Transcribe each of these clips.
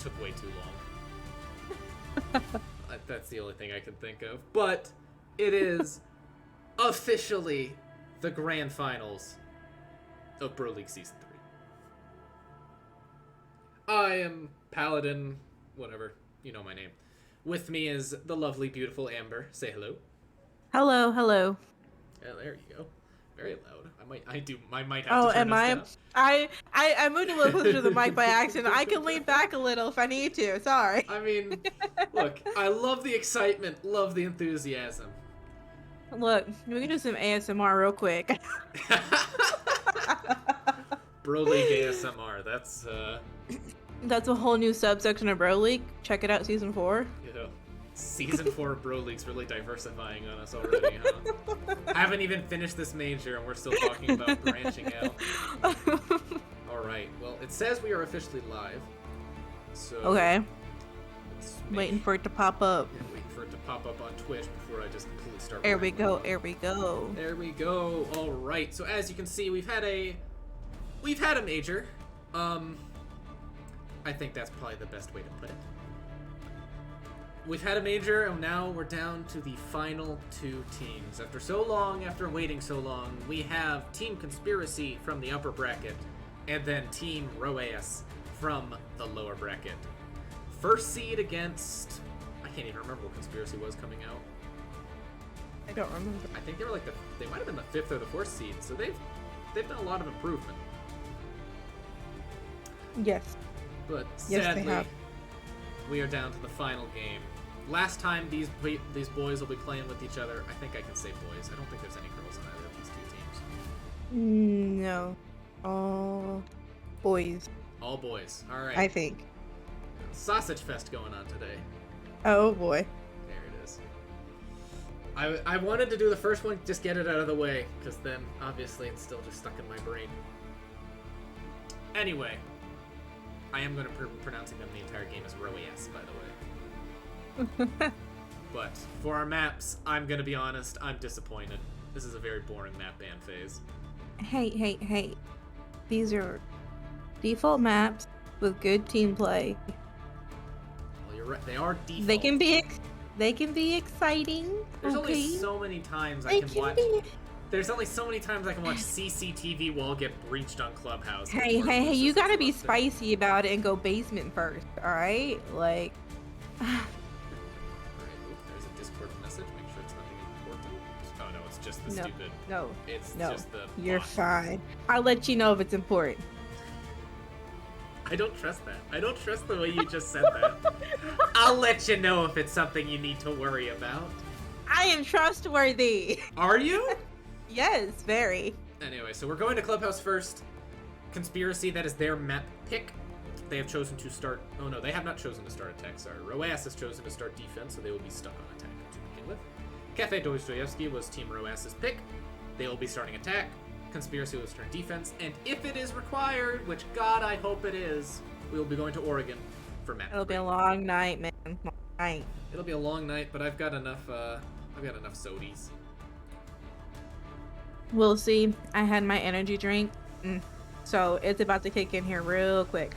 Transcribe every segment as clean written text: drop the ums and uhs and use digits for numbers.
took way too long. That's the only thing I can think of. But it is officially the grand finals of Bro League Season 3. I am Paladin, whatever, you know my name. With me is the lovely, beautiful Amber. Say hello. Hello, hello. Yeah, there you go. Very loud. I might have Oh, to turn am us I? down. I moved a little closer to the mic by accident. I can lean back a little if I need to. Sorry. I mean, look, I love the excitement, love the enthusiasm. Look, we can do some ASMR real quick. Bro League ASMR, That's a whole new subsection of Bro League. Check it out, season 4. you know, Season 4 of Bro League's really diversifying on us already, huh? I haven't even finished this major and we're still talking about branching out. Alright, well, it says we are officially live. So Okay. Waiting for it to pop up. Yeah, waiting for it to pop up on Twitch before I just completely start. There we go, there we go. There we go. Alright, so as you can see, we've had a major. I think that's probably the best way to put it. We've had a major, and now we're down to the final 2 teams. After waiting so long, we have Team Conspiracy from the upper bracket, and then Team Rho-Aias from the lower bracket. First seed against... I can't even remember what Conspiracy was coming out. I don't remember. I think they were they might have been the 5th or the 4th seed, so they've done a lot of improvement. Yes. But Yes, sadly, they have. we are down to the final game. Last time these boys will be playing with each other. I think I can say boys. I don't think there's any girls on either of these 2 teams. No. All boys, All boys. All right. I think. Sausage fest going on today. Oh boy. There it is. I wanted to do the first one, just get it out of the way, because then obviously it's still just stuck in my brain. Anyway, I am going to pronouncing them the entire game as Rho-Aias, by the way. But for our maps, I'm going to be honest, I'm disappointed. This is a very boring map ban phase. Hey. These are default maps with good team play. Well, you're right. They are default. They can be exciting. There's okay? only so many times I They can can watch. be. There's only so many times I can watch CCTV wall get breached on Clubhouse. Hey, before the you gotta system's be busted. spicy about it and go basement first, alright? Like, Alright, oop, there's a Discord message. Make sure it's nothing important. Oh no, it's just the No. stupid. no, It's no, just the. you're bot. fine. I'll let you know if it's important. I don't trust that. I don't trust the way you just said that. I'll let you know if it's something you need to worry about. I am trustworthy. Are you? Yes, very. Anyway, so we're going to Clubhouse first. Conspiracy, that is their map pick. They have chosen to start... Oh no, they have not chosen to start attack, sorry. Rho-Aias has chosen to start defense, so they will be stuck on attack to begin with. Cafe Dostoevsky was Team Rho-Aias' pick. They will be starting attack. Conspiracy will start defense. And if it is required, which God I hope it is, we will be going to Oregon for map It'll be 3. a long night, man. Long night. It'll be a long night, but I've got enough sodies. We'll see. I had my energy drink, so it's about to kick in here real quick.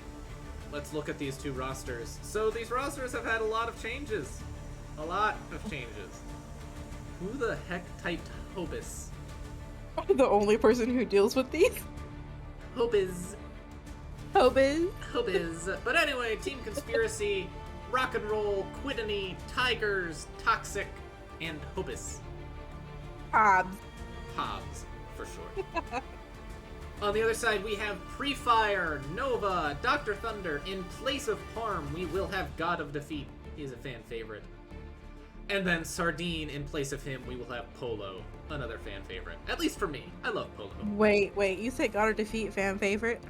Let's look at these 2 rosters. So these rosters have had a lot of changes. A lot of changes. Who the heck typed Hobis? I'm the only person who deals with these. Hobis. Hobis. Hobis. But anyway, Team Conspiracy, Rock and Roll, Quidney, Tigers, Toxic, and Hobis. Hobbs. Hobbs, for short. On the other side, we have Pre-Fire, Nova, Dr. Thunder. In place of Parm, we will have God of Defeat. He's a fan favorite. And then Sardine, in place of him, we will have Polo, another fan favorite. At least for me. I love Polo. Wait, you said God of Defeat fan favorite?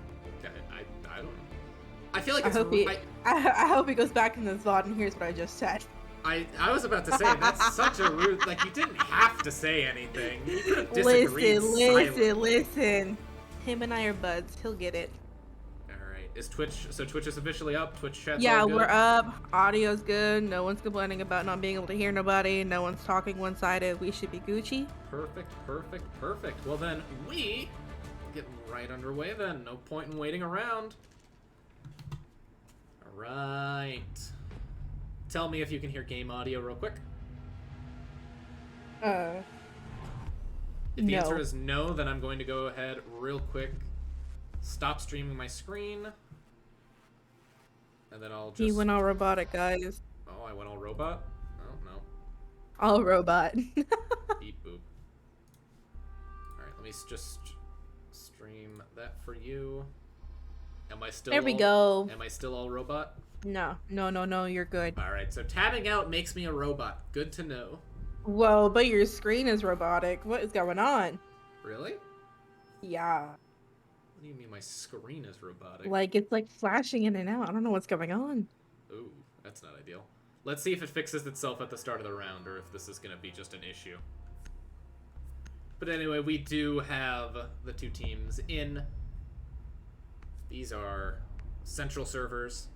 I don't know. I feel like I it's... hope I hope he goes back in the VOD and hears what I just said. I was about to say, that's such a rude... Like, you didn't have to say anything. You could have disagreed silently. Listen. Him and I are buds. He'll get it. Alright. Is Twitch... So Twitch is officially up? Twitch chat's Yeah, all good? we're up. Audio's good. No one's complaining about not being able to hear nobody. No one's talking one-sided. We should be Gucci. Perfect. Well then, we get right underway then. No point in waiting around. Right. Tell me if you can hear game audio real quick. If the answer is no, then I'm going to go ahead real quick, stop streaming my screen, and then I'll just... He went all robotic, guys. Oh, I went all robot? Oh, no. All robot. Beep boop. Alright, let me just stream that for you. Am I still... There we go. Am I still all robot? No, you're good. Alright, so tabbing out makes me a robot. Good to know. Whoa, but your screen is robotic. What is going on? Really? Yeah. What do you mean my screen is robotic? Like, it's like flashing in and out. I don't know what's going on. Ooh, that's not ideal. Let's see if it fixes itself at the start of the round, or if this is going to be just an issue. But anyway, we do have the two teams in. These are central servers.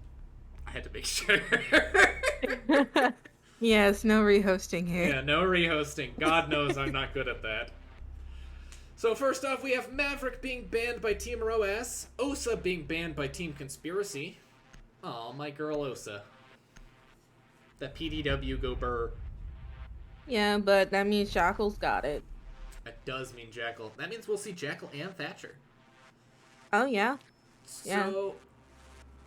I had to make sure. Yes, no rehosting here. Yeah, no rehosting. God knows I'm not good at that. So first off, we have Maverick being banned by Team Rho-Aias, Osa being banned by Team Conspiracy. Aw, my girl Osa. The PDW go burr. Yeah, but that means Jackal's got it. That does mean Jackal. That means we'll see Jackal and Thatcher. Oh, yeah. So,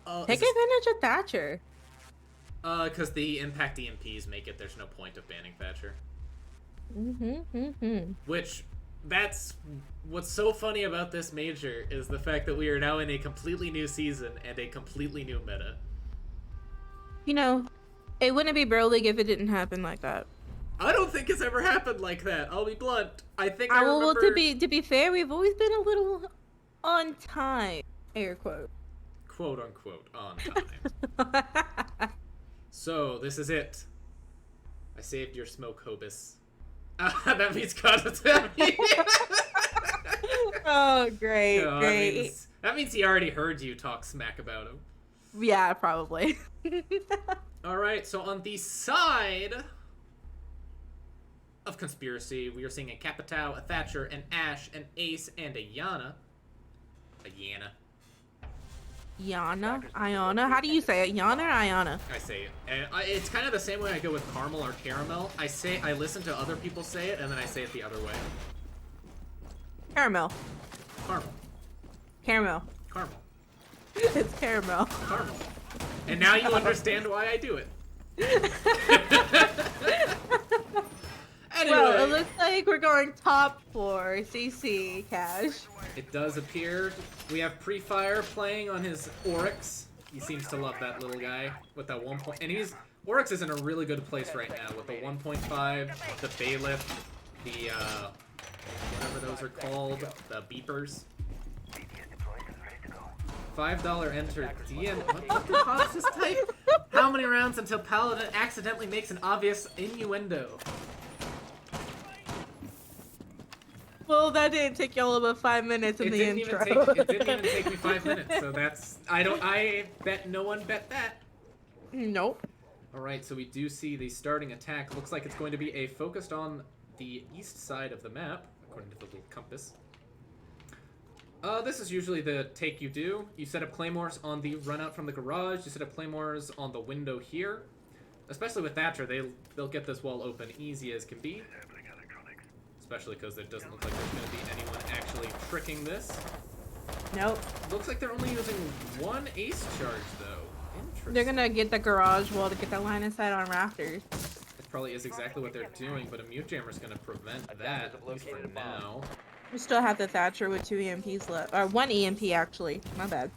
Take advantage of Thatcher. Because the impact EMPs make it there's no point of banning Thatcher. Which, that's what's so funny about this major is the fact that we are now in a completely new season and a completely new meta. You know, it wouldn't be Bro League if it didn't happen like that. I don't think it's ever happened like that. I'll be blunt. I think I well, remember... to be fair, we've always been a little on time. Air quote. Quote unquote on time. So, this is it. I saved your smoke, Hobus. That means Kazatami. Oh, great, No, great. That means he already heard you talk smack about him. Yeah, probably. Alright, so on the side of Conspiracy, we are seeing a Capitao, a Thatcher, an Ash, an Ace, and a Yana. A Yana. Yana? Iona? How do you say it? Yana or Iona? I say it. And it's kind of the same way I go with caramel or caramel. I listen to other people say it, and then I say it the other way. Caramel. Caramel. Caramel. Caramel. It's caramel. Caramel. And now you understand why I do it. Anyway. Well, it looks like we're going top 4 CC Cash. It does appear we have Pre-Fire playing on his Oryx. He seems to love that little guy with that 1 point. And Oryx is in a really good place right now with the 1.5, the Bailiff, the whatever those are called, the beepers. $5 enter DM. What did Hobbs just type? How many rounds until Paladin accidentally makes an obvious innuendo? Well, that didn't take y'all about 5 minutes in the intro. It didn't even take me 5 minutes, so that's... I bet no one bet that. Nope. Alright, so we do see the starting attack. Looks like it's going to be a focused on the east side of the map, according to the little compass. This is usually the take you do. You set up claymores on the run out from the garage. You set up claymores on the window here. Especially with Thatcher, they'll get this wall open easy as can be. Especially because it doesn't look like there's going to be anyone actually tricking this. Nope. Looks like they're only using one ace charge, though. Interesting. They're gonna get the garage wall to get that line of sight on rafters. It probably is exactly what they're doing, but a mute jammer's going to prevent that, at least for now. We still have the Thatcher with 2 EMPs left. Or 1 EMP, actually. My bad.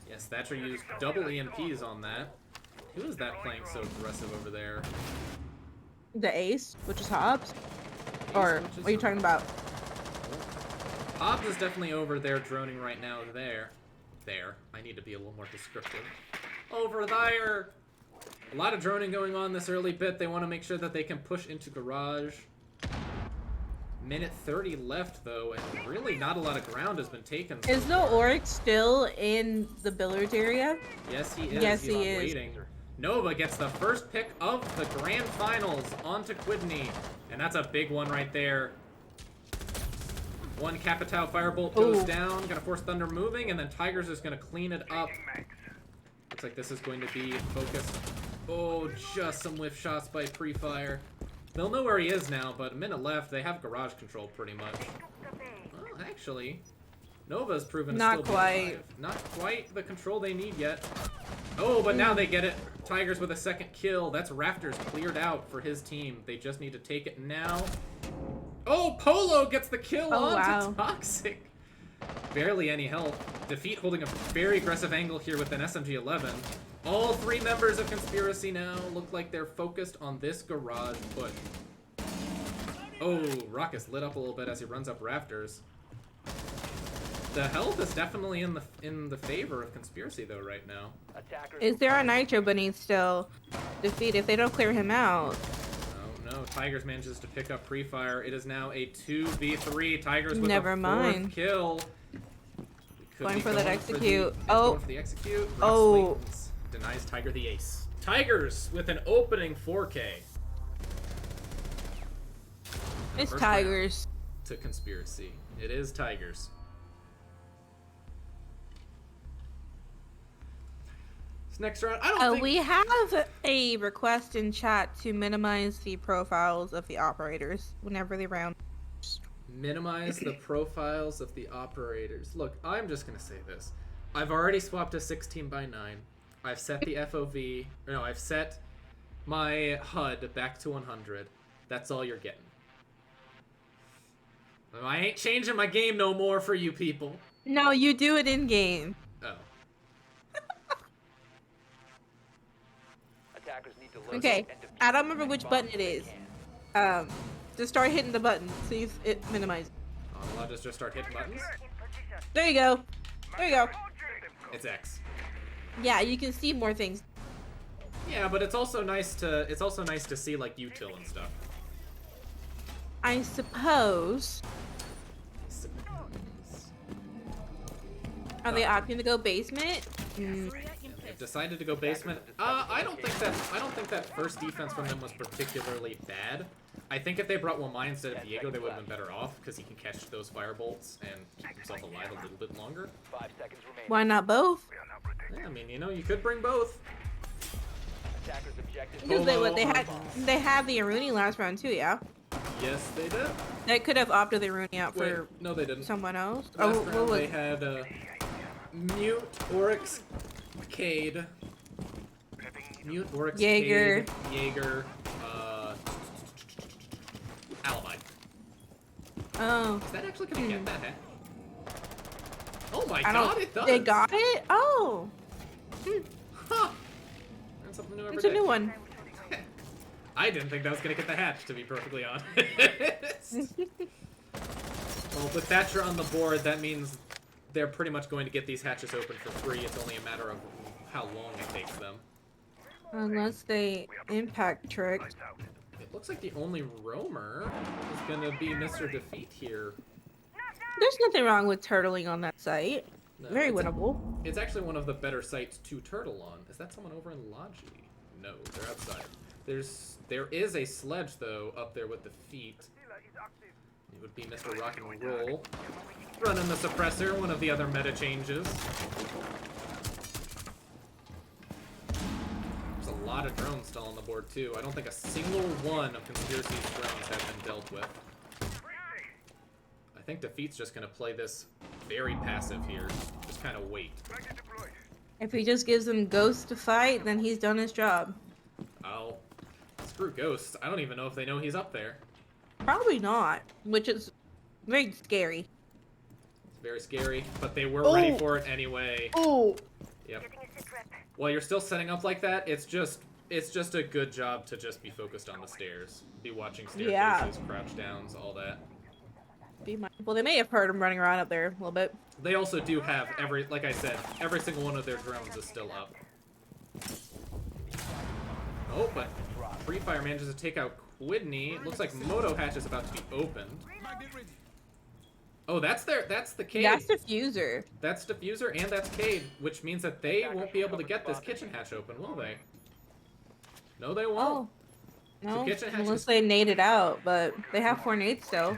Yes, Thatcher used double EMPs on that. Who is that playing so aggressive over there? The Ace, which is Hobbs? Or what are you talking about? Hobbs is definitely over there droning right now. There. I need to be a little more descriptive. Over there! A lot of droning going on this early bit. They want to make sure that they can push into garage. Minute 30 left, though, and really not a lot of ground has been taken. So is the Oryx still in the billiards area? Yes, he is. Yes, He's he is. waiting. Nova gets the first pick of the grand finals onto Quidney. And that's a big one right there. One Capitao Firebolt goes down, gonna force Thunder moving, and then Tiger's is gonna clean it up. Looks like this is going to be focused. Oh, just some whiff shots by Pre-Fire. They'll know where he is now, but a minute left. They have garage control pretty much. Well, actually, Nova's proven to still be alive. Not quite the control they need yet. Oh, but now they get it. Tigers with a second kill. That's Rafters cleared out for his team. They just need to take it now. Oh, Polo gets the kill onto Toxic. Barely any health. Defeat holding a very aggressive angle here with an SMG-11. All three members of Conspiracy now look like they're focused on this garage push. Oh, Ruckus lit up a little bit as he runs up Rafters. The health is definitely in the favor of Conspiracy though right now. Is there a Nitro beneath still? Defeat if they don't clear him out. Oh no, Tigers manages to pick up Pre-Fire. It is now a 2v3. Tigers with Never a mind. fourth kill. Going for that execute. Oh. Going for the execute. Oh. Denies Tiger the ace. Tigers with an opening 4K. It's Tigers. To Conspiracy. It is Tigers. This next round, I don't think... We have a request in chat to minimize the profiles of the operators whenever they round. Minimize the profiles of the operators. Look, I'm just gonna say this. I've already swapped a 16:9. I've set the FOV. No, I've set my HUD back to 100. That's all you're getting. I ain't changing my game no more for you people. No, you do it in game. Oh. Okay, I don't remember which button it is. Just start hitting the button. See if it minimizes. I'll just start hitting buttons. There you go. There you go. It's X. Yeah, you can see more things. Yeah, but it's also nice to see like util and stuff. I suppose. Are they opting to go basement? They've decided to go basement. I don't think that first defense from them was particularly bad. I think if they brought Wamai instead of Diego, they would have been better off because he can catch those fire bolts and keep himself alive a little bit longer. Why not both? Yeah, I mean, you know, you could bring both. Because they had the Aruni last round too, yeah. Yes, they did. They could have opted the Aruni out for no, they didn't. Someone else. Last round they had Mute, Oryx, Cade. Mute, Oryx, Jaeger. Cade, Jaeger, Alibi. Oh. Is that actually gonna get that, huh? Oh my god, it does! They got it? Oh! Huh! Learn something new every It's a day. new one. I didn't think that was gonna get the hatch, to be perfectly honest. Well, with Thatcher on the board, that means they're pretty much going to get these hatches open for free. It's only a matter of how long it takes them. Unless they impact trick. It looks like the only roamer is gonna be Mr. Defeat here. There's nothing wrong with turtling on that site. No, Very winnable. It's actually one of the better sites to turtle on. Is that someone over in Logi? No, they're outside. There is a sledge though up there with the feet. It would be Mr. Rock and Roll. Running the suppressor, one of the other meta changes. There's a lot of drones still on the board too. I don't think a single one of Conspiracy's drones have been dealt with. I think Defeat's just gonna play this very passive here. Just kind of wait. If he just gives them Ghost to fight, then he's done his job. Oh, screw Ghost. I don't even know if they know he's up there. Probably not, which is very scary. It's very scary, but they were ready for it anyway. Oh. Yep. While you're still setting up like that, it's just a good job to just be focused on the stairs. Be watching staircases, crouch downs, all that. Be mindful. They may have heard him running around up there a little bit. They also do have like I said, every single one of their drones is still up. Oh, but Pre-Fire manages to take out Quidney. Looks like Moto Hatch is about to be opened. Oh, that's the Cade. That's Diffuser. That's Diffuser and that's Cade, which means that they won't be able to get this kitchen hatch open, will they? No, they won't. Oh. No, So kitchen hatch unless they nade it out, but they have 4 nades still.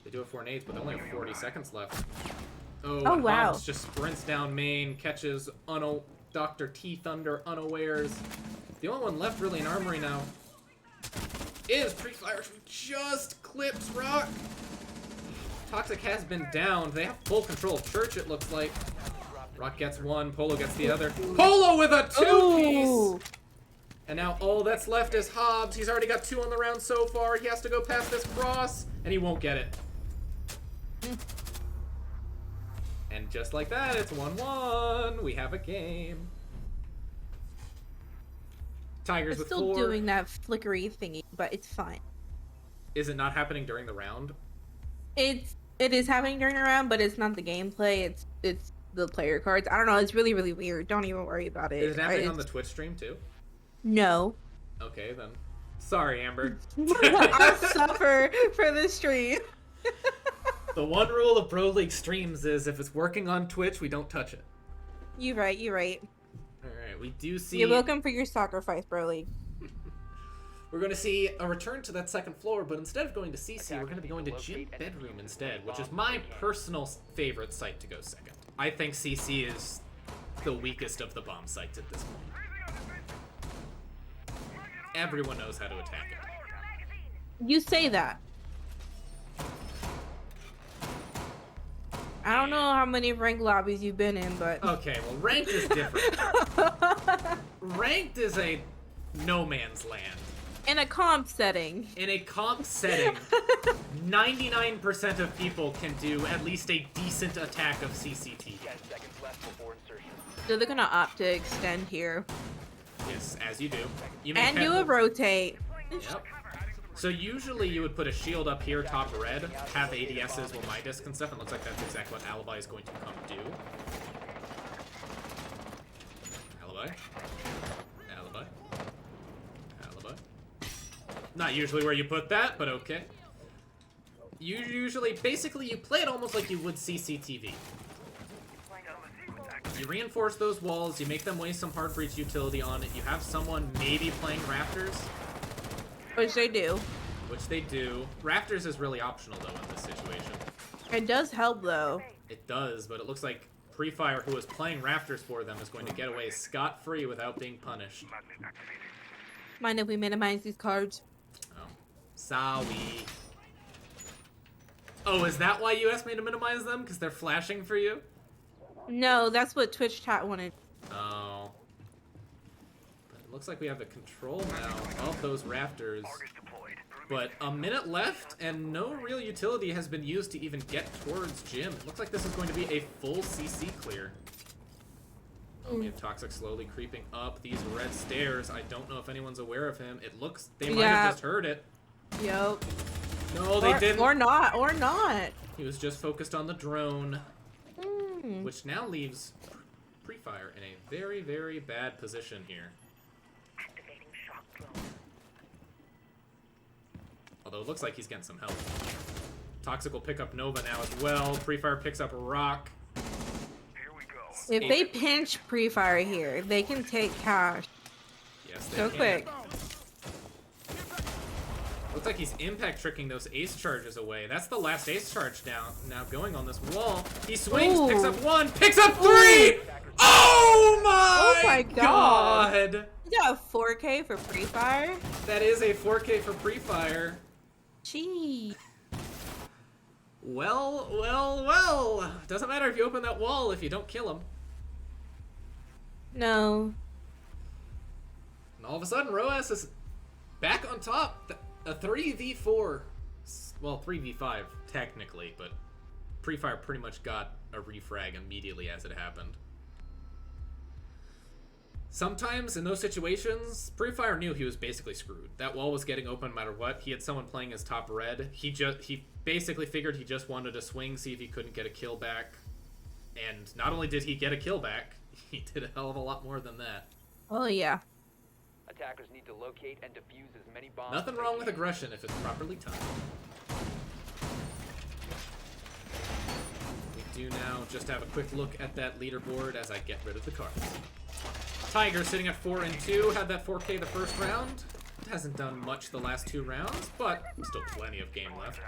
They do have 4 nades, but they only have 40 seconds left. Oh, Oh, and wow. Hobbs just sprints down main, catches Dr. T Thunder unawares. The only one left really in armory now is Pre-Fire, who just clips Rock. Toxic has been downed. They have full control of Church, it looks like. Rock gets one, Polo gets the other. Polo with a two-piece! And now all that's left is Hobbs. He's already got 2 on the round so far. He has to go past this cross, and he won't get it. And just like that, it's 1-1. We have a game. Tigers It's with still 4. doing that flickery thingy, but it's fine. Is it not happening during the round? It is happening during the round, but it's not the gameplay. It's the player cards. I don't know. It's really weird. Don't even worry about it. Is it happening on the Twitch stream too? No. Okay then. Sorry, Amber. I'll suffer for the stream. The one rule of Bro League streams is if it's working on Twitch, we don't touch it. You're right. Alright, we do see... You're welcome for your sacrifice, Broly. We're going to see a return to that second floor, but instead of going to CC, we're going to be going to Gym Bedroom instead, which is my personal favorite site to go second. I think CC is the weakest of the bomb sites at this point. Everyone knows how to attack it. You say that. I don't know how many ranked lobbies you've been in, but... Okay, well, ranked is different. Ranked is a no man's land. In a comp setting. In a comp setting, 99% of people can do at least a decent attack of CCT. So they're gonna opt to extend here. Yes, as you do. You And do a rotate. Yep. So usually you would put a shield up here, top red, have ADSs with my disc and stuff, and it looks like that's exactly what Alibi is going to come do. Alibi. Alibi. Alibi. Not usually where you put that, but okay. You usually, basically you play it almost like you would CCTV. You reinforce those walls, you make them waste some hard breach utility on it, you have someone maybe playing Rafters. Which they do. Which they do. Rafters is really optional though in this situation. It does help though. It does, but it looks like Pre-Fire, who is playing Rafters for them, is going to get away scot-free without being punished. Mind if we minimize these cards? Oh. Sorry. Oh, is that why you asked me to minimize them? Because they're flashing for you? No, that's what Twitch chat wanted. Oh. But it looks like we have the control now of those Rafters. But a minute left, and no real utility has been used to even get towards Jim. It looks like this is going to be a full CC clear. We have Toxic slowly creeping up these red stairs. I don't know if anyone's aware of him. It looks... They might have just heard it. Yep. No, they didn't. Or not. He was just focused on the drone. Which now leaves Pre-Fire in a very, very bad position here. Although it looks like he's getting some help. Toxic will pick up Nova now as well. Pre-Fire picks up Rock. If they pinch Pre-Fire here, they can take cash. Yes, they So can. quick. Looks like he's impact tricking those ace charges away. That's the last ace charge now going on this wall. He swings, picks up 1, picks up 3! Oh my god! You got a 4K for Pre-Fire? That is a 4K for Pre-Fire. Gee. Well. Doesn't matter if you open that wall if you don't kill him. No. And all of a sudden, Rho-Aias is back on top. A 3v4. Well, 3v5, technically, but Pre-Fire pretty much got a refrag immediately as it happened. Sometimes, in those situations, Pre-Fire knew he was basically screwed. That wall was getting open no matter what. He had someone playing his top red. He basically figured he just wanted to swing, see if he couldn't get a kill back. And not only did he get a kill back, he did a hell of a lot more than that. Oh, yeah. Attackers need to locate and defuse as many bombs. Nothing wrong with aggression if it's properly timed. We do now just have a quick look at that leaderboard as I get rid of the cards. Tiger sitting at 4-2, had that 4K the first round. Hasn't done much the last 2 rounds, but still plenty of game left.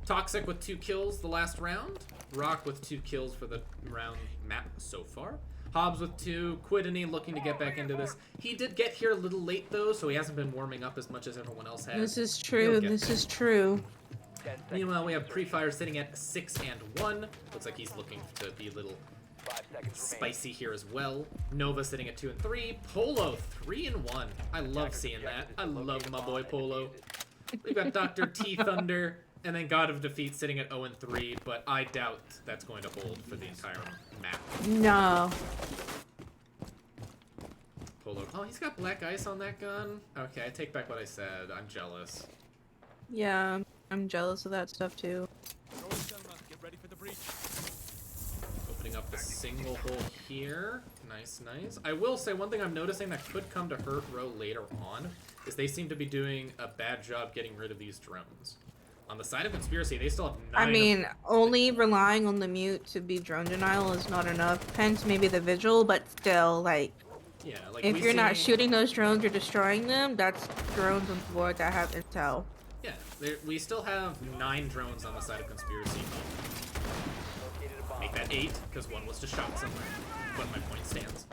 Toxic with 2 kills the last round. Rock with 2 kills for the round map so far. Hobbs with 2, Quiddany looking to get back into this. He did get here a little late though, so he hasn't been warming up as much as everyone else has. This is true. This is true. 10 seconds Meanwhile, we have insertion. Pre-Fire sitting at 6 and 1. Looks like he's looking to be a little 5 seconds spicy here as well. Nova sitting at 2 and 3. Polo 3 and 1. I love seeing that. I love my boy Polo. We've got Dr. T Thunder and then God of Defeat sitting at 0 and 3, but I doubt that's going to hold for the entire map. No. Polo. Oh, he's got black ice on that gun. Okay, I take back what I said. I'm jealous. Yeah, I'm jealous of that stuff too. Get ready for the breach. Opening up the single hole here. Nice, nice. I will say one thing I'm noticing that could come to hurt Rho later on is they seem to be doing a bad job getting rid of these drones. On the side of Conspiracy, they still have 9 I mean, only relying on the mute to be drone denial is not enough. Hence, maybe the vigil, but still, like, yeah, like if we you're not see- shooting those drones or destroying them, that's drones on board that have intel. Yeah, we still have 9 drones on the side of Conspiracy. Located a bomb. Make that 8, because 1 was just shot somewhere. But my point stands.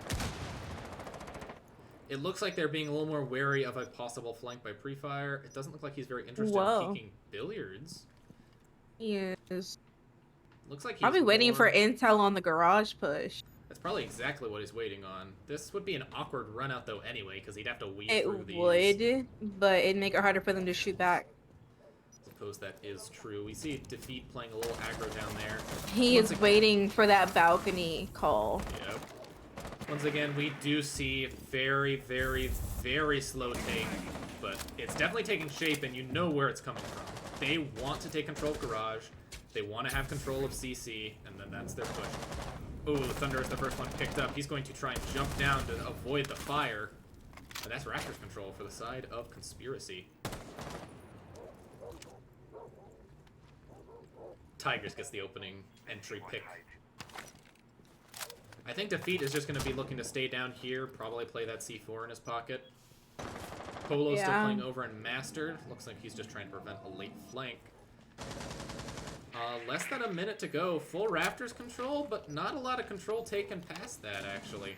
It looks like they're being a little more wary of a possible flank by Pre-Fire. It doesn't look like he's very interested Whoa. in peeking billiards. He is Looks like he's probably waiting more- for intel on the garage push. That's probably exactly what he's waiting on. This would be an awkward run out though anyway, because he'd have to weave It through these. would, but it'd make it harder for them to shoot back. Suppose that is true. We see Defeat playing a little aggro down there. He Once is ag- waiting for that balcony call. Yep. Once again, we do see very, very, very slow take, but it's definitely taking shape, and you know where it's coming from. They want to take control of Garage, they want to have control of CC, and then that's their push. Ooh, Thunder is the first one picked up. He's going to try and jump down to avoid the fire. And that's Raptor's control for the side of Conspiracy. Tigers gets the opening entry pick. I think Defeat is just going to be looking to stay down here, probably play that C4 in his pocket. Polo's still Yeah. playing over in Mastered. Looks like he's just trying to prevent a late flank. Less than a minute to go. Full Raptors control, but not a lot of control taken past that, actually.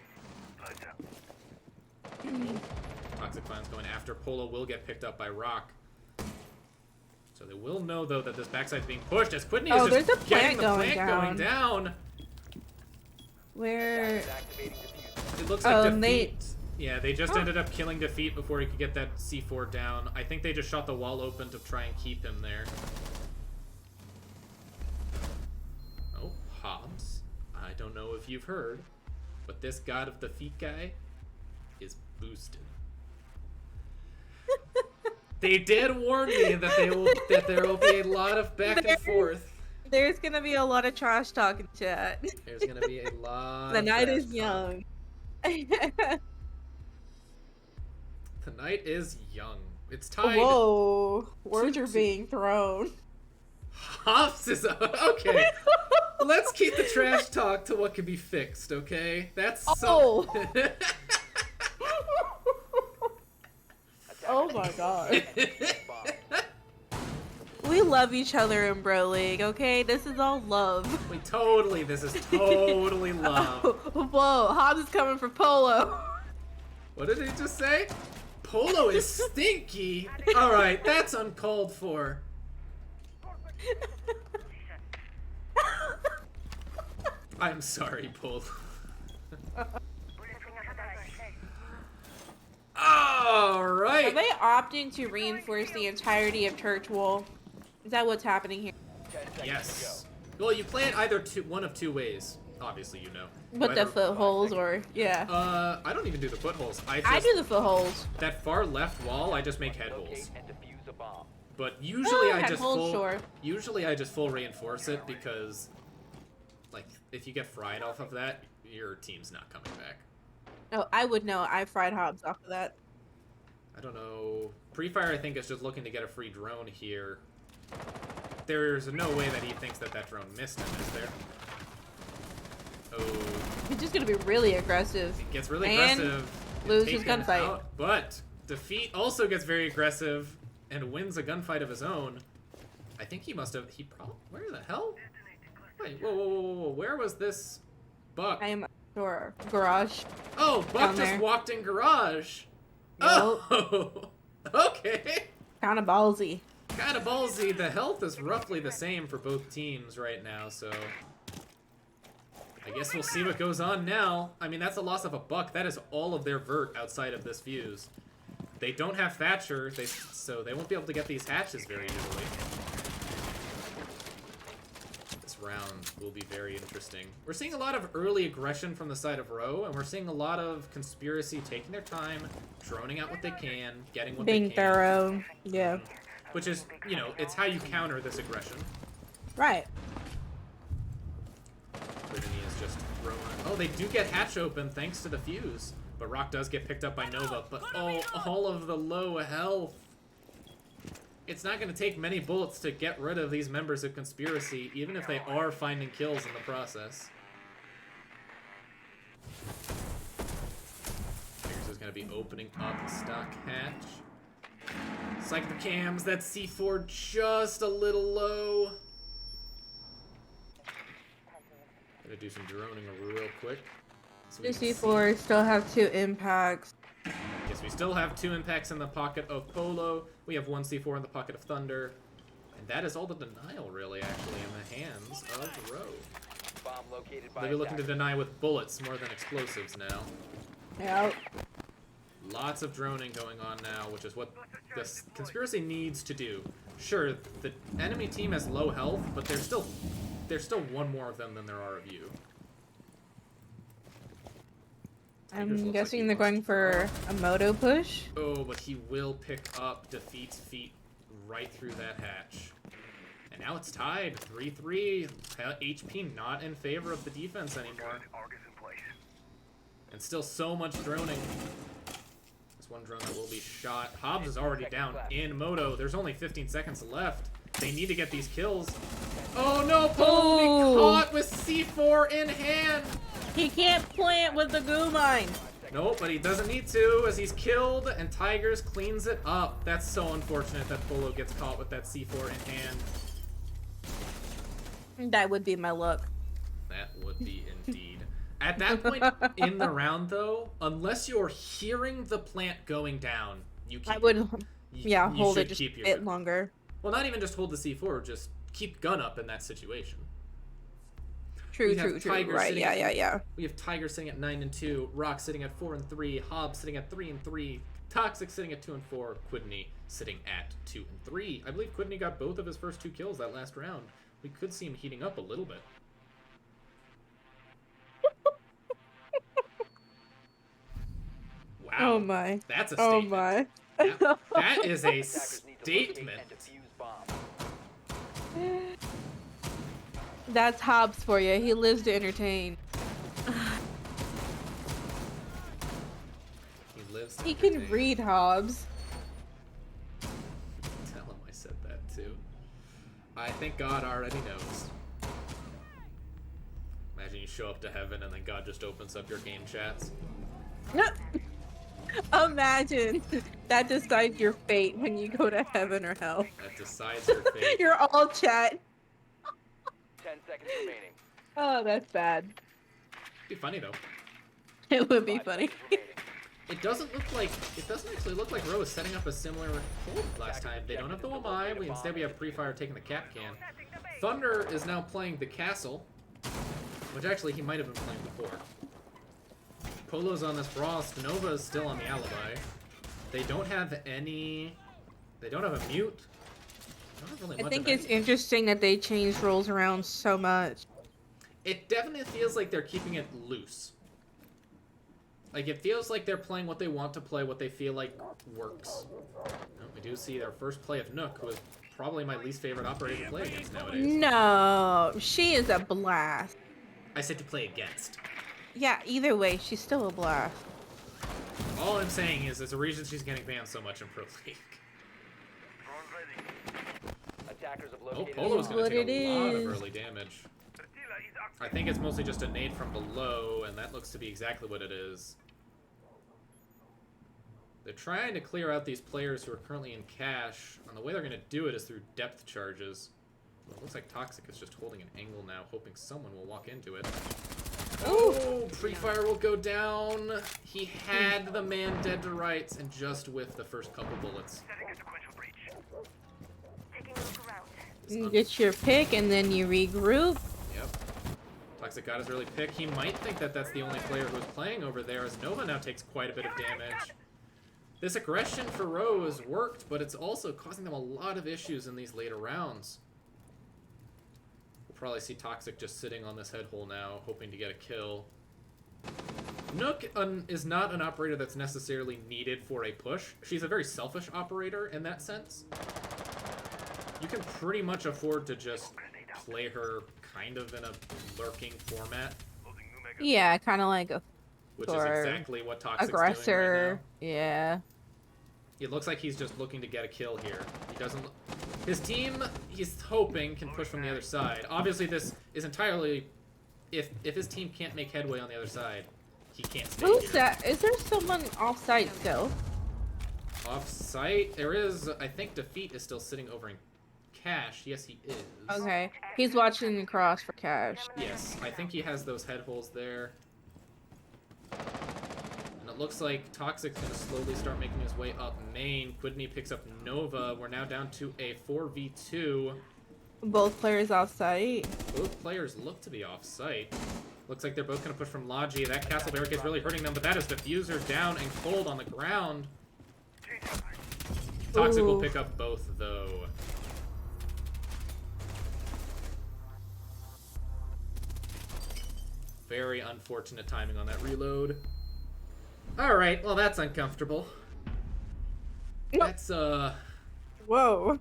Toxic Clown's going after. Polo will get picked up by Rock. So they will know, though, that this backside's being pushed as Quiddany Oh, is there's just a getting plant the going plant going down. Where? Activating diffuser. It looks like they- Defeat. Yeah, they just ended up killing Defeat before he could get that C4 down. I think they just shot the wall open to try and keep him there. Oh, Hobbs. I don't know if you've heard, but this God of Defeat guy is boosted. They did warn me that there will be a lot of back and forth. There's gonna be a lot of trash talk in chat. There's gonna be a lot. The of night trash is talk. young. The night is young. It's tied. Whoa, words are Two- being thrown. Hobbs is okay. Let's keep the trash talk to what can be fixed, okay? That's Oh. Attackers Oh my god. and defuse bomb. We love each other in Bro League, okay? This is all love. this is totally love. Whoa, Hobbs is coming for Polo. What did he just say? Polo is stinky. All right, that's uncalled for. I'm sorry, Polo. All Are right. they opting to reinforce the entirety of Church Wall? Is that what's happening here? 10 seconds Yes. Well, you play it either one of two ways. Obviously, you know. With the Whether- footholes or, yeah. I don't even do the footholes. I I just do the footholes. that far left wall. I just make head to go. Locate holes. and defuse a bomb. But usually I head just holes, full. sure. Usually I just full reinforce it because, like, if you get fried off of that, your team's not coming back. Oh, I would know. I fried Hobbs off of that. I don't know. Pre-fire, I think, is just looking to get a free drone here. There's no way that he thinks that that drone missed him, is there? Oh, He's just gonna be really aggressive. it gets really And aggressive. lose Take his him gunfight. out, but Defeat also gets very aggressive and wins a gunfight of his own. I think he must have. He probably. Where the hell? Wait, whoa, whoa, whoa, whoa, whoa! Where was this buck? I am Sure. Garage. Oh, Buck Down just there. walked in garage. Nope. Oh, okay. Kind of ballsy. Kind of ballsy. The health is roughly the same for both teams right now, so I guess we'll see what goes on now. I mean, that's a loss of a Buck. That is all of their vert outside of this fuse. They don't have Thatcher, so they won't be able to get these hatches very easily. This round will be very interesting. We're seeing a lot of early aggression from the side of Rho, and we're seeing a lot of Conspiracy taking their time, droning out what they can, getting what Being they can. thorough. Yeah. Which is, you know, it's how you counter this aggression. Right. Brittany is just throwing... Oh, they do get hatch open thanks to the fuse. But Rock does get picked up by Nova. But, oh, all of the low health. It's not going to take many bullets to get rid of these members of Conspiracy, even if they are finding kills in the process. Tigers is going to be opening up the stock hatch. Psych the cams, that C4 just a little low. Gonna do some droning real quick. So we The can C4 still have 2 impacts. Yes, we still have 2 impacts in the pocket of Polo. We have 1 C4 in the pocket of Thunder. And that is all the denial, really, actually, in the hands of Rho. Bomb located by They'll be looking to attackers. deny with bullets more than explosives now. Yep. Lots of droning going on now, which is what this Conspiracy needs to do. Sure, the enemy team has low health, but there's still one more of them than there are of you. Tigers looks I'm like guessing he they're wants going to- for a moto push. Oh, but he will pick up Defeat's feet right through that hatch. And now it's tied, 3-3. HP not in favor of the defense anymore. And still so much droning. This one drone that will be shot. Hobbs is already down in Moto. There's only 15 seconds left. They need to get these kills. Oh no, Polo will be Oh. caught with C4 in hand. He can't plant with the goo mine. Nope, but he doesn't need to as he's killed and Tigers cleans it up. That's so unfortunate that Polo gets caught with that C4 in hand. That would be my luck. That would be indeed. At that point in the round, though, unless you're hearing the plant going down, you keep I would, you hold should it just keep a your bit gun. longer. Well, not even just hold the C4, just keep gun up in that situation. True, We have true, true. Tiger Right, sitting yeah, at- yeah, yeah. We have Tiger sitting at 9-2, Rock sitting at 4-3, Hobbs sitting at 3-3, Toxic sitting at 2-4, Quidney sitting at 2-3. I believe Quidney got both of his first 2 kills that last round. We could see him heating up a little bit. Wow. Oh my. That's a Oh statement. my. That is a Attackers need to locate statement. and defuse bomb. That's Hobbs for you. He lives to entertain. He lives to He can entertain. read Hobbs. Tell him I said that too. I think God already knows. Imagine you show up to heaven and then God just opens up your game chats. Imagine that decides your fate when you go to heaven or hell. That decides your fate. You're all chat. 10 seconds remaining. Oh, that's bad. It'd be funny though. It would be 5 funny. seconds remaining. It doesn't actually look like Rho is setting up a similar hold last time. They don't have the Wamai, instead we have Pre-Fire taking the cap can. Thunder is now playing the castle, which actually he might have been playing before. Polo's on this Frost, Nova is still on the alibi. They don't have a mute. They don't have really I much think of it's anything. interesting that they changed roles around so much. It definitely feels like they're keeping it loose. Like, it feels like they're playing what they want to play, what they feel like works. We do see their first play of Nook, who is probably my least favorite operator to play against nowadays. No, she is a blast. I said to play against. Yeah, either way, she's still a blast. All I'm saying is there's a reason she's getting banned so much in Pro League. Attackers have Oh, located Polo's a gonna What take it a lot of is. early damage. I think it's mostly just a nade from below, and that looks to be exactly what it is. They're trying to clear out these players who are currently in cash, and the way they're going to do it is through depth charges. Well, it looks like Toxic is just holding an angle now, hoping someone will walk into it. Oh, pre-fire will go down. He had the man dead to rights and just whiffed the first couple bullets. You get your pick and then you regroup. Yep. Toxic got his early pick. He might think that that's the only player who's playing over there, as Nova now takes quite a bit of damage. This aggression for Rho has worked, but it's also causing them a lot of issues in these later rounds. We'll probably see Toxic just sitting on this head hole now, hoping to get a kill. Nook is not an operator that's necessarily needed for a push. She's a very selfish operator in that sense. You can pretty much afford to just play her kind of in a lurking format. Yeah, kind of like a Which is exactly what Toxic's aggressor. doing right Yeah. now. It looks like he's just looking to get a kill here. He doesn't... His team, he's hoping, can push from the other side. Obviously, this is entirely... If his team can't make headway on the other side, he can't stay Who's here. that? Is there someone off-site still? Off-site? There is... I think Defeat is still sitting over in Cash. Yes, he is. Okay. He's watching across for Cash. Yes, I think he has those head holes there. And it looks like Toxic's going to slowly start making his way up main. Quidney picks up Nova. We're now down to a 4v2. Both players off-site. Both players look to be off-site. Looks like they're both going to push from Logi. That castle barricade is really hurting them, but that is Diffuser down and cold on the ground. Toxic will pick up both, though. Very unfortunate timing on that reload. Alright, well that's uncomfortable. That's, Whoa.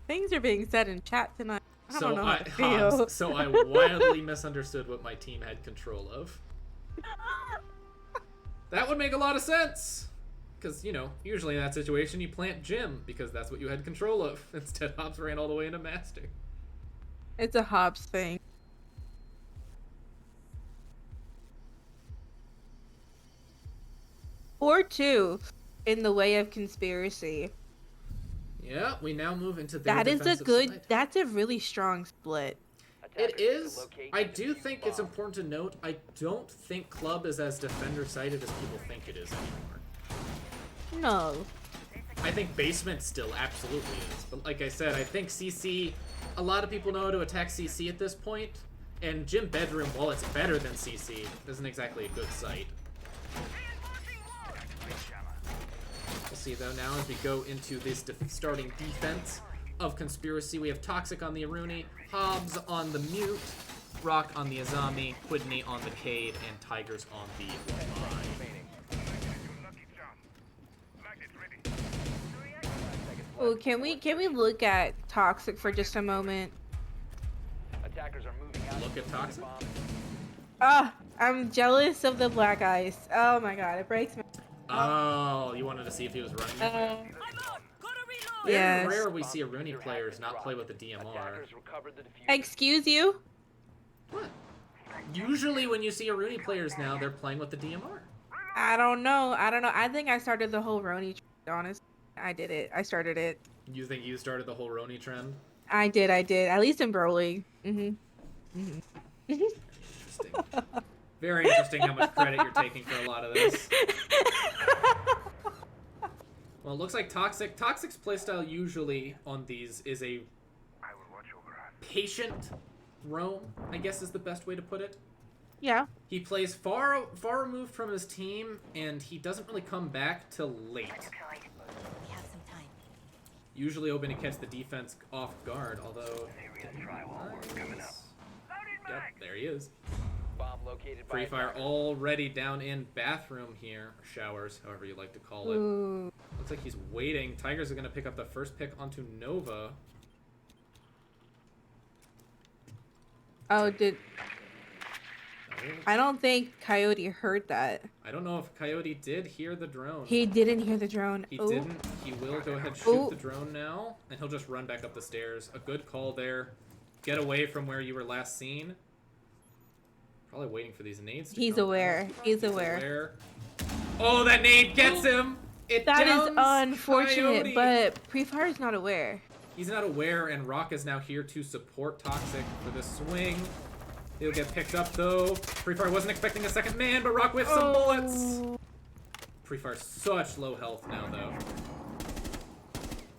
Things are being said in chat tonight. I don't know how to feel. Hobbs, so I wildly misunderstood what my team had control of. That would make a lot of sense. Because, you know, usually in that situation you plant Jim, because that's what you had control of. Instead, Hobbs ran all the way into Master. It's a Hobbs thing. 4-2 in the way of conspiracy. Yeah, we now move into their That is a defensive good, side. that's a really strong split. It is. I do think it's important to note, I don't think Club is as defender-sided as people think it is anymore. No. I think Basement still absolutely is. But like I said, I think CC, a lot of people know how to attack CC at this point, and Gym Bedroom, while it's better than CC, isn't exactly a good site. We'll see though now as we go into this starting defense of Conspiracy. We have Toxic on the Aruni, Hobbs on the Mute, Rock on the Azami, Quidney on the Cade, and Tigers on the Line. Oh, can we look at Toxic for just a moment? Attackers are moving out. Look at Toxic? Ah, I'm jealous of the black ice. Oh my god, it breaks my. Oh, you wanted to see if he was running? Very Yes. rare we see Aruni players not play with the DMR. Attackers recovered the diffuser. Excuse you? What? Usually when you see Aruni players now, they're playing with the DMR. I don't know. I think I started the whole Roni trend, honest. I did it. I started it. You think you started the whole Roni trend? I did. At least in Bro League. Interesting. Very interesting how much credit you're taking for a lot of this. Well, it looks like Toxic's playstyle usually on these is a patient roam, I guess is the best way to put it. Yeah. He plays far removed from his team, and he doesn't really come back till late. We have some time. Usually hoping to catch the defense off guard, although... Yep, there he is. Bomb located by Free Fire attackers. already down in bathroom here, or showers, however you like to call it. Ooh. Looks like he's waiting. Tigers are going to pick up the first pick onto Nova. Oh, I don't think Coyote heard that. I don't know if Coyote did hear the drone. He didn't hear the drone. He Ooh. didn't. He will go ahead and shoot Ooh. the drone now, and he'll just run back up the stairs. A good call there. Get away from where you were last seen. Probably waiting for these nades to He's come aware. out. He's aware. Oh, that nade gets him! It That is downs unfortunate, Coyote. but Prefire is not aware. He's not aware, and Rock is now here to support Toxic for the swing. He'll get picked up though. Free Fire wasn't expecting a second man, but Rock with some bullets. Free Fire such low health now though.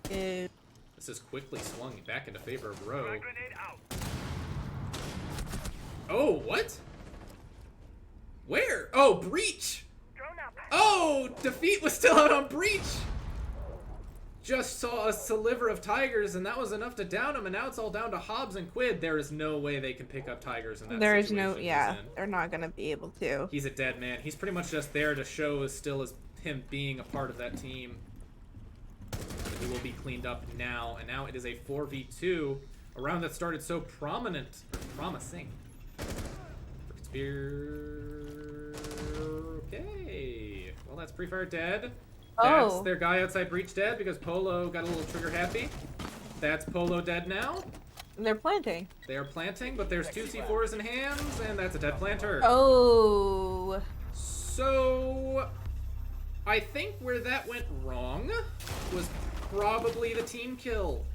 This is quickly swung back into favor of Rho. Oh, what? Where? Oh, Breach! Oh, Defeat was still out on Breach! Just saw a sliver of Tigers, and that was enough to down him, and now it's all down to Hobbs and Quid. There is no way they can pick up Tigers in that There is situation no, he's yeah, in. they're not gonna be able to. He's a dead man. He's pretty much just there to show as still as him being a part of that team. But he will be cleaned up now, and now it is a 4v2. A round that started so promising. For Conspire. Okay. Well, that's Pre-Fire dead. That's their guy outside Breach dead because Polo got a little trigger happy. That's Polo dead now. They're planting. They are planting, but there's 2 C4s in hands, and that's a dead planter. Oh. So, I think where that went wrong was probably the team kill.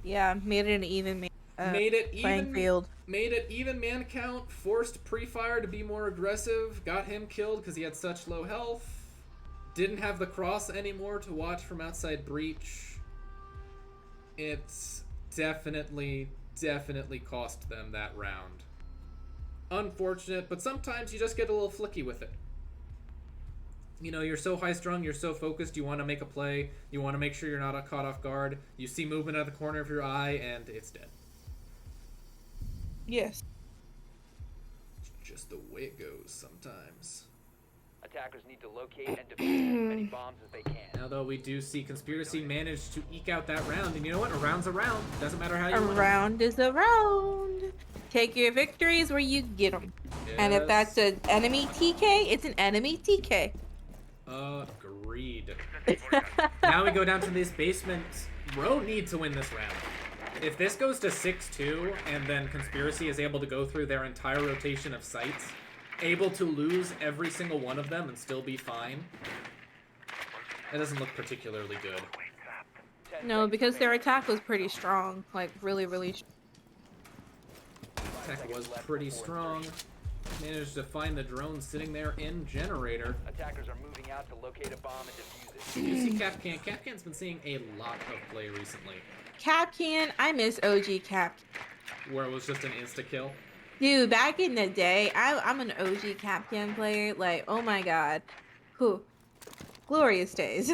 Yeah, made it an even Made it playing even field. Made it even man count, forced Pre-Fire to be more aggressive, got him killed because he had such low health. Didn't have the cross anymore to watch from outside Breach. It's definitely cost them that round. Unfortunate, but sometimes you just get a little flicky with it. You know, you're so high-strung, you're so focused, you want to make a play, you want to make sure you're not caught off guard, you see movement out of the corner of your eye, and it's dead. Yes. It's just the way it goes sometimes. Attackers need to locate and defuse as many bombs as they can. Now, though, we do see Conspiracy manage to eke out that round, and you know what? A round's a round. Doesn't matter how you A win 'em. round is a round. Take your victories where you get them. And if that's Yes. an enemy TK, it's an enemy TK. Agreed. Now we go down to this basement. Rho need to win this round. If this goes to 6-2, and then Conspiracy is able to go through their entire rotation of sites, able to lose every single one of them and still be fine, that doesn't look particularly good. No, because their attack was pretty strong. Like, really, really strong. Attack was pretty strong. Managed to find the drone sitting there in generator. Attackers are moving out to locate a bomb and defuse it. You see Capcan. Capcan's been seeing a lot of play recently, Capcan, I miss OG Cap. where it was just an insta-kill. Dude, back in the day, I'm an OG Capcan player. Like, oh my god. Whew. Glorious days.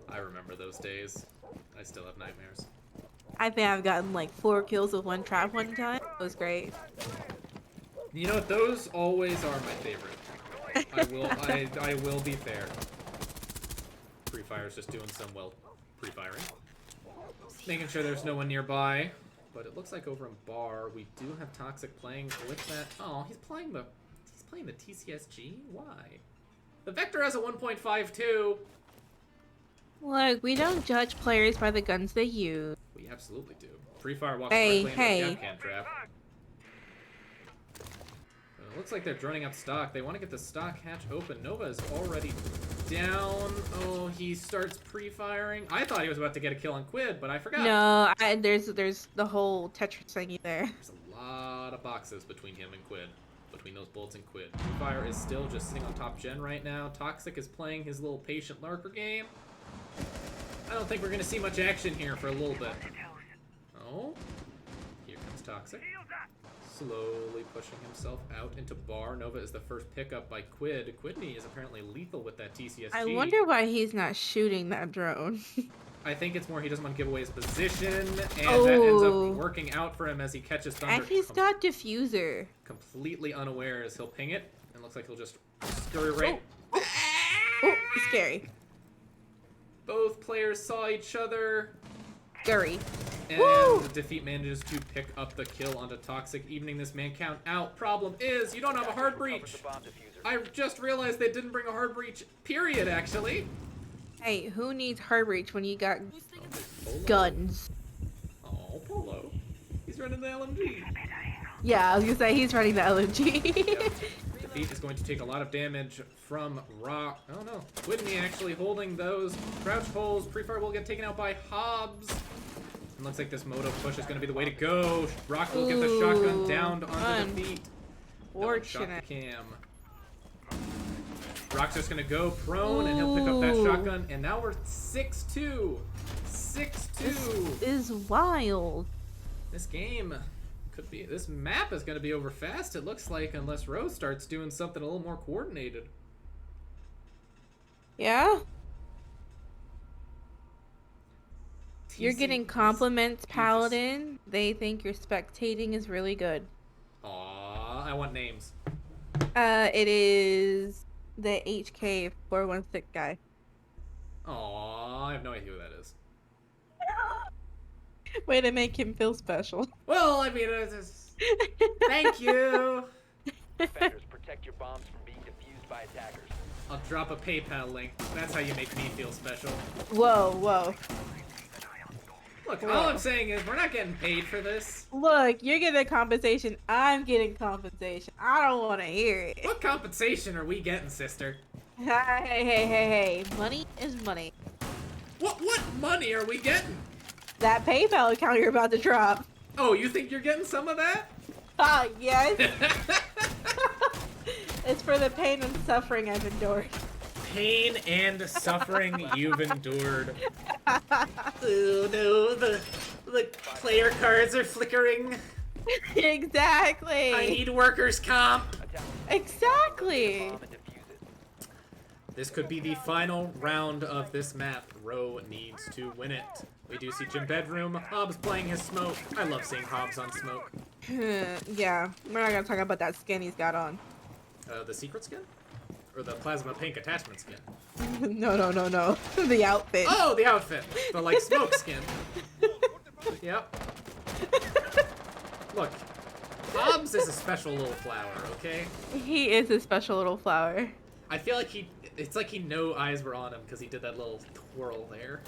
I remember those days. I still have nightmares. I think I've gotten like 4 kills with 1 trap one time. It was great. You know what? Those always are my favorite. I will be fair. Pre-Fire's just doing some, well, pre-firing. Making sure there's no one nearby. But it looks like over in Bar, we do have Toxic playing with that. Oh, he's playing the TCSG? Why? The Vector has a 1.52. Look, we don't judge players by the guns they use. We absolutely do. Pre-Fire walks Hey, directly into a hey. Capcan trap. It looks like they're droning up stock. They want to get the stock hatch open. Nova is already down. Oh, he starts pre-firing. I thought he was about to get a kill on Quid, but I forgot. No, there's the whole Tetris thingy there. There's a lot of boxes between him and Quid. Between those bullets and Quid. Pre-Fire is still just sitting on top gen right now. Toxic is playing his little patient lurker game. I don't think we're going to see much action here for a little bit. Oh, here comes Toxic. Slowly pushing himself out into Bar. Nova is the first pickup by Quid. Quidney is apparently lethal with that TCSG. I wonder why he's not shooting that drone. I think it's more he doesn't want to give away his position, and that ends Oh. up working out for him as he catches Thunder. And he's got diffuser. Completely unaware as he'll ping it, and looks like he'll just scurry right. Oh, scary. Both players saw each other. Scary. And Woo! the Defeat manages to pick up the kill onto Toxic, evening this man count out. Problem is, you don't have a hard breach. The bomb diffuser. I just realized they didn't bring a hard breach, period, actually. Hey, who needs hard reach when you got Polo. guns? Oh, Polo. He's running the LMG. Yeah, I was gonna say he's running the LMG. Defeat is going to take a lot of damage from Rock. Oh no, Whitney actually holding those crouch holes. Pre-fire will get taken out by Hobbs. It looks like this moto push is going to be the way to go. Rock will get the shotgun downed onto the feet. Fortunate. Cam. Rock's just going to go prone, and he'll pick up that shotgun. And now we're 6-2. 6-2. Is wild. This game could be... This map is going to be over fast, it looks like, unless Rose starts doing something a little more coordinated. Yeah? You're getting compliments, Paladin. They think your spectating is really good. Aw, I want names. It is the HK 416 guy. Aw, I have no idea who that is. Way to make him feel special. Well, I mean, it's just... Thank you. Defenders, protect your bombs from being defused by attackers. I'll drop a PayPal link. That's how you make me feel special. Whoa, whoa. Look, all I'm saying is we're not getting paid for this. Look, you're getting compensation. I'm getting compensation. I don't want to hear it. What compensation are we getting, sister? Hey. Money is money. What money are we getting? That PayPal account you're about to drop. Oh, you think you're getting some of that? Yes. It's for the pain and suffering I've endured. Pain and suffering you've endured. Oh no, the player cards are flickering. Exactly. I need workers' comp. Exactly. Bomb and defuse it. This could be the final round of this map. Ro needs to win it. We do see Gym Bedroom. Hobbs playing his smoke. I love seeing Hobbs on smoke. Yeah, we're not gonna talk about that skin he's got on. The secret skin? Or the plasma pink attachment skin? No. The outfit. Oh, the outfit. The, like, smoke skin. Yep. Look, Hobbs is a special little flower, okay? He is a special little flower. I feel like it's like he knew eyes were on him because he did that little twirl there.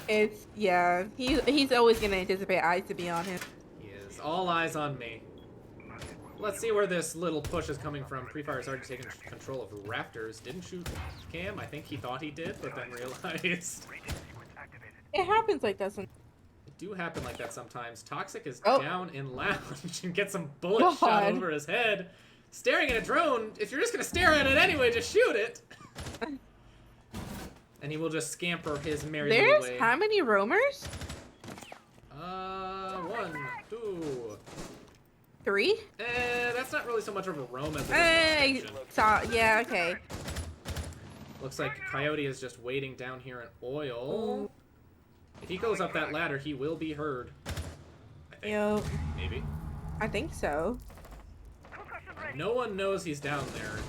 Yeah, he's always gonna anticipate eyes to be on him. He is. All eyes on me. Let's see where this little push is coming from. Pre-Fire's already taken control of Rafters. Didn't shoot Cam. I think he thought he did, but then realized. It happens like that sometimes. It do happen like that sometimes. Toxic is Oh. down in lounge and gets some bullets shot God. over his head. Staring at a drone, if you're just gonna stare at it anyway, just shoot it. And he will just scamper his merry little There's way. how many roamers? 1, 2. 3? That's not really so much of a roam as it is an Hey, extension. yeah, okay. Looks like Coyote is just waiting down here in oil. If he goes up that ladder, he will be heard. I think. Yo, Maybe. I think so. No one knows he's down there.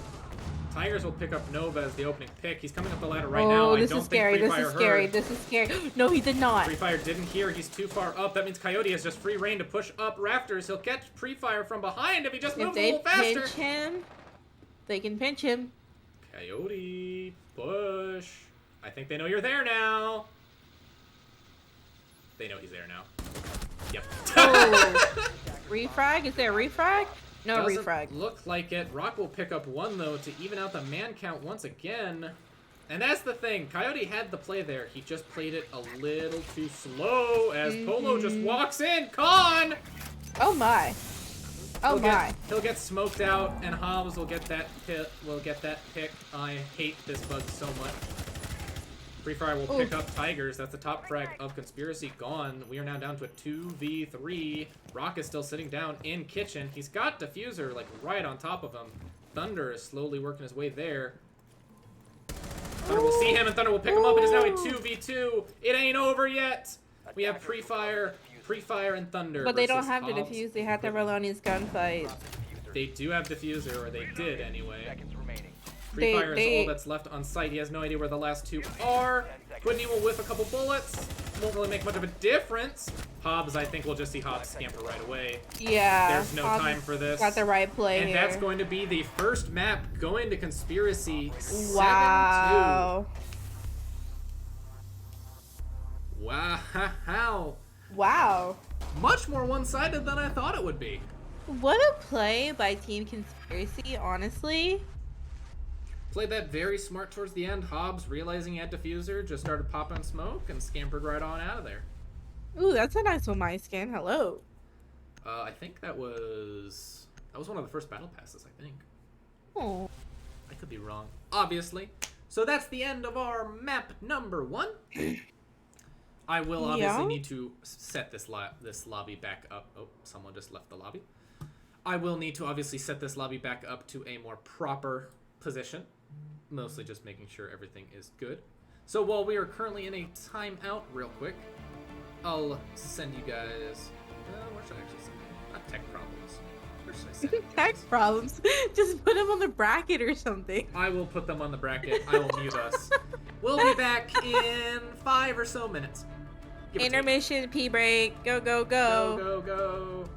Tigers will pick up Nova as the opening pick. He's coming up the ladder right now. Oh, I this don't is think scary. Free This Fire is scary. heard. This is scary. No, he did not. Free Fire didn't hear. He's too far up. That means Coyote has just free reign to push up Rafters. He'll catch Free Fire from behind if he just If moves a they little faster. pinch him, they can pinch him. Coyote, push. I think they know you're there now. They know he's there now. Yep. Oh. Refrag? Is there a refrag? No Doesn't refrag. look like it. Rock will pick up 1, though, to even out the man count once again. And that's the thing. Coyote had the play there. He just played it a little too slow as Polo just walks in. Con! Oh my. Oh my. He'll get smoked out, and Hobbs will get that pick. I hate this bug so much. Free Fire will pick up Tigers. That's the top frag of Conspiracy gone. We are now down to a 2v3. Rock is still sitting down in kitchen. He's got Diffuser like right on top of him. Thunder is slowly working his way there. Thunder will see him, and Thunder will pick him up. It is now a 2v2. It ain't over yet. We have Pre-Fire, and Thunder. But they don't versus have to Hobbs. defuse. They have to rely on his gunfight. They do have Diffuser, or they did anyway. Seconds remaining. Free Fire is all that's left on site. He has no idea where the last 2 are. Quidney will whiff a couple bullets. Won't really make much of a difference. Hobbs, I think we'll just see Hobbs scamper right away. Yeah. There's no time for this. Got the right play And here. that's going to be the first map going to Conspiracy 7-2. Wow. Wow. Wow. Much more one-sided than I thought it would be. What a play by Team Conspiracy, honestly. Played that very smart towards the end. Hobbs, realizing he had Diffuser, just started popping smoke and scampered right on out of there. Ooh, that's a nice one, my skin. Hello. I think that was one of the first battle passes, I think. Oh. I could be wrong, obviously. So that's the end of our map number 1. I will obviously Yeah. need to set this lobby back up. Oh, someone just left the lobby. I will need to obviously set this lobby back up to a more proper position. Mostly just making sure everything is good. So while we are currently in a timeout, real quick, I'll send you guys... where should I actually send you? Not tech problems. Where should I send you Tech guys? problems. Just put them on the bracket or something. I will put them on the bracket. I will mute us. We'll be back in 5 or so minutes. Give or take. Intermission, pee break. Go, go, Go, go. go, go.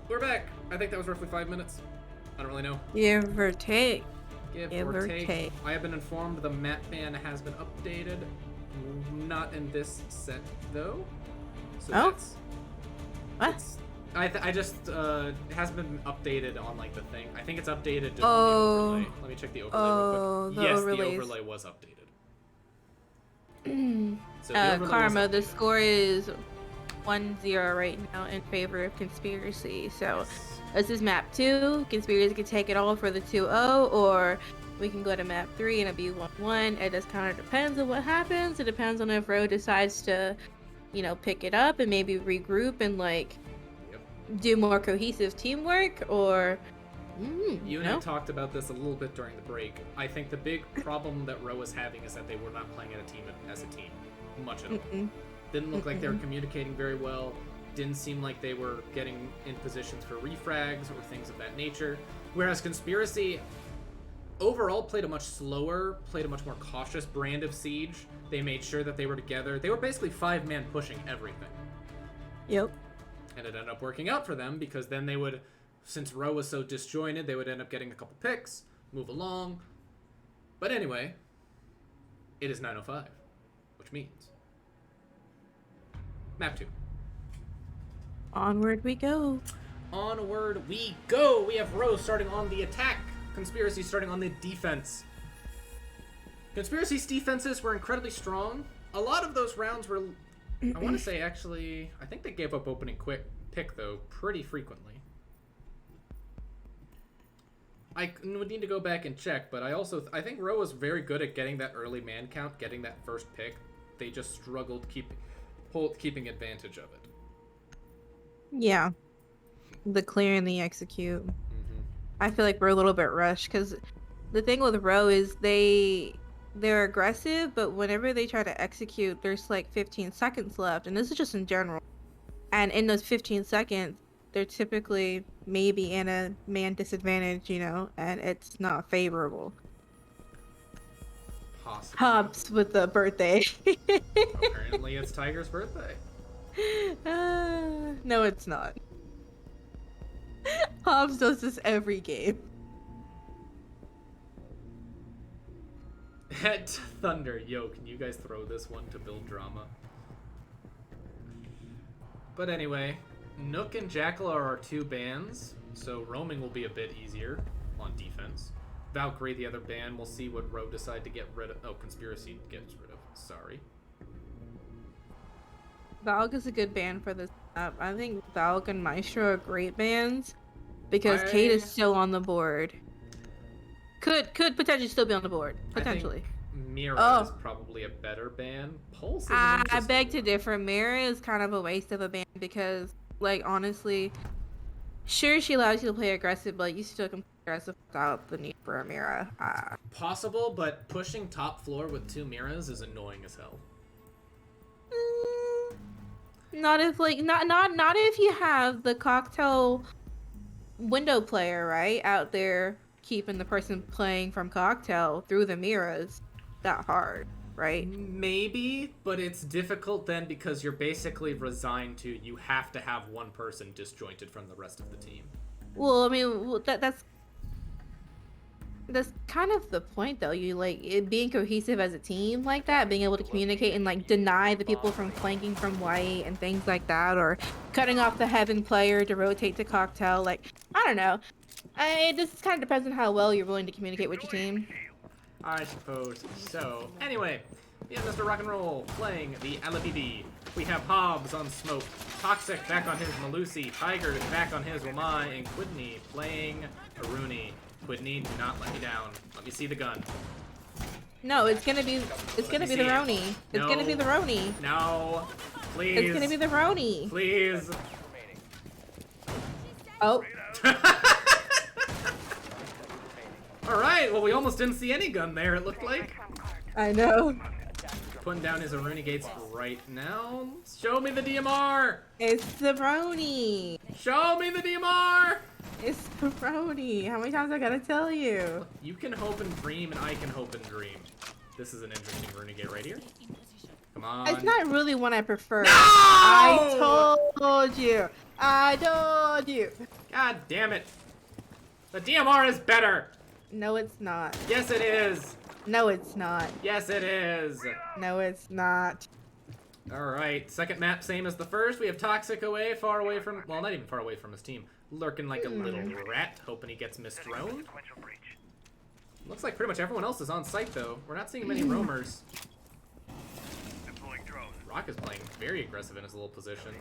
We're back. I think that was roughly 5 minutes. I don't really know. Give or take. Give Give or or take. take. I have been informed the map ban has been updated. Not in this set though. So Oh. that's What? it's I just it hasn't been updated on like the thing. I think it's updated just Oh. on the overlay. Let me check the overlay real Oh, quick. the Yes, overlays. the overlay was updated. So the overlay was Karma, the updated. score is 1-0 right now in favor of Conspiracy. So this is map 2. Conspiracy can take it all for the 2-0, or we can go to map 3 and it'll be 1-1. It just kind of depends on what happens. It depends on if Ro decides to, you know, pick it up and maybe regroup and like do more cohesive teamwork, or You and I talked about this a little bit during the break. I think the big problem that Ro is having is that they were not playing as a team much at all. Didn't look like they were communicating very well. Didn't seem like they were getting in positions for refrags or things of that nature. Whereas Conspiracy overall played a much slower, played a much more cautious brand of Siege. They made sure that they were together. They were basically 5-man pushing everything. Yep. And it ended up working out for them because then they would, since Ro was so disjointed, they would end up getting a couple picks, move along. But anyway, it is 9:05, which means map 2. Onward we go. Onward we go. We have Ro starting on the attack. Conspiracy starting on the defense. Conspiracy's defenses were incredibly strong. A lot of those rounds were, I want to say actually, I think they gave up opening quick pick though pretty frequently. I would need to go back and check, but I think Ro was very good at getting that early man count, getting that first pick. They just struggled keeping advantage of it. Yeah. The clear and the execute. I feel like we're a little bit rushed because the thing with Ro is they're aggressive, but whenever they try to execute, there's like 15 seconds left, and this is just in general. And in those 15 seconds, they're typically maybe in a man disadvantage, you know, and it's not favorable. Possibly. Hobbs with the birthday. Apparently it's Tiger's birthday. No, it's not. Hobbs does this every game. At Thunder, yo, can you guys throw this one to build drama? But anyway, Nook and Jackal are our 2 bans, so roaming will be a bit easier on defense. Valkyrie, the other ban, we'll see what Ro decide to get rid of. Oh, Conspiracy gets rid of. Sorry. Valk is a good ban for this map. I think Valk and Maestro are great bans because Kate is still on the board. Could potentially still be on the board. Potentially. I think Mira is probably a better ban. Pulse is an I interesting beg to one. differ. Mira is kind of a waste of a ban because, like, honestly, sure, she allows you to play aggressive, but you still can play aggressive without the need for a Mira. Possible, but pushing top floor with 2 Miras is annoying as hell. Not if not if you have the cocktail window player right out there keeping the person playing from cocktail through the Miras that hard, right? Maybe, but it's difficult then because you're basically resigned to you have to have one person disjointed from the rest of the team. Well, I mean, that's kind of the point, though. You like it being cohesive as a team like that, being able to communicate and like deny the people from flanking from white and things like that, or cutting off the heaven player to rotate to cocktail. Like, I don't know. This kind of depends on how well you're willing to communicate with your team. I suppose so. Anyway, yeah, Mr. Rock and Roll playing the LBB. We have Hobbs on Smoke, Toxic back on his Malusi, Tiger is back on his Wamai, and Quidney playing Aruni. Quidney, do not let me down. Let me see the gun. No, it's gonna be the Roni. It's gonna be the Roni. No, please. It's gonna be the Roni. Please. Oh. Alright, well we almost didn't see any gun there, it looked like. I know. Putting down his Aruni gates right now. Show me the DMR! It's the Roni. Show me the DMR! It's the Roni. How many times I gotta tell you? You can hope and dream, and I can hope and dream. This is an interesting Aruni gate right here. Come on. It's not really one I prefer. No! I told you. I told you. God damn it. The DMR is better. No, it's not. Yes, it is. No, it's not. Yes, it is. No, it's not. Alright, second map, same as the first. We have Toxic away, far away from, well, not even far away from his team. Lurking like a little rat, hoping he gets misthrown. Looks like pretty much everyone else is on site, though. We're not seeing many roamers. Rock is playing very aggressive in his little position.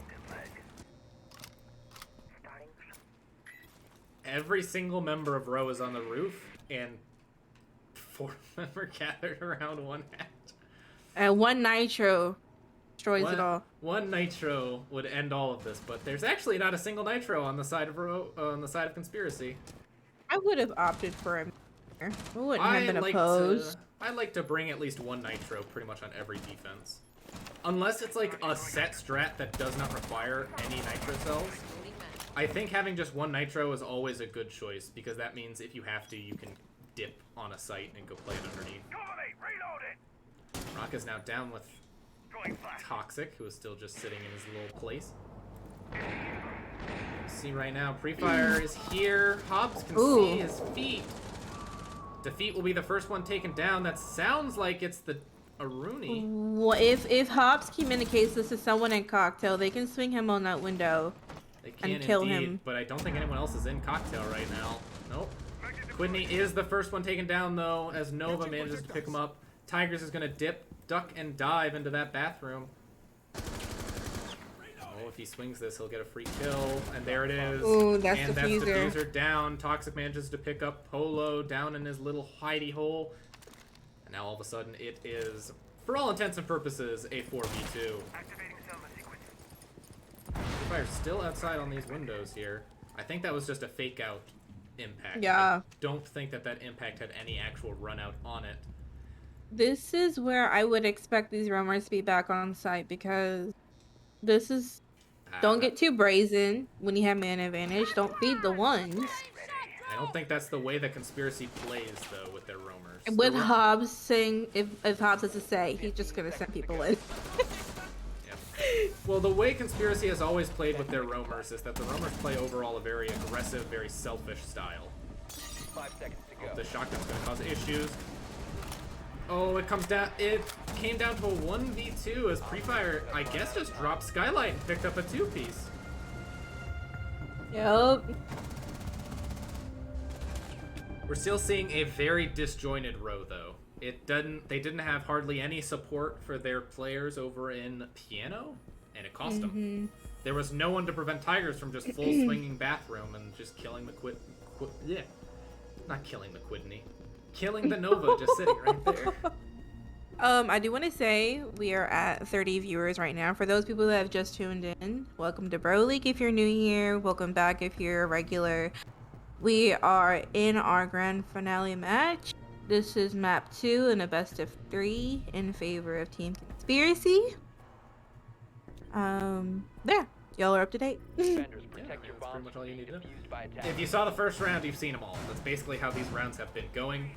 Every single member of Rho is on the roof, and 4 members gathered around one hat. And one nitro destroys it all. One nitro would end all of this, but there's actually not a single nitro on the side of Conspiracy. I would have opted for a mirror. I wouldn't have been opposed. I like to bring at least one nitro pretty much on every defense. Unless it's like a set strat that does not require any nitro cells. I think having just one nitro is always a good choice, because that means if you have to, you can dip on a site and go play it underneath. Rock is now down with Toxic, who is still just sitting in his little place. See right now, Pre-Fire is here. Hobbs can see his feet. Defeat will be the first one taken down. That sounds like it's the Aruni. Well, if Hobbs communicates this to someone in Cocktail, they can swing him on that window. They can and kill indeed, him. but I don't think anyone else is in Cocktail right now. Nope. Quidney is the first one taken down, though, as Nova manages to pick him up. Tigers is going to dip, duck, and dive into that bathroom. Oh, if he swings this, he'll get a free kill. And there it is. Ooh, that's and diffuser. that's diffuser down. Toxic manages to pick up Polo down in his little hidey hole. And now all of a sudden it is, for all intents and purposes, a 4v2. Fire's still outside on these windows here. I think that was just a fake out impact. Yeah. I don't think that impact had any actual run out on it. This is where I would expect these roamers to be back on site, because this is... Don't get too brazen when you have man advantage. Don't feed the ones. I don't think that's the way that Conspiracy plays, though, with their roamers. With Hobbs saying, if Hobbs has to say, he's just going to send people in. Well, the way Conspiracy has always played with their roamers is that the roamers play overall a very aggressive, very selfish style. 5 seconds to go. Oh, the shotgun's gonna cause issues. Oh, it came down to a 1v2 as Pre-Fire, I guess, just dropped Skylight and picked up a 2-piece. Yep. We're still seeing a very disjointed Rho, though. They didn't have hardly any support for their players over in Piano, and it cost them. There was no one to prevent Tigers from just full swinging bathroom and just killing the not killing the Quidney. Killing the Nova just sitting right there. I do want to say we are at 30 viewers right now. For those people that have just tuned in, welcome to Bro League if you're new here. Welcome back if you're a regular. We are in our grand finale match. This is map 2 in a best of 3 in favor of Team Conspiracy. There. Y'all are up to date. Defenders, protect your That's pretty bombs much all you need to know. defused by attack. If you saw the first round, you've seen them all. That's basically how these rounds have been going.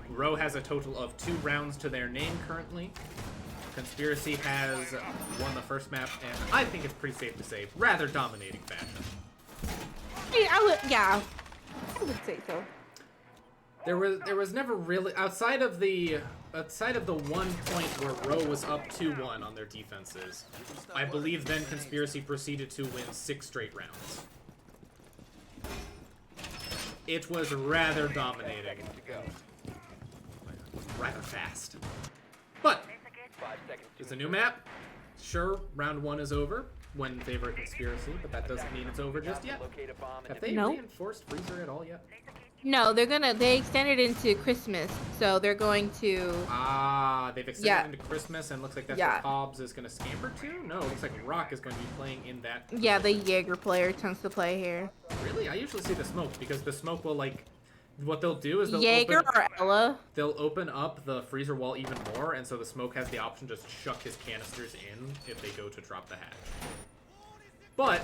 Rho has a total of 2 rounds to their name currently. Conspiracy has won the first map, and I think it's pretty safe to say, rather dominating fashion. I would say so. There was never really outside of the one point where Rho was up 2-1 on their defenses. I believe then Conspiracy proceeded to win 6 straight rounds. It was rather dominating, 5 seconds to go. rather fast. But 5 seconds to it's a new map. Sure, round 1 is over when in favor of Conspiracy, but that doesn't mean it's over just yet. locate a bomb and Have they No. reinforced Freezer at all yet? No, they extended into Christmas, so they're going to... Ah, they've extended Yeah. into Christmas, and looks like that's Yeah. what Hobbs is going to scamper to? No, it looks like Rock is going to be playing in that. Yeah, the Jaeger player tends to play here. Really? I usually see the smoke, because the smoke will, like... What they'll do is Jaeger or Ella? they'll open up the freezer wall even more, and so the smoke has the option to just chuck his canisters in if they go to drop the hatch. But,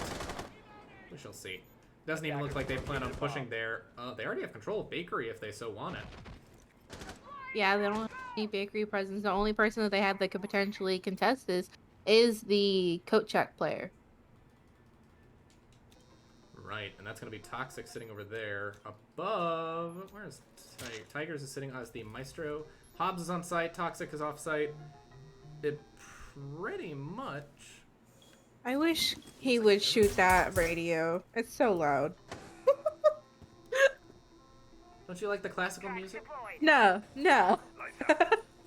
we shall see. Doesn't even look like they plan on pushing there. They already have control of Bakery if they so want it. Yeah, they don't have any bakery presence. The only person that they have that could potentially contest this is the coat check player. Right, and that's going to be Toxic sitting over there. Above, where's Tigers is sitting as the Maestro. Hobbs is on site, Toxic is off site. It pretty much... I wish he would shoot that radio. It's so loud. Don't you like the classical music? No, no.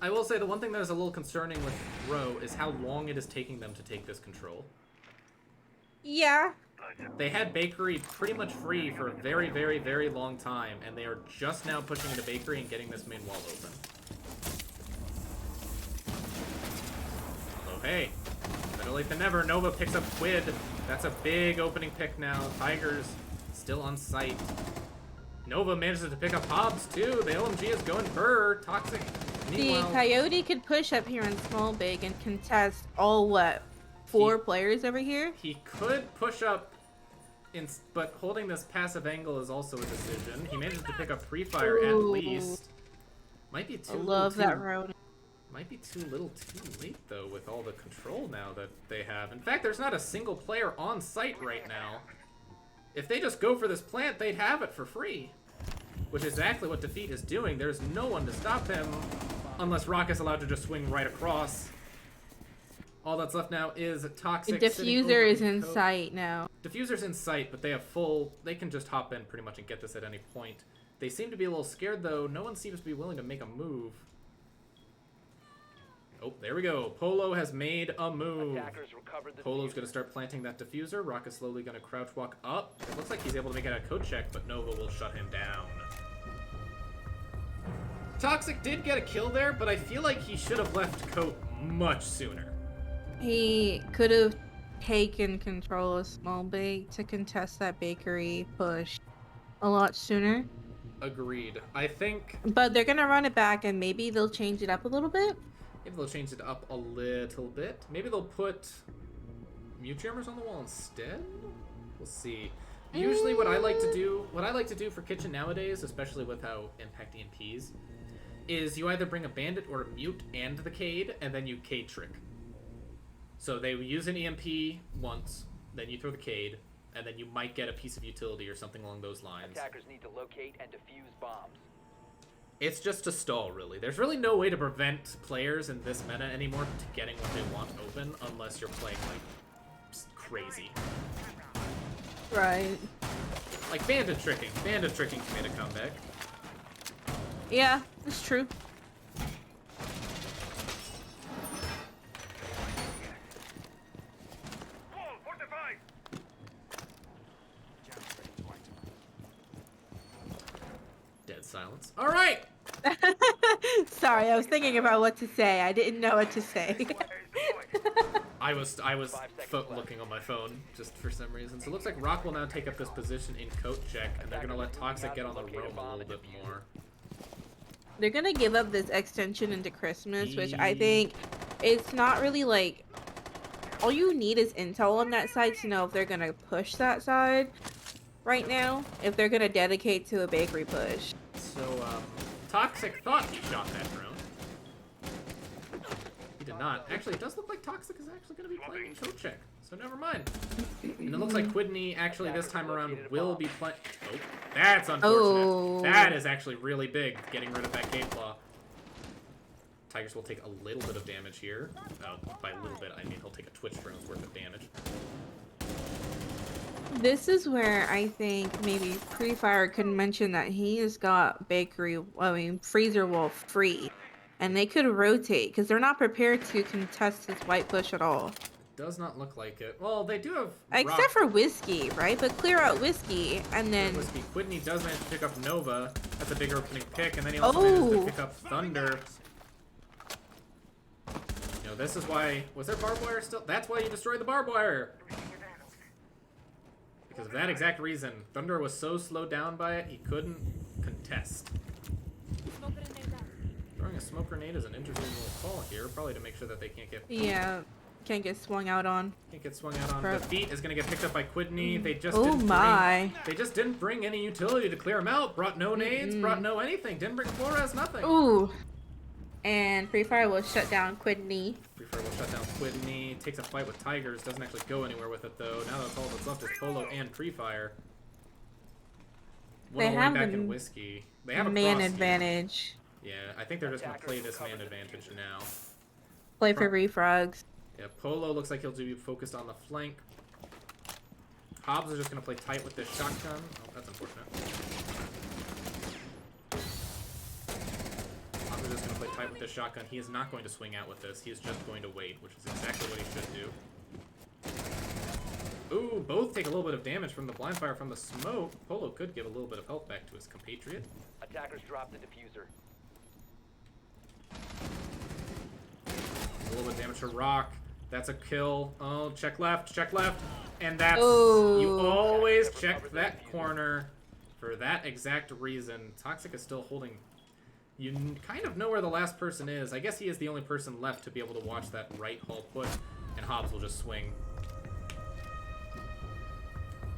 I will say the one thing that is a little concerning with Rho is how long it is taking them to take this control. Yeah. They had Bakery pretty much free for a very, very, very long time, and they are just now pushing into Bakery and getting this main wall open. Oh, hey. Better late than never. Nova picks up Quid. That's a big opening pick now. Tigers still on site. Nova manages to pick up Hobbs, too. The LMG is going Burr. Toxic. The Meanwhile, Coyote could push up here in small big and contest all, what, 4 players over here? he could push up, but holding this passive angle is also a decision. He manages to pick up pre-fire at Ooh. least. Might be too I love little that too, road. Might be too little too late, though, with all the control now that they have. In fact, there's not a single player on site right now. If they just go for this plant, they'd have it for free. Which is exactly what Defeat is doing. There's no one to stop him, unless Rock is allowed to just swing right across. All that's left now is Toxic. The sitting diffuser over is in in coat. sight now. Diffuser's in sight, but they have full... They can just hop in pretty much and get this at any point. They seem to be a little scared, though. No one seems to be willing to make a move. Oh, there we go. Polo has made a move. Attackers recovered the Polo's diffuser. going to start planting that diffuser. Rock is slowly going to crouch walk up. It looks like he's able to make it a code check, but Nova will shut him down. Toxic did get a kill there, but I feel like he should have left Coat much sooner. He could have taken control of small big to contest that bakery push a lot sooner. Agreed. I think But they're gonna run it back and maybe they'll change it up a little bit. maybe they'll change it up a little bit. Maybe they'll put mute jammers on the wall instead? We'll see. Usually what I like to do for Kitchen nowadays, especially with how impact EMPs, is you either bring a bandit or a mute and the Cade, and then you Cade trick. So they use an EMP once, then you throw the Cade, and then you might get a piece of utility or something along those lines. Attackers need to locate and defuse bombs. It's just to stall, really. There's really no way to prevent players in this meta anymore to getting what they want open unless you're playing, like, crazy. Right. Like bandit tricking. Bandit tricking made a comeback. Yeah, it's true. Dead silence. All right. Sorry, I was thinking about what to say. I didn't know what to say. I was looking on my phone just for some reason. So it looks like Rock will now take up this position in coat check, and they're gonna let Toxic get on the roam a little bit more. They're gonna give up this extension into Christmas, which I think it's not really like... All you need is intel on that side to know if they're gonna push that side right now, if they're gonna dedicate to a bakery push. So Toxic thought he shot that drone. He did not. Actually, it does look like Toxic is actually going to be playing in code check. So never mind. And it looks like Quidney actually this time around will be playing. Oh, that's unfortunate. Oh. That is actually really big, getting rid of that Gate Claw. Tigers will take a little bit of damage here. By a little bit, I mean he'll take a Twitch drone's worth of damage. This is where I think maybe Free Fire could mention that he has got freezer wall free. And they could rotate, because they're not prepared to contest this white push at all. Does not look like it. Well, they do have Except for Whiskey, right? But clear out Whiskey, and then... Whiskey. Quidney does manage to pick up Nova. That's a big opening pick, and then he also manages to pick up Thunder. You know, this is why... Was there barbed wire still? That's why you destroyed the barbed wire! Because of that exact reason. Thunder was so slowed down by it, he couldn't contest. Throwing a smoke grenade is an interesting little call here, probably to make sure that they can't get... Yeah, can't get swung out on. Can't get swung out on. Pro- The feet is going to get picked up by Quidney. They just Oh didn't my. They just didn't bring any utility to clear him out. Brought no nades, brought no anything. Didn't bring Flores, nothing. Ooh. And Free Fire will shut down Quidney. Free Fire will shut down Quidney. Takes a fight with Tigers. Doesn't actually go anywhere with it, though. Now that's all that's left is Polo and Free Fire. They One have back the in whiskey. They have a man cross advantage. here. Yeah, I think they're just gonna play this man advantage now. Play for refrogs. Yeah, Polo looks like he'll be focused on the flank. Hobbs is just gonna play tight with this shotgun. Oh, that's unfortunate. Hobbs is just gonna play tight with this shotgun. He is not going to swing out with this. He is just going to wait, which is exactly what he should do. Ooh, both take a little bit of damage from the blind fire from the smoke. Polo could give a little bit of health back to his compatriot. Attackers drop the diffuser. A little bit of damage to Rock. That's a kill. Oh, check left, and that's you always check that corner for that exact reason. Toxic is still holding. You kind of know where the last person is. I guess he is the only person left to be able to watch that right hull push, and Hobbs will just swing.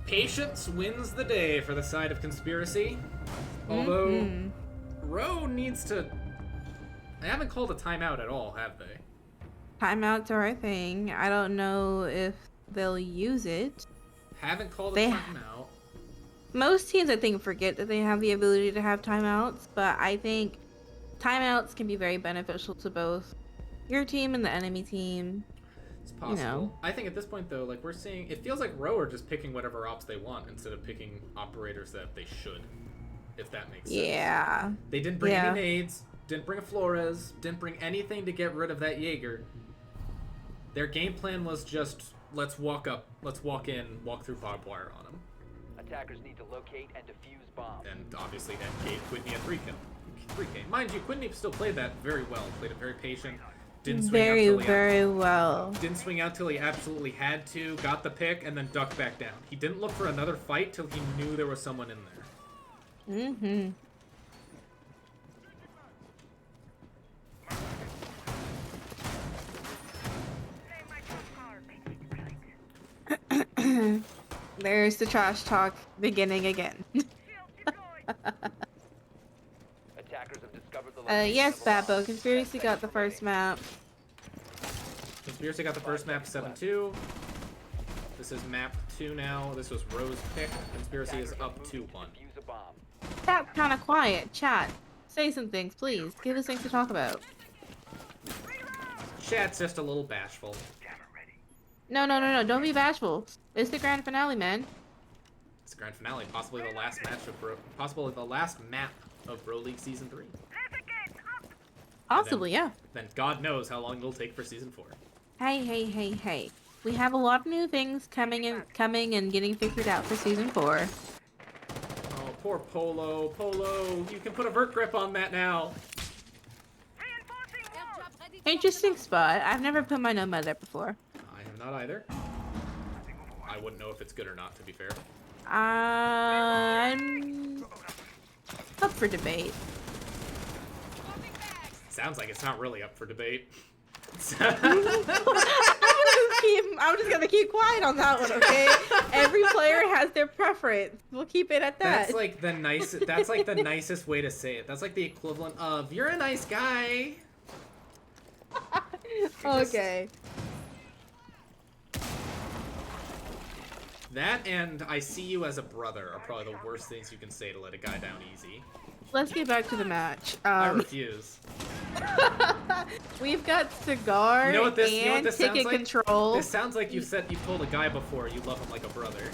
Patience wins the day for the side of Conspiracy. Although, Ro needs to... They haven't called a timeout at all, have they? Timeouts are a thing. I don't know if they'll use it. Haven't called a timeout. Most teams, I think, forget that they have the ability to have timeouts, but I think timeouts can be very beneficial to both your team and the enemy team. It's possible. You know. I think at this point, though, like we're seeing, it feels like Ro are just picking whatever ops they want instead of picking operators that they should, if that makes sense. Yeah. They didn't bring any nades, didn't bring a Flores, didn't bring anything to get rid of that Jaeger. Their game plan was just, let's walk in, walk through barbed wire on them. Attackers need to locate and defuse bombs. And obviously that gave Quidney a 3K. Mind you, Quidney still played that very well. Played it very patient. Didn't swing out till very well. Didn't swing out till he absolutely had to. Got the pick and then ducked back down. He didn't look for another fight till he knew there was someone in there. There's the trash talk beginning again. Attackers have discovered the location Yes, of a bomb. Babbo. Conspiracy got the first map. Conspiracy got the first map 7-2. This is map 2 now. This was Ro's pick. Conspiracy is up 2-1. Defuse a bomb. Chat's kind of quiet. Chat, say some things, please. Give us things to talk about. Chat's just a little bashful. No. Don't be bashful. It's the grand finale, man. It's the grand finale, possibly the last match of possibly the last map of Bro League Season 3. Possibly, yeah. Then God knows how long it'll take for Season 4. Hey. We have a lot of new things coming and getting figured out for Season 4. Oh, poor Polo. Polo, you can put a vert grip on that now. Interesting spot. I've never put my Nomad there before. I have not either. I wouldn't know if it's good or not, to be fair. I'm up for debate. Sounds like it's not really up for debate. I'm just gonna keep quiet on that one, okay? Every player has their preference. We'll keep it at that. That's like the nicest way to say it. That's like the equivalent of "you're a nice guy." Okay. That and "I see you as a brother" are probably the worst things you can say to let a guy down easy. Let's get back to the match. I refuse. We've got Cigar You know what this and sounds Ticket like? Control. This sounds like you told a guy before you love him like a brother.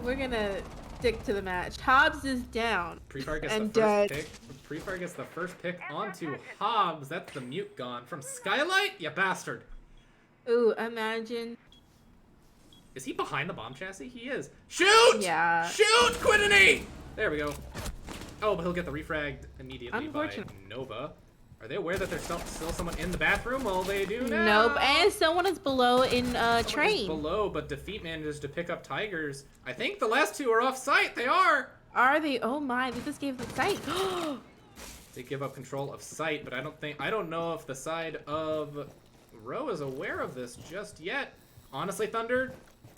We're gonna stick to the match. Hobbs is down. Prefire gets And the first dead. pick. Prefire gets the first pick onto Hobbs. That's the mute gone from Skylight. You bastard. Ooh, imagine. Is he behind the bomb chassis? He is. Shoot! Yeah. Shoot, Quidney! There we go. Oh, but he'll get the refragged immediately by Unfortunate. Nova. Are they aware that there's still someone in the bathroom? Well, they do now. Nope. And someone is below in Someone is train. below, but Defeat manages to pick up Tigers. I think the last two are off site. They are. Are they? Oh my! They just gave them sight. They give up control of site, but I don't know if the side of Ro is aware of this just yet. Honestly, Thunder,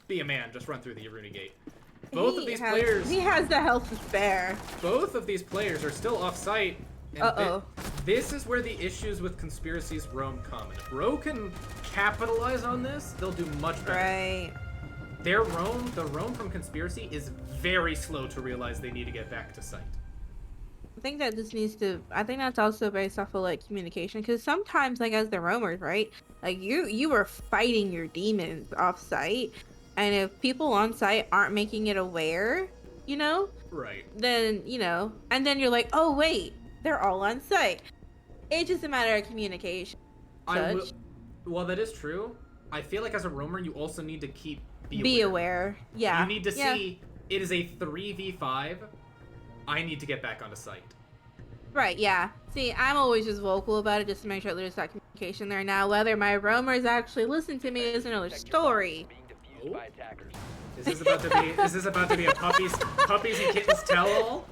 be a man. Just run through the Aruna gate. Both of these players. He has the health to spare. Both of these players are still off site. And this is where the issues with Conspiracy's Rome come. And if Ro can capitalize on this, they'll do much better. Right. the roam from Conspiracy is very slow to realize they need to get back to site. I think that this needs to. I think that's also based off of like communication, because sometimes, like as the roamers, right? Like you were fighting your demons off site, and if people on site aren't making it aware, you know, Right. then and then you're like, oh wait, they're all on site. It's just a matter of communication. Well, that is true. I feel like as a roamer, you also need to Be aware. Yeah. You need to see it is a 3v5. I need to get back onto site. Right, yeah. See, I'm always just vocal about it just to make sure there's that communication there. Now, whether my roamers actually listen to me is another story. Being defused by attackers. Is this about to be a puppies and kittens tell-all?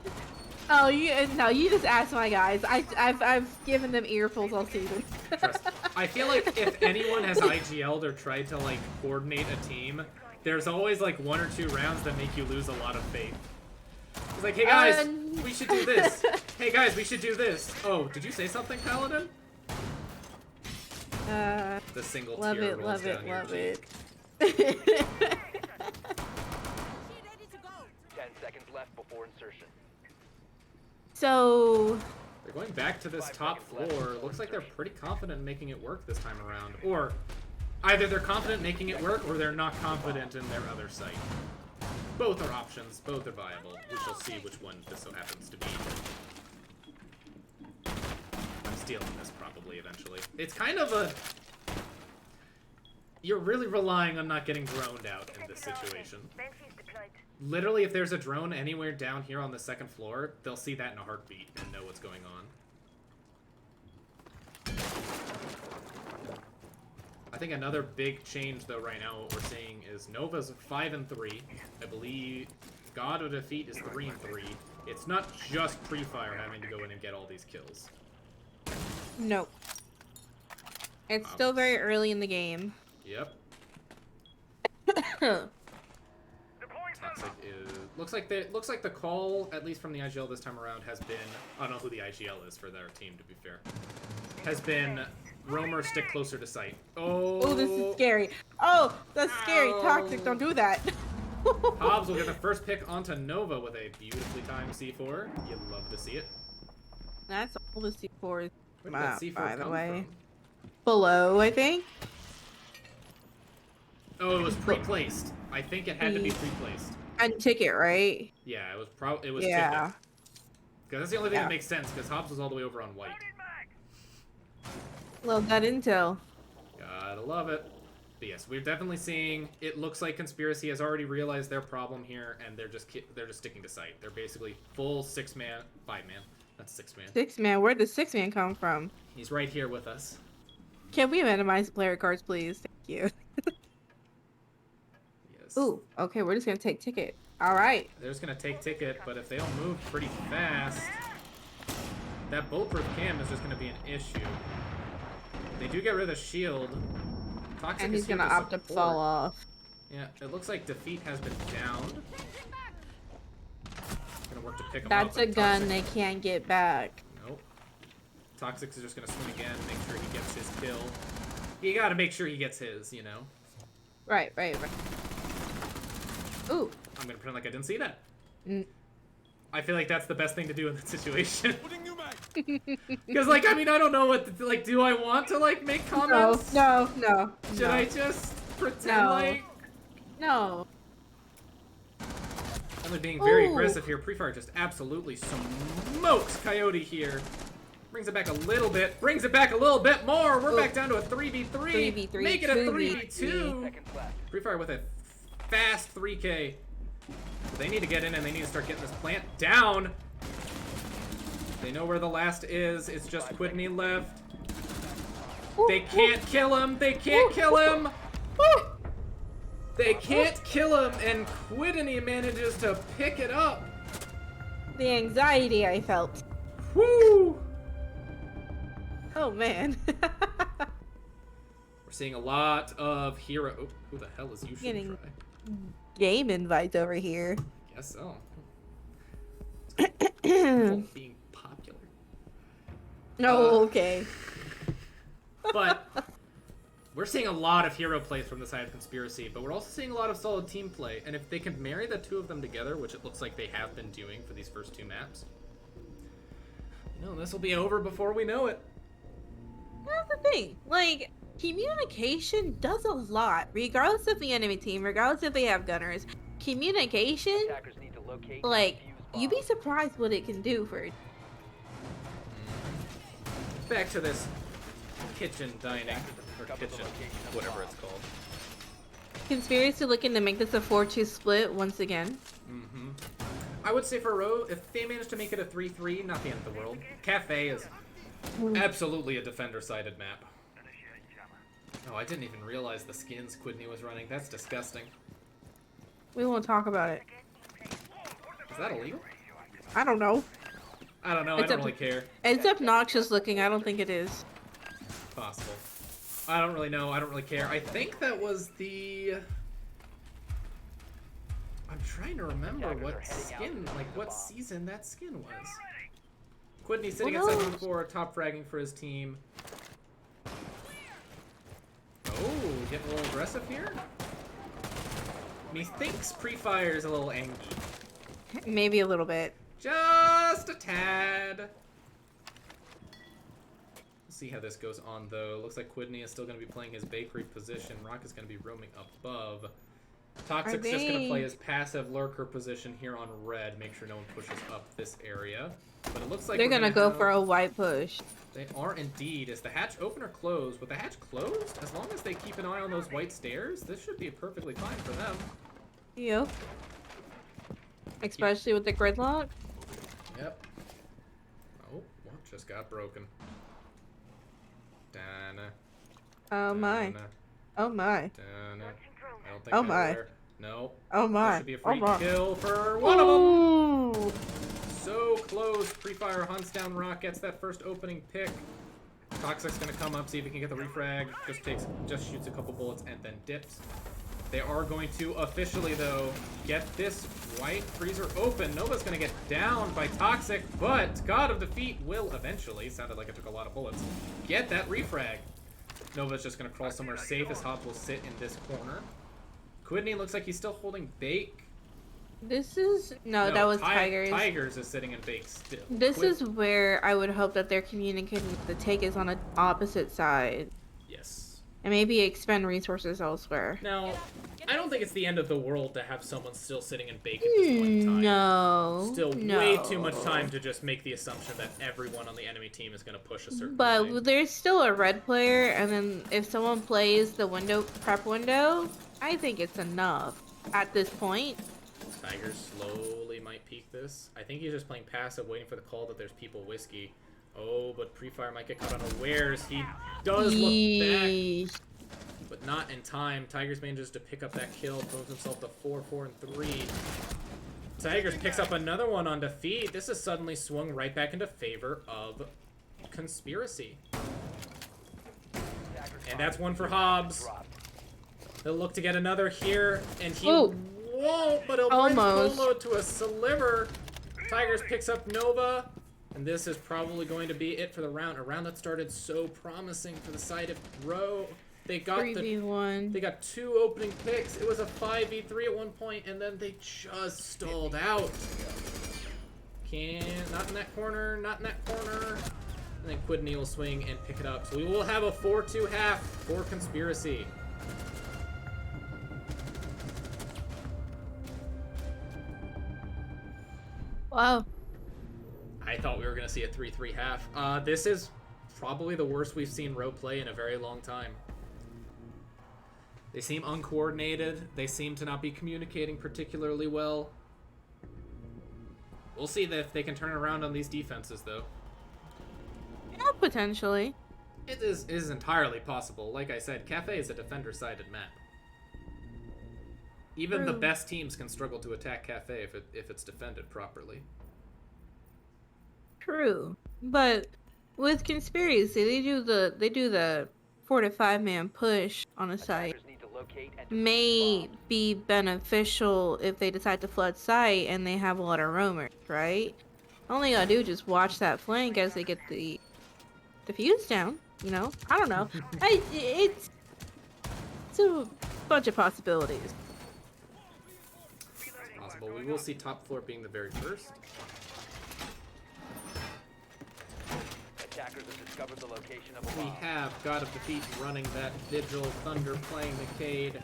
Oh, no, you just ask my guys. I've given them earfuls all season. Trust. I feel like if anyone has IGL'd or tried to like coordinate a team, there's always like 1 or 2 rounds that make you lose a lot of faith. It's like, hey guys, we should do this. Hey guys, we should do this. Oh, did you say something, Paladin? The single love tear it, rolls love it, down your love cheek. it. 10 seconds left before insertion. So, They're going back to this top floor. Looks like they're pretty confident in making it work this time around. Or either they're confident making it work or they're not confident in their other site. Both are options. Both are viable. We shall see which one this so happens to be. I'm stealing this probably eventually. It's kind of a... You're really relying on not getting droned out in this situation. Literally, if there's a drone anywhere down here on the second floor, they'll see that in a heartbeat and know what's going on. I think another big change, though, right now, what we're seeing is Nova's 5-3. I believe God of Defeat is 3-3. It's not just Pre-Fire having to go in and get all these kills. no. It's still very early in the game. Yep. Toxic is... Looks like the call, at least from the IGL this time around, has been... I don't know who the IGL is for their team, to be fair. Has been... Roamer, stick closer to sight. Oh, this is scary. Oh, that's scary. Toxic, don't do that. Hobbs will get the first pick onto Nova with a beautifully timed C4. You'd love to see it. That's all the C4s Where did come that out, C4 by the come way. from? Below, I think. Oh, it was pre-placed. I think it had to be pre-placed. And ticket, right? Yeah, it was ticket. Yeah. Because that's the only thing that makes sense, because Hobbs was all the way over on white. Love that intel. Gotta love it. But yes, we're definitely seeing, it looks like Conspiracy has already realized their problem here, and they're just sticking to sight. They're basically full 5-man. That's 6-man. 6-man, where'd the 6-man come from? He's right here with us. Can we minimize player cards, please? Thank you. Yes. Ooh, okay, we're just gonna take ticket. Alright. They're just gonna take ticket, but if they don't move pretty fast, that bulletproof cam is just gonna be an issue. They do get rid of the shield. Toxic And is he's here gonna to opt to support. fall off. Yeah, it looks like Defeat has been downed. Gonna work to pick him up. That's a but gun Toxic... they can't get back. Nope. Toxic is just gonna swing again, make sure he gets his kill. You gotta make sure he gets his, you know? Right. Ooh. I'm gonna pretend like I didn't see that. Mm. I feel like that's the best thing to do in that situation. Putting new mag. Because, like, I mean, I don't know what to, like, do I want to, like, make comments? No. Should I just pretend like... No. Only being very Ooh. aggressive here. Pre-fire just absolutely smokes Coyote here. Brings it back a little bit. Brings it back a little bit more. We're back down to a 3v3. 3v3, Make it a 2v2. 3v2. Seconds left. Pre-fire with a fast 3k. They need to get in and they need to start getting this plant down. They know where the last is. It's just Quidney left. They can't kill him. They can't kill him. They can't kill him, and Quidney manages to pick it up. The anxiety I felt. Woo! Oh man. We're seeing a lot of hero. Oh, who the hell is you shooting Getting- try? Game invites over here. Guess so. Being popular. No, okay. But We're seeing a lot of hero plays from the side of Conspiracy, but we're also seeing a lot of solid team play. And if they can marry the two of them together, which it looks like they have been doing for these first two maps, this will be over before we know it. That's the thing. Like, communication does a lot, regardless of the enemy team, regardless if they have gunners. Communication, Attackers need to locate like, and defuse you'd be bombs. surprised what it can do for. Back to this kitchen dining, or Discover the kitchen, location of whatever bombs. it's called. Conspiracy looking to make this a 4-2 split once again. I would say for Rho, if they manage to make it a 3-3, not the end of the world. Cafe is absolutely a defender-sided map. Oh, I didn't even realize the skins Quidney was running. That's disgusting. We won't talk about it. Is that illegal? I don't know. I don't know. I don't really care. It's obnoxious looking. I don't think it is. Possible. I don't really know. I don't really care. I think that was the... I'm trying to remember what skin, like what season that skin was. Quidney sitting at 7-4, top fragging for his team. Oh, getting a little aggressive here. Methinks pre-fire is a little angry. Maybe a little bit. Just a tad. We'll see how this goes on, though. Looks like Quidney is still going to be playing his bakery position. Rock is going to be roaming above. Toxic's just going to play his passive lurker position here on red. Make sure no one pushes up this area. But it looks like They're we're gonna gonna go have... for a white push. They are indeed. Is the hatch open or closed? With the hatch closed, as long as they keep an eye on those white stairs, this should be perfectly fine for them. Yep. Especially with the gridlock. Yep. Oh, what just got broken? Dana. Oh my. Dana. Oh my. Dana. I don't think Oh I'm my. aware. No. Oh There my. should be a Oh free my. kill for one of them. Ooh. So close. Pre-fire hunts down Rock, gets that first opening pick. Toxic's gonna come up, see if he can get the refrag. Just shoots a couple bullets and then dips. They are going to officially, though, get this white freezer open. Nova's gonna get down by Toxic, but God of Defeat will eventually, sounded like it took a lot of bullets, get that refrag. Nova's just gonna crawl somewhere safe as Hobbs will sit in this corner. Quidney looks like he's still holding Bake. This is no, that was Tigers. Tigers is sitting in Bake still. This is where I would hope that they're communicating with the take is on the opposite side. Yes. And maybe expend resources elsewhere. Now, I don't think it's the end of the world to have someone still sitting in Bake at this point in time. No. Still no. way too much time to just make the assumption that everyone on the enemy team is going to push a certain But way. there's still a red player, and then if someone plays the prep window, I think it's enough at this point. Tigers slowly might peek this. I think he's just playing passive, waiting for the call that there's people whiskey. Oh, but pre-fire might get caught unawares. He does look back, but not in time. Tigers manages to pick up that kill, throws himself to 4, 4, and 3. Tigers picks up another one on defeat. This is suddenly swung right back into favor of Conspiracy. And that's one for Hobbs. He'll look to get another here, and he won't, but he'll bring Polo to a sliver. Tigers picks up Nova, and this is probably going to be it for the round. A round that started so promising for the side of Rho. They got 3v1. They got 2 opening picks. It was a 5v3 at one point, and then they just stalled out. Not in that corner, not in that corner. And then Quidney will swing and pick it up. So we will have a 4-2 half for Conspiracy. Wow. I thought we were going to see a 3-3 half. This is probably the worst we've seen Rho play in a very long time. They seem uncoordinated. They seem to not be communicating particularly well. We'll see if they can turn around on these defenses, though. Yeah, potentially. It is entirely possible. Like I said, Cafe is a defender-sided map. Even the best teams can struggle to attack Cafe if it's defended properly. True, but with Conspiracy, they do the 4 to 5 man push on a site. May be beneficial if they decide to flood site and they have a lot of roamers, right? All they gotta do is just watch that flank as they get the fuse down. You know, I don't know. It's a bunch of possibilities. Possible. We will see top floor being the very first. Attackers have discovered the location of a We bomb. have God of Defeat running that Vigil, Thunder playing the Cade,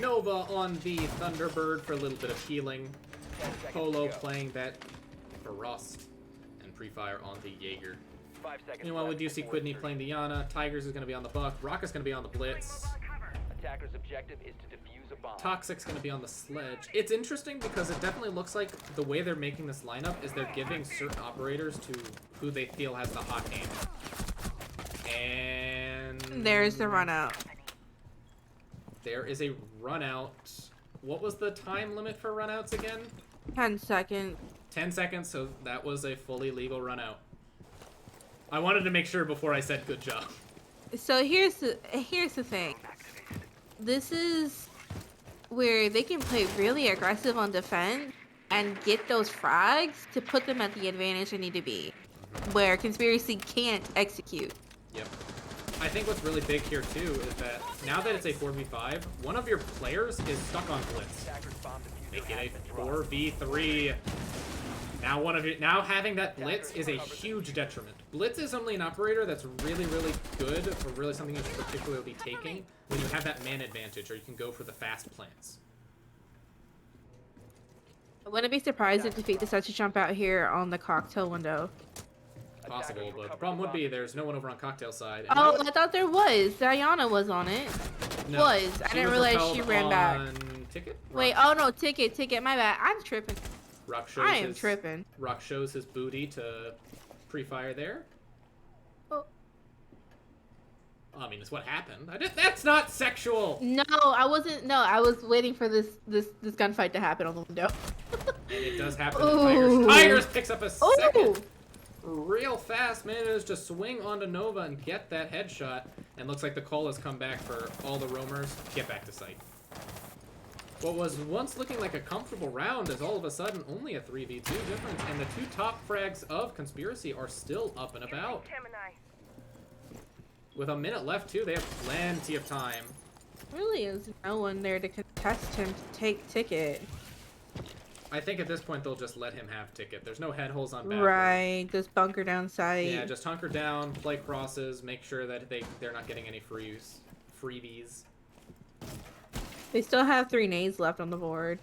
Nova on the Thunderbird for a little bit of healing, 10 seconds Polo to go. playing that Frost, and Pre-Fire on the Jaeger. 5 seconds Meanwhile, we left do see before Quidney insertion. playing the Yana, Tigers is going to be on the Buck, Rock is going to be on the Blitz, Attacker's objective is to defuse a bomb. Toxic's going to be on the Sledge. It's interesting because it definitely looks like the way they're making this lineup is they're giving certain operators to who they feel has the hot hand. And There's the run out. there is a run out. What was the time limit for run outs again? 10 seconds. 10 seconds, so that was a fully legal run out. I wanted to make sure before I said good job. So here's the thing. This is where they can play really aggressive on defense and get those frags to put them at the advantage they need to be, where Conspiracy can't execute. Yep. I think what's really big here too is that now that it's a 4v5, one of your players is stuck on Blitz. Attacker's bomb diffuser Make has it been a dropped. 4v3. Now having that Blitz is a huge detriment. Blitz is only an operator that's really, really good, or really something you should particularly be taking when you have that man advantage, or you can go for the fast plants. I wouldn't be surprised if Defeat decides to jump out here on the cocktail window. Possible, Attackers but the recovered problem would bomb. be there's no one over on cocktail side. And Oh, no- I thought there was. Diana was on it. no, was. I she didn't was realize repelled she ran back. on Ticket? Wait, Rock, oh no, ticket, my bad. I'm tripping. Rock shows I am his, tripping. Rock shows his booty to Pre-Fire there. Oh. I mean, it's what happened. That's not sexual! No, I wasn't. No, I was waiting for this gunfight to happen on the window. And it does happen. Ooh. Tigers picks up a Oh, second. Real fast, manages to swing onto Nova and get that headshot. And looks like the call has come back for all the roamers. Get back to site. What was once looking like a comfortable round is all of a sudden only a 3v2 difference. And the two top frags of Conspiracy are still up and about. With a minute left too, they have plenty of time. really is no one there to contest him to take ticket. I think at this point they'll just let him have Ticket. There's no head holes on back. Right, just bunker down site. Yeah, just hunker down, play crosses, make sure that they're not getting any freebies. They still have 3 nades left on the board.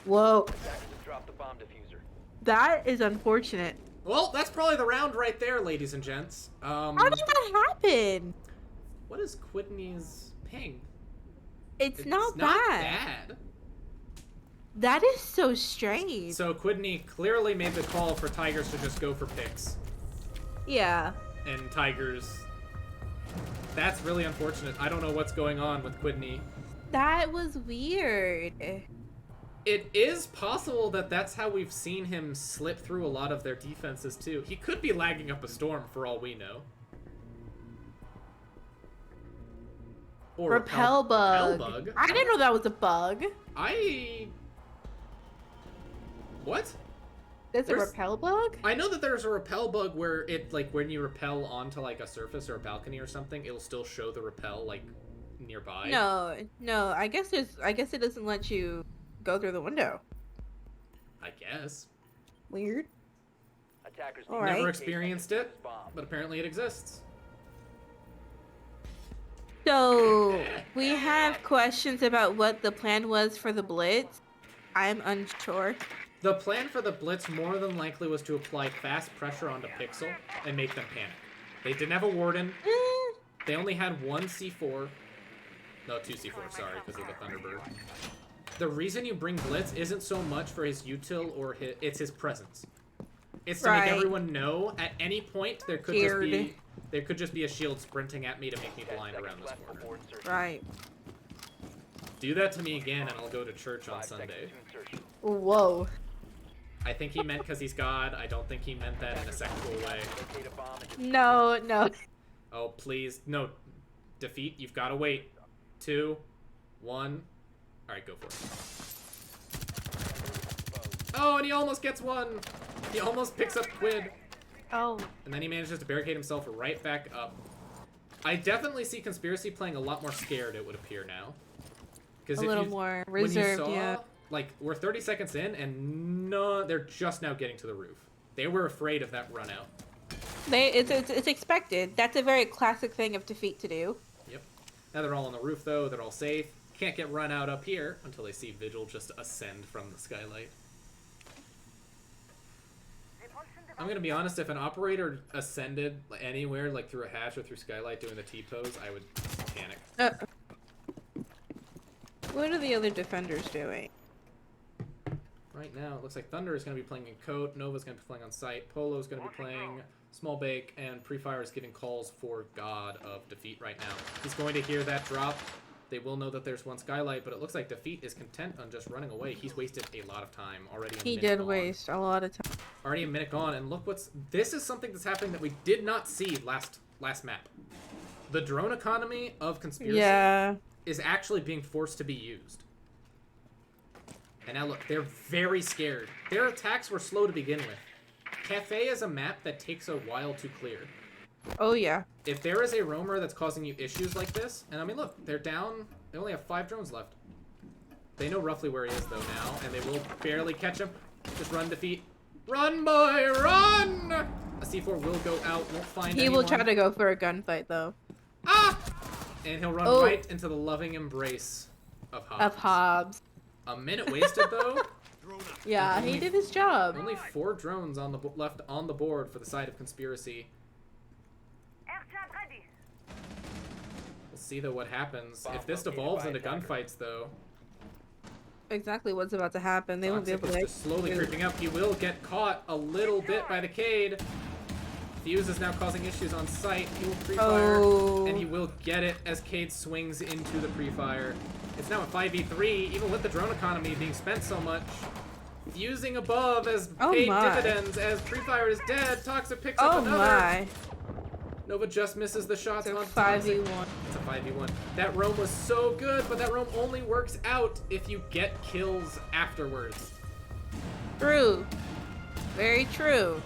Whoa, Attackers have dropped the bomb diffuser. that is unfortunate. Well, that's probably the round right there, ladies and gents. How did that happen? What is Quidney's ping? It's not bad. That is so strange. So Quidney clearly made the call for Tigers to just go for picks. Yeah. And Tigers... That's really unfortunate. I don't know what's going on with Quidney. That was weird. It is possible that that's how we've seen him slip through a lot of their defenses, too. He could be lagging up a storm, for all we know. Or Repel bug. Repel bug. I didn't know that was a bug. What? There's a There's- repel bug? I know that there's a repel bug where it, like, when you repel onto, like, a surface or a balcony or something, it'll still show the repel, like, nearby. No. I guess it doesn't let you go through the window. I guess. Weird. Attackers All need right. to Never locate experienced and it, defuse bomb. but apparently it exists. So we have questions about what the plan was for the blitz. I'm unsure. The plan for the Blitz more than likely was to apply fast pressure onto Pixel and make them panic. They didn't have a Warden. They only had one C4. No, 2 C4, sorry, because of the Thunderbird. The reason you bring Blitz isn't so much for his util or it's his presence. It's to Right. make everyone know at any point there could just be a shield sprinting at me to make me 10 blind around seconds this left corner. before insertion. Right. Do that to me again and I'll go to church on 5 Sunday. seconds to insertion. Whoa. I think he meant because he's God. I don't think he meant that in a sexual way. Locate a bomb and defuse No. Oh, please. No. Defeat. You've got to wait. 2, 1. Alright, go for it. Oh, and he almost gets one. He almost picks up Quid. Oh. And then he manages to barricade himself right back up. I definitely see Conspiracy playing a lot more scared, it would appear now. A little more reserved, yeah. Like, we're 30 seconds in, and no, they're just now getting to the roof. They were afraid of that run out. It's expected. That's a very classic thing of Defeat to do. Yep. Now they're all on the roof, though. They're all safe. Can't get run out up here until they see Vigil just ascend from the skylight. I'm gonna be honest, if an operator ascended anywhere, like through a hatch or through skylight doing the T-pose, I would panic. What are the other defenders doing? Right now, it looks like Thunder is going to be playing in Coat, Nova's going to be playing on site, Polo's going to be playing Small Bake, and Prefire is giving calls for God of Defeat right now. He's going to hear that drop. They will know that there's one skylight, but it looks like Defeat is content on just running away. He's wasted a lot of time already. He did waste a lot of time. Already a minute gone, and look what's... This is something that's happening that we did not see last map. The drone economy of Conspiracy is actually being forced to be used. And now look, they're very scared. Their attacks were slow to begin with. Cafe is a map that takes a while to clear. Oh, yeah. If there is a roamer that's causing you issues like this, and I mean, look, they're down. They only have 5 drones left. They know roughly where he is, though, now, and they will barely catch him. Just run, Defeat. Run, boy, run! A C4 will go out, won't find anyone. He will try to go for a gunfight, though. Ah! And he'll run right into the loving embrace of Hobbs. A minute wasted, though. Yeah, he did his job. Only 4 drones on the left on the board for the side of Conspiracy. We'll see, though, what happens. If this devolves into gunfights, though... Exactly what's about to happen. They won't be able to... Just slowly creeping up. He will get caught a little bit by the Cade. Fuse is now causing issues on site. He will pre-fire, and he will get it as Cade swings into the pre-fire. It's now a 5v3, even with the drone economy being spent so much. Fusing above as paid dividends, as pre-fire is dead. Toxic picks up another. My. Nova just misses the shots on 5v1. It's a 5v1. That roam was so good, but that roam only works out if you get kills afterwards. True. Very true.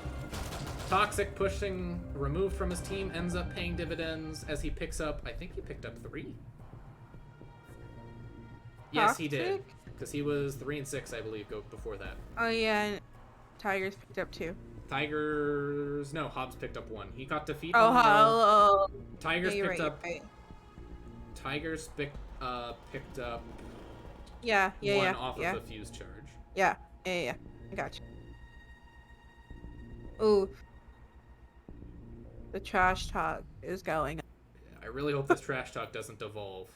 Toxic pushing removed from his team ends up paying dividends as he picks up, I think he picked up 3. Yes, he did. Because he was 3 and 6, I believe, before that. Oh, yeah. Tigers picked up 2. Tigers... No, Hobbs picked up 1. He got defeated. Tigers picked up... Tigers picked up... one off of the fuse charge. Yeah. I got you. Ooh. The trash talk is going on. Yeah, I really hope this trash talk doesn't devolve.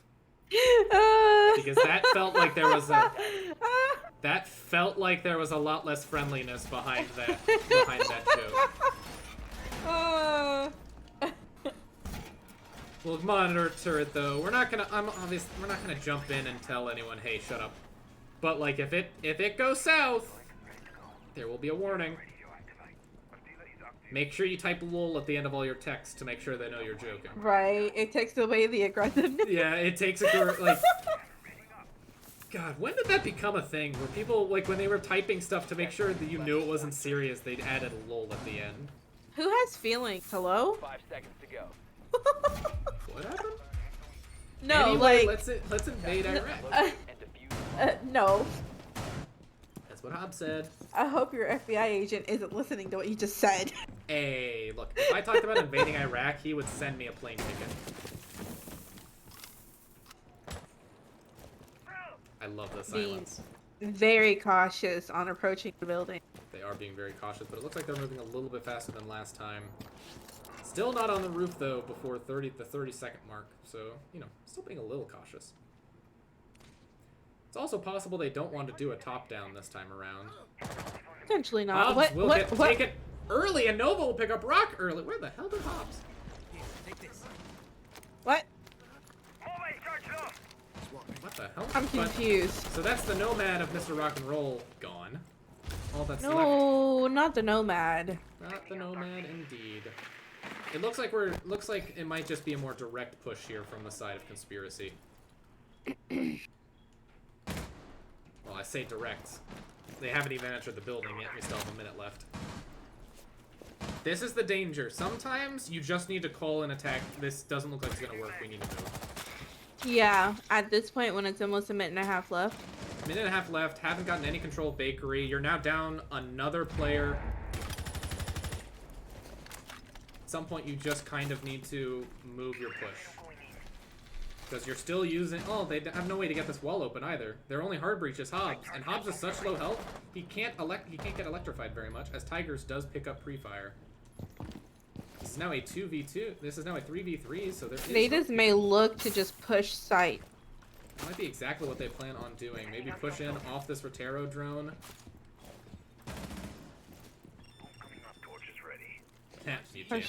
Because that felt like there was a... That felt like there was a lot less friendliness behind that joke. We'll monitor it though. We're not gonna we're not gonna jump in and tell anyone, hey, shut up. But like if it goes south, there will be a warning. Make sure you type lol at the end of all your texts to make sure they know you're joking. Right. It takes away the aggressiveness. Yeah, it takes like God, when did that become a thing? Where people, like, when they were typing stuff to make sure that you knew it wasn't serious, they'd added a lol at the end. Who has feelings? Hello? 5 seconds to go. What happened? No, anyway, like... let's invade Iraq. No. That's what Hobbs said. I hope your FBI agent isn't listening to what you just said. Hey, look, if I talked about invading Iraq, he would send me a plane ticket. I love the silence. Being very cautious on approaching the building. They are being very cautious, but it looks like they're moving a little bit faster than last time. Still not on the roof, though, before the 30-second mark. So, you know, still being a little cautious. It's also possible they don't want to do a top-down this time around. Potentially not. Hobbs will get taken early, and Nova will pick up Rock early. Where the hell did Hobbs? What? What the hell? I'm confused. So that's the Nomad of Mr. Rock and Roll gone. All that's left. No, not the Nomad. Not the Nomad, indeed. It looks like it might just be a more direct push here from the side of Conspiracy. Well, I say direct. They haven't even entered the building yet. We still have a minute left. This is the danger. Sometimes you just need to call an attack. This doesn't look like it's gonna work. We need to move. Yeah, at this point when it's almost a minute and a half left. Minute and a half left. Haven't gotten any control of Bakery. You're now down another player. At some point, you just kind of need to move your push. Because you're still using... Oh, they have no way to get this wall open either. Their only hard breach is Hobbs. And Hobbs is such low health, he can't get electrified very much, as Tigers does pick up pre-fire. This is now a 2v2. This is now a 3v3, so there is... They just may look to just push site. That might be exactly what they plan on doing. Maybe push in off this Rotero drone. You jamming.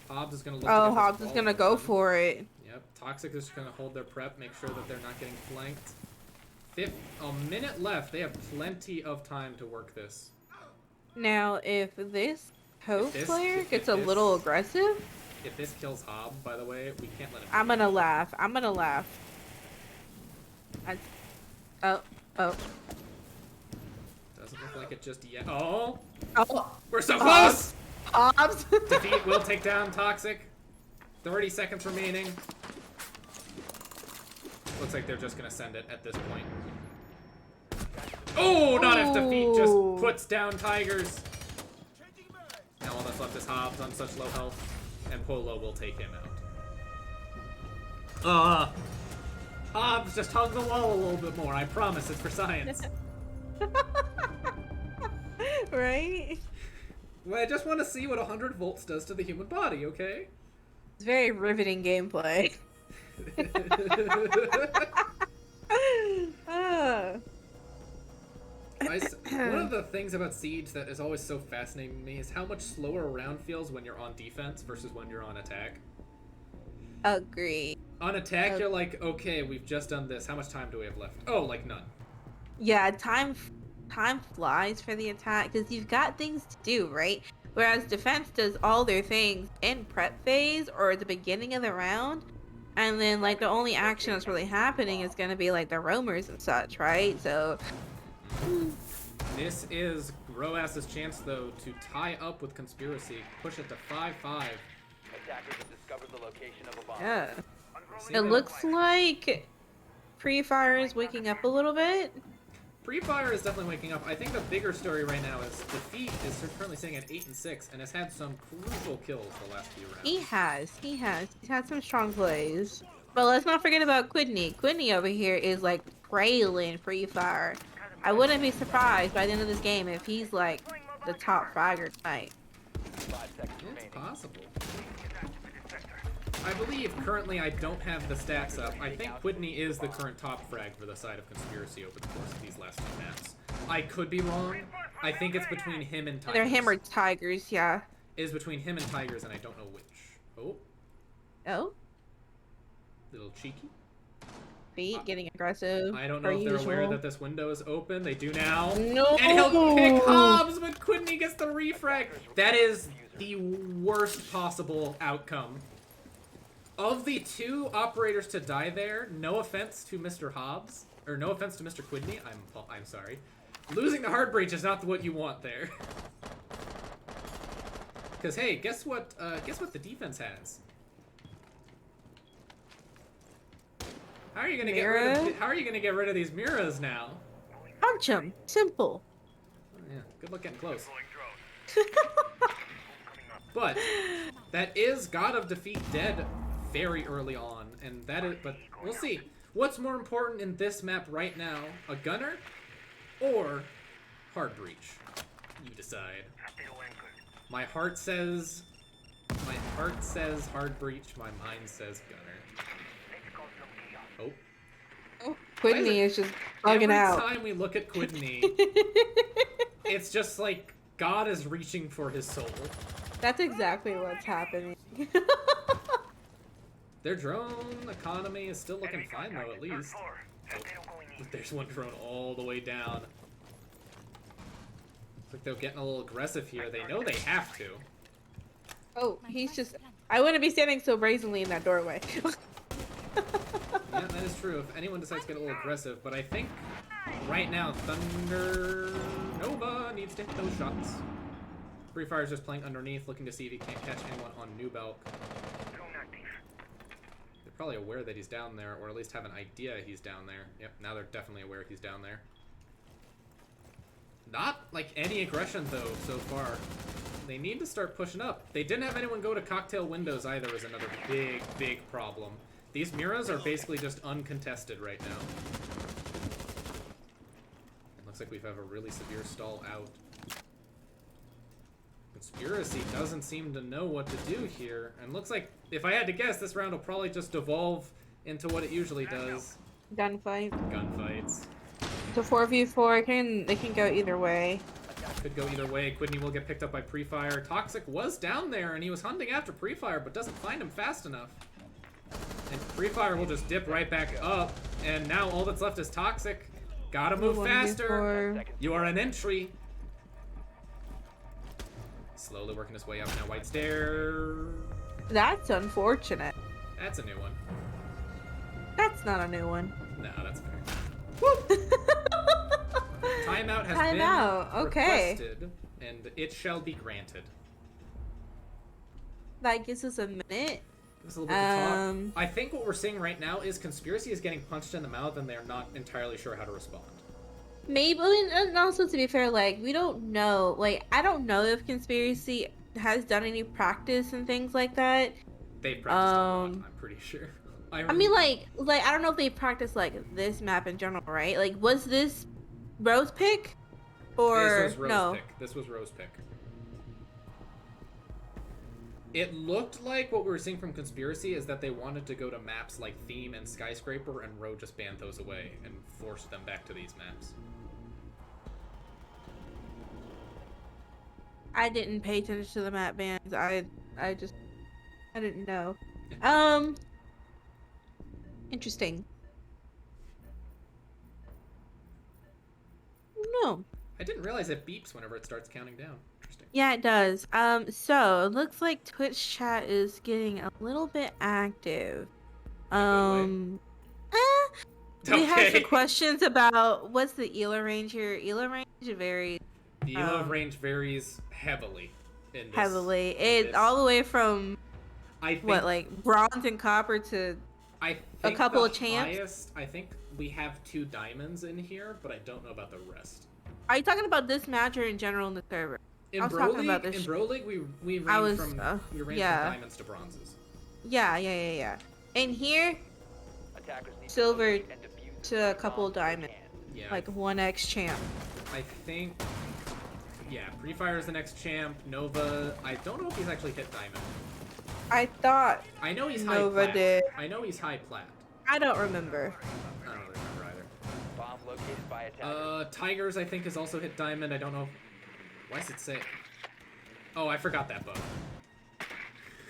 Hobbs is gonna look. Oh, Hobbs is gonna go for it. Yep. Toxic is gonna hold their prep, make sure that they're not getting flanked. A minute left. They have plenty of time to work this. Now, if this host player gets a little aggressive, if this kills Hobbs, by the way, we can't let him. I'm gonna laugh. I'm gonna laugh. Oh. Doesn't look like it just yet. Oh. Oh. We're so close. Hobbs. Defeat will take down Toxic. 30 seconds remaining. Looks like they're just gonna send it at this point. Oh, not if Defeat just puts down Tigers. Now all that's left is Hobbs on such low health, and Polo will take him out. Hobbs, just hug the wall a little bit more. I promise, it's for science. Right? Well, I just want to see what 100 volts does to the human body, okay? It's very riveting gameplay. One of the things about Siege that is always so fascinating to me is how much slower a round feels when you're on defense versus when you're on attack. Agree. On attack, you're like, okay, we've just done this. How much time do we have left? Oh, like none. Yeah, time flies for the attack because you've got things to do, right? Whereas defense does all their things in prep phase or at the beginning of the round, and then like the only action that's really happening is going to be like the roamers and such, right? So this is Rho-Aias' chance though to tie up with Conspiracy, push it to 5-5. Attackers have discovered the location of a bomb. yeah, it looks like Pre-Fire is waking up a little bit. Pre-Fire is definitely waking up. I think the bigger story right now is Defeat is currently sitting at 8-6 and has had some crucial kills the last few rounds. He's had some strong plays. But let's not forget about Quidney. Quidney over here is like trailing Pre-Fire. I wouldn't be surprised by the end of this game if he's like the top fragger tonight. 5 seconds It's remaining. possible. I believe currently I don't have the stats up. I think Quidney is the current top frag for the side of Conspiracy over the course of these last two maps. I could be wrong. I think it's between him and Tigers. They're hammered Tigers, yeah. It is between him and Tigers, and I don't know which. Oh, Oh, little cheeky. Feet getting aggressive. I don't know per if they're aware usual. that this window is open. They do now. No! And he'll pick Hobbs, but Quidney gets the refrag. That is the worst possible outcome. Of the two operators to die there, no offense to Mr. Hobbs, or no offense to Mr. Quidney, I'm sorry. Losing the hard breach is not what you want there. Because hey, guess what the defense has? How are you gonna get rid of these mirrors now? Punch him. Simple. Oh, yeah, good luck getting close. But that is God of Defeat dead very early on, and that is. But we'll see. What's more important in this map right now, a gunner or hard breach? You decide. My heart says hard breach. My mind says gunner. Oh. Oh, Quidney is just bugging out. Every time we look at Quidney, it's just like God is reaching for his soul. That's exactly what's happening. Their drone economy is still looking fine though, at least. Oh, there's one drone all the way down. Looks like they're getting a little aggressive here. They know they have to. Oh, he's just... I wouldn't be standing so brazenly in that doorway. Yeah, that is true. If anyone decides to get a little aggressive, but I think right now Thunder Nova needs to hit those shots. Free Fire's just playing underneath, looking to see if he can't catch anyone on New Belk. They're probably aware that he's down there, or at least have an idea he's down there. Yep, now they're definitely aware he's down there. Not, like, any aggression, though, so far. They need to start pushing up. They didn't have anyone go to cocktail windows either, is another big, big problem. These Miras are basically just uncontested right now. It looks like we have a really severe stall out. Conspiracy doesn't seem to know what to do here. And looks like, if I had to guess, this round will probably just devolve into what it usually does. Gunfight. Gunfights. So 4v4, they can go either way. Could go either way. Quidney will get picked up by Pre-Fire. Toxic was down there, and he was hunting after Pre-Fire, but doesn't find him fast enough. And Pre-Fire will just dip right back up, and now all that's left is Toxic. Gotta move faster. You are an entry. Slowly working his way up now. White Stair. That's unfortunate. That's a new one. That's not a new one. No, that's fair. Timeout has been requested, and it shall be granted. That gives us a minute. Just a little bit to talk. I think what we're seeing right now is Conspiracy is getting punched in the mouth, and they're not entirely sure how to respond. Maybe, and also to be fair, like, we don't know. Like, I don't know if Conspiracy has done any practice and things like that. They've practiced a lot, I'm pretty sure. I mean, like I don't know if they practiced like this map in general, right? Like, was this Rose pick, or this was Rose no? pick. This was Rose pick. It looked like what we were seeing from Conspiracy is that they wanted to go to maps like Theme and Skyscraper, and Ro just banned those away and forced them back to these maps. I didn't pay attention to the map bans. I didn't know. Interesting. No. I didn't realize it beeps whenever it starts counting down. Interesting. Yeah, it does. So it looks like Twitch chat is getting a little bit active. We have some questions about what's the ELO range here. ELO range varies. The ELO range varies heavily. It's all the way from like bronze and copper to a couple of champs. I think we have 2 diamonds in here, but I don't know about the rest. Are you talking about this match or in general in the server? In Bro League, we range from diamonds to bronzes. Yeah. And here, silver to a couple of diamonds. Yeah. Like 1x champ. I think, yeah, Pre-Fire is the next champ. Nova, I don't know if he's actually hit diamond. I thought I know he's Nova high plat. did. I know he's high plat. I don't remember. I don't remember either. Bomb located by attackers. Tigers, I think, has also hit diamond. I don't know. Why does it say? Oh, I forgot that bug.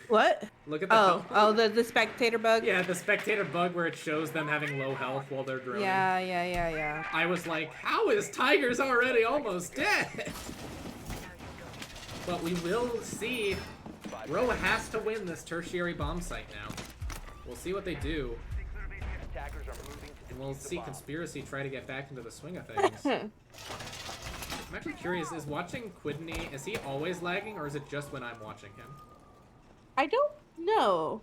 What? Look at the the spectator bug? Yeah, the spectator bug where it shows them having low health while they're droning. Yeah. I was like, how is Tigers already almost dead? But we will see. Ro has to win this tertiary bomb site now. We'll see what they do. Attackers are moving to And we'll defuse the see bomb. Conspiracy try to get back into the swing of things. I'm actually curious, is watching Quidney, is he always lagging, or is it just when I'm watching him? I don't know.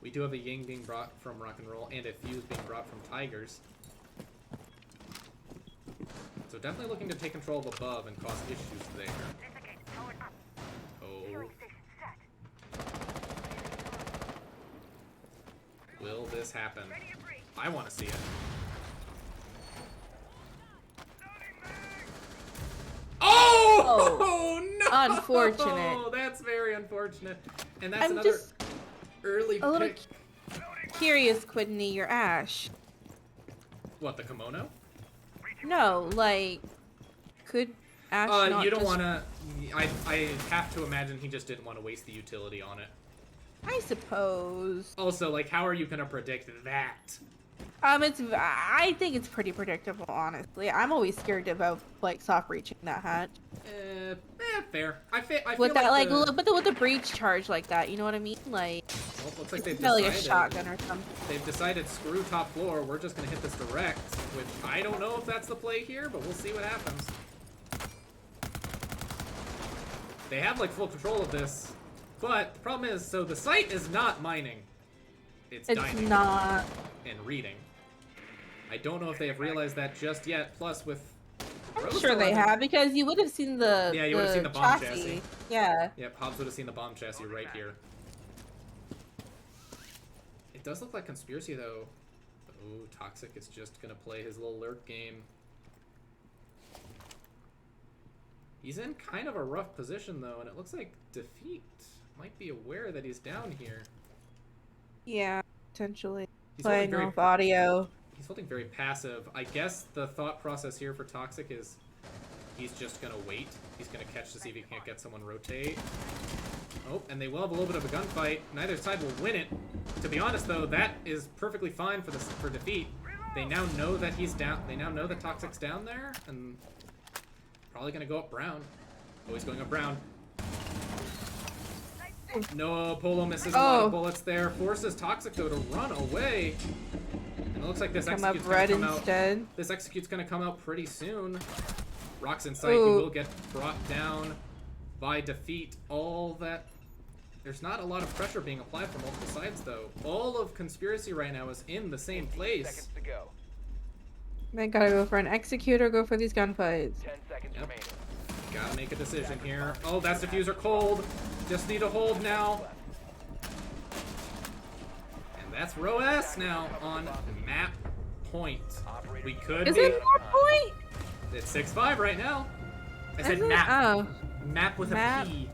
We do have a Ying being brought from Rock and Roll, and a Fuse being brought from Tigers. So definitely looking to take control of above and cause issues there. Oh. Will this happen? I want to see it. Oh! Oh no! Unfortunate. That's very unfortunate. And that's I'm another just early a little pick. curious, Quidney, your Ash. What, the kimono? No, like, could Ash not you don't just... want to... I have to imagine he just didn't want to waste the utility on it. I suppose. Also, like, how are you gonna predict that? I think it's pretty predictable, honestly. I'm always scared about, like, soft breaching that hatch. Fair. I feel With that, like with the breach charge like that, you know what I mean? Like, well, looks like they've it's like a decided. shotgun or something. They've decided, screw top floor, we're just gonna hit this direct, which I don't know if that's the play here, but we'll see what happens. They have like full control of this, but the problem is, so the site is not mining. It's dining not. and reading. I don't know if they have realized that just yet. Plus, with I'm Rose sure they 11 have because you would have seen the Yeah, you would have seen the bomb chassis. Yeah. Yep, Hobbs would have seen the bomb chassis right here. It does look like Conspiracy though. Oh, Toxic is just gonna play his little lurk game. He's in kind of a rough position though, and it looks like Defeat might be aware that he's down here. Yeah, potentially. He's holding Playing off audio. He's holding very passive. I guess the thought process here for Toxic is he's just gonna wait. He's gonna catch to see if he can't get someone rotate. Oh, and they will have a little bit of a gunfight. Neither side will win it. To be honest though, that is perfectly fine for Defeat. They now know that he's down. They now know that Toxic's down there, and probably gonna go up Brown. Oh, he's going up Brown. No, Polo misses a lot of bullets there. Forces Toxic though to run away. And it looks like this execute's gonna come out. This execute's gonna come out pretty soon. Rock's in sight. He will get brought down by Defeat. All that. There's not a lot of pressure being applied from multiple sides though. All of Conspiracy right now is in the same place. Seconds to go. They gotta go for an execute or go for these gunfights. 10 seconds remaining. Gotta make a decision here. Oh, that's diffuser cold. Just need to hold now. And that's Rho-Aias now on map point. We could Is be. it more point? It's 6-5 right now. I said Is it? map. Oh. Map with Map. a P.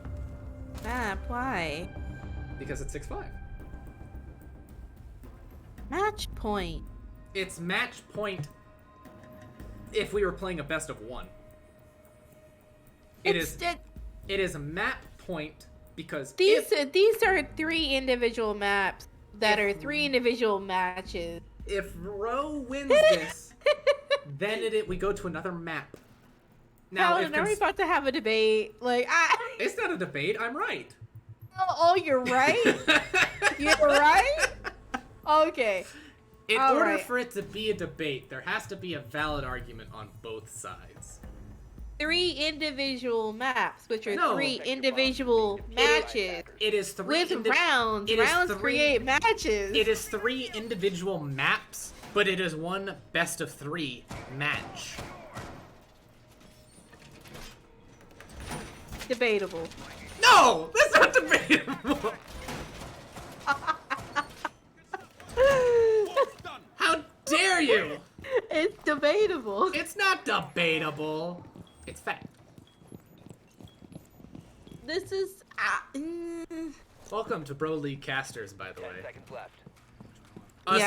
Map, why? Because it's 6-5. Match point. It's match point if we were playing a best of one. It is a map point because these are 3 individual maps that are 3 individual matches. If Ro wins this, then we go to another map. Now, Helen, are we about to have a debate? Like, it's not a debate. I'm right. Oh, you're right. You're right. Okay. In order for it to be a debate, there has to be a valid argument on both sides. 3 individual maps, which are 3 individual matches. It is 3 with rounds. Rounds create matches. It is 3 individual maps, but it is one best of 3 match. Debatable. No, that's not debatable. How dare you? It's debatable. It's not debatable. It's fact. This is. Welcome to Bro League Casters, by the 10 way. seconds left.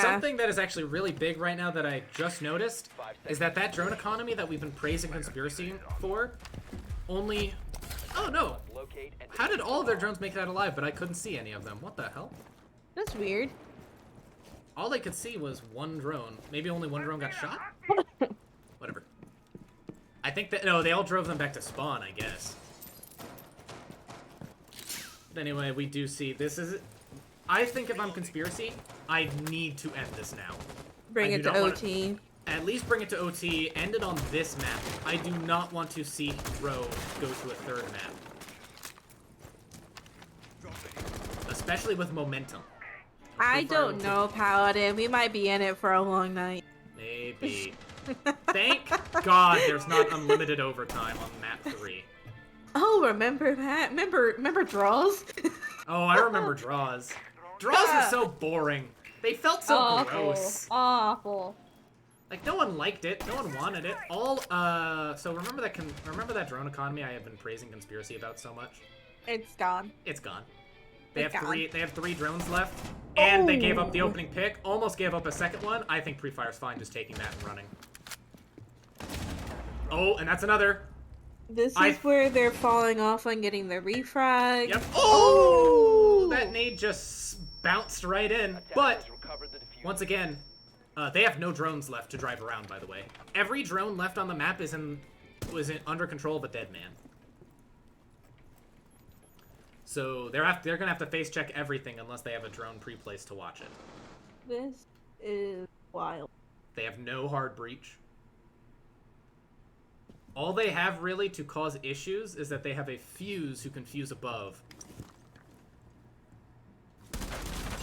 Something that is actually really big right now that I just noticed is that drone economy that we've been praising Conspiracy for only... Oh, no. Locate and How did all of their drones make that alive, but I couldn't see any of them? What the hell? That's weird. All I could see was one drone. Maybe only one drone got shot? Whatever. I think that... No, they all drove them back to spawn, I guess. But anyway, we do see... This is... I think if I'm Conspiracy, I need to end this now. Bring it to OT. At least bring it to OT, end it on this map. I do not want to see Ro go to a 3rd map. Especially with momentum. I don't know, Paladin. We might be in it for a long night. Maybe. Thank God there's not unlimited overtime on map 3. Oh, remember that? Remember draws? Oh, I remember draws. Draws were so boring. They felt so gross. Awful. Like, no one liked it. No one wanted it. So remember that drone economy I have been praising Conspiracy about so much? It's gone. It's gone. They have 3 drones left, and they gave up the opening pick. Almost gave up a second one. I think Pre-Fire's fine just taking that and running. Oh, and that's another. This is where they're falling off on getting the refrag. Yep. Oh! That nade just bounced right in. But, once again, they have no drones left to drive around, by the way. Every drone left on the map was under control of a dead man. So they're gonna have to face check everything unless they have a drone pre-placed to watch it. This is wild. They have no hard breach. All they have really to cause issues is that they have a fuse who can fuse above. Let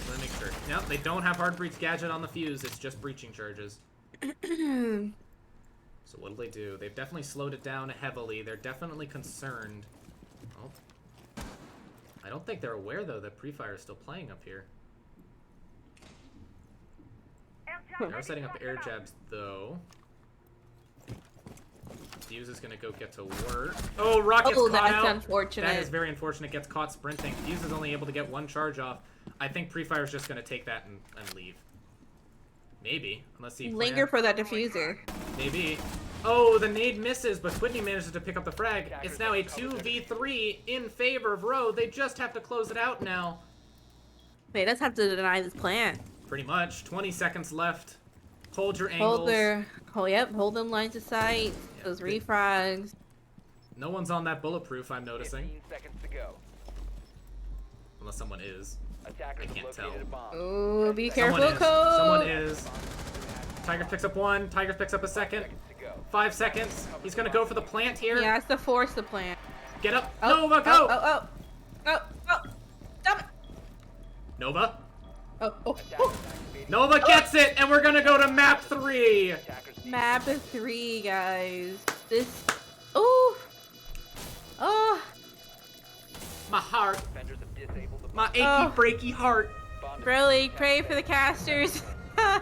me make sure. No, they don't have hard breach gadget on the fuse. It's just breaching charges. So what do they do? They've definitely slowed it down heavily. They're definitely concerned. Oh. I don't think they're aware, though, that Pre-Fire is still playing up here. They are setting up air jabs, though. Fuse is gonna go get to work. Oh, Rocket's caught out. That's unfortunate. That is very unfortunate. Gets caught sprinting. Fuse is only able to get one charge off. I think Pre-Fire's just gonna take that and leave. Maybe, unless he Linger for that diffuser. Maybe. Oh, the nade misses, but Whitney manages to pick up the frag. It's now a 2v3 in favor of Rho. They just have to close it out now. They just have to deny this plant. Pretty much. 20 seconds left. Hold your angles. Hold them lines of sight. Yeah, Those refrags. No one's on that bulletproof, I'm noticing. 15 seconds to go. Unless someone is. Attackers I can't have located tell. a bomb. Oh, be 10 careful, Someone Cole. is. Tiger picks up one. Tiger picks up a second. seconds to go. 5 seconds. He's gonna go for the plant here. He has to force the plant. Get up. Oh, Nova, go! Stop it. Nova. Oh. Attackers activated. Nova gets it, and we're gonna go to map 3. Attackers need Map 3, guys. This. Oh. My heart. defenders have disabled the My achy, Oh. breaky heart. bomb. Really, pray for the casters. I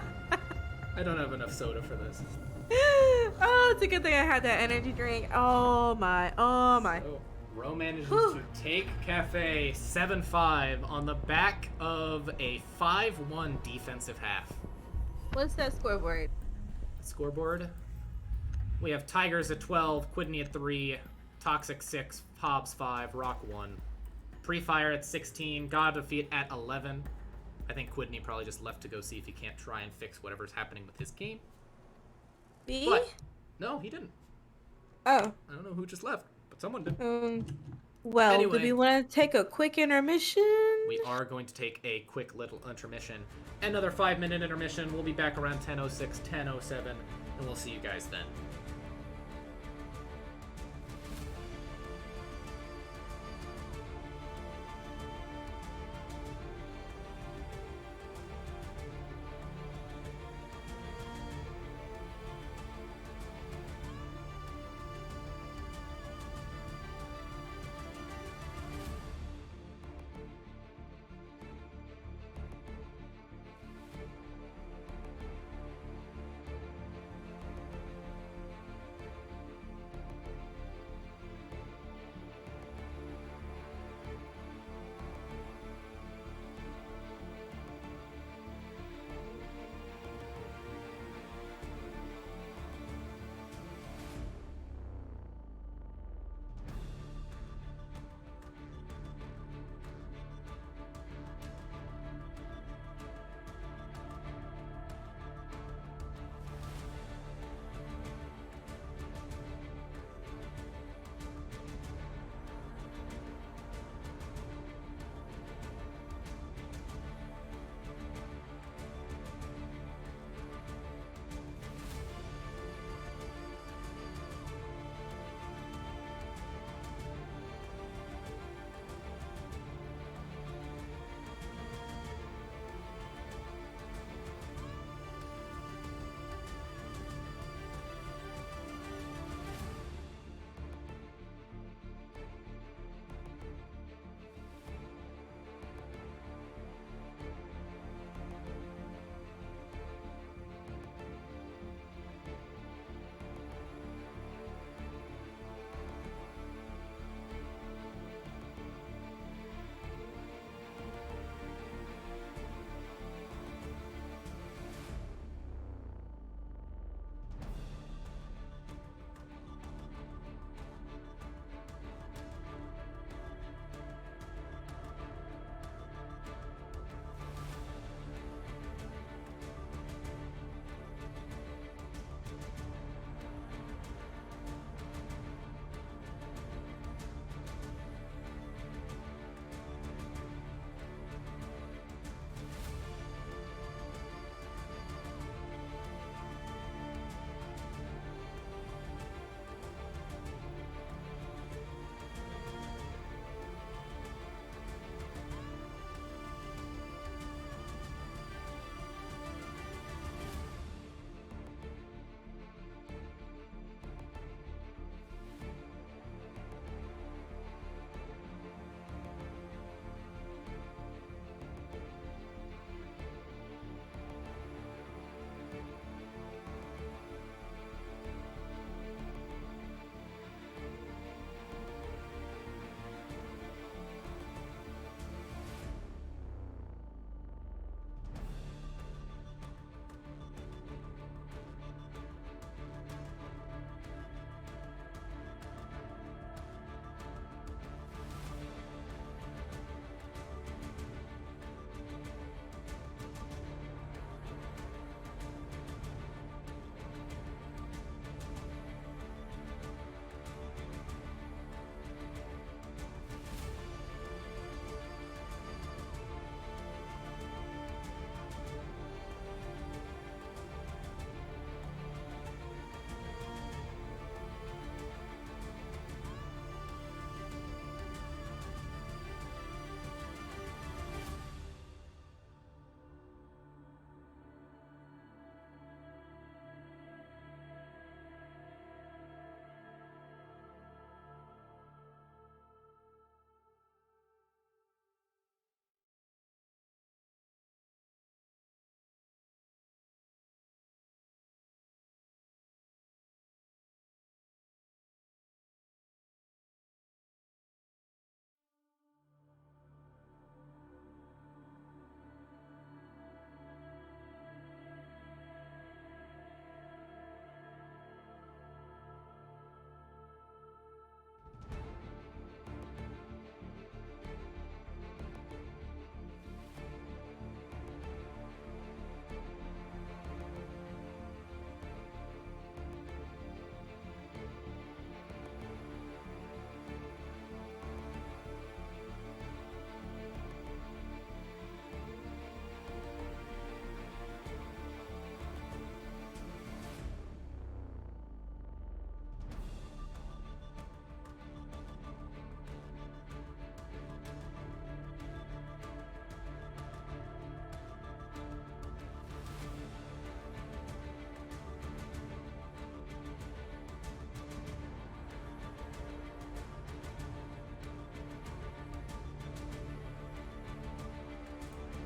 don't have enough soda for this. Oh, it's a good thing I had that energy drink. Oh my. So, Rho manages Whew. to take Cafe 7-5 on the back of a 5-1 defensive half. What's that scoreboard? Scoreboard. We have Tigers at 12, Quidney at 3, Toxic 6, Hobbs 5, Rock 1. Pre-Fire at 16, God of Defeat at 11. I think Quidney probably just left to go see if he can't try and fix whatever's happening with his game. B? But, no, he didn't. Oh. I don't know who just left, but someone did. Well, Anyway. do we want to take a quick intermission? We are going to take a quick little intermission. Another 5-minute intermission. We'll be back around 10:06, 10:07, and we'll see you guys then.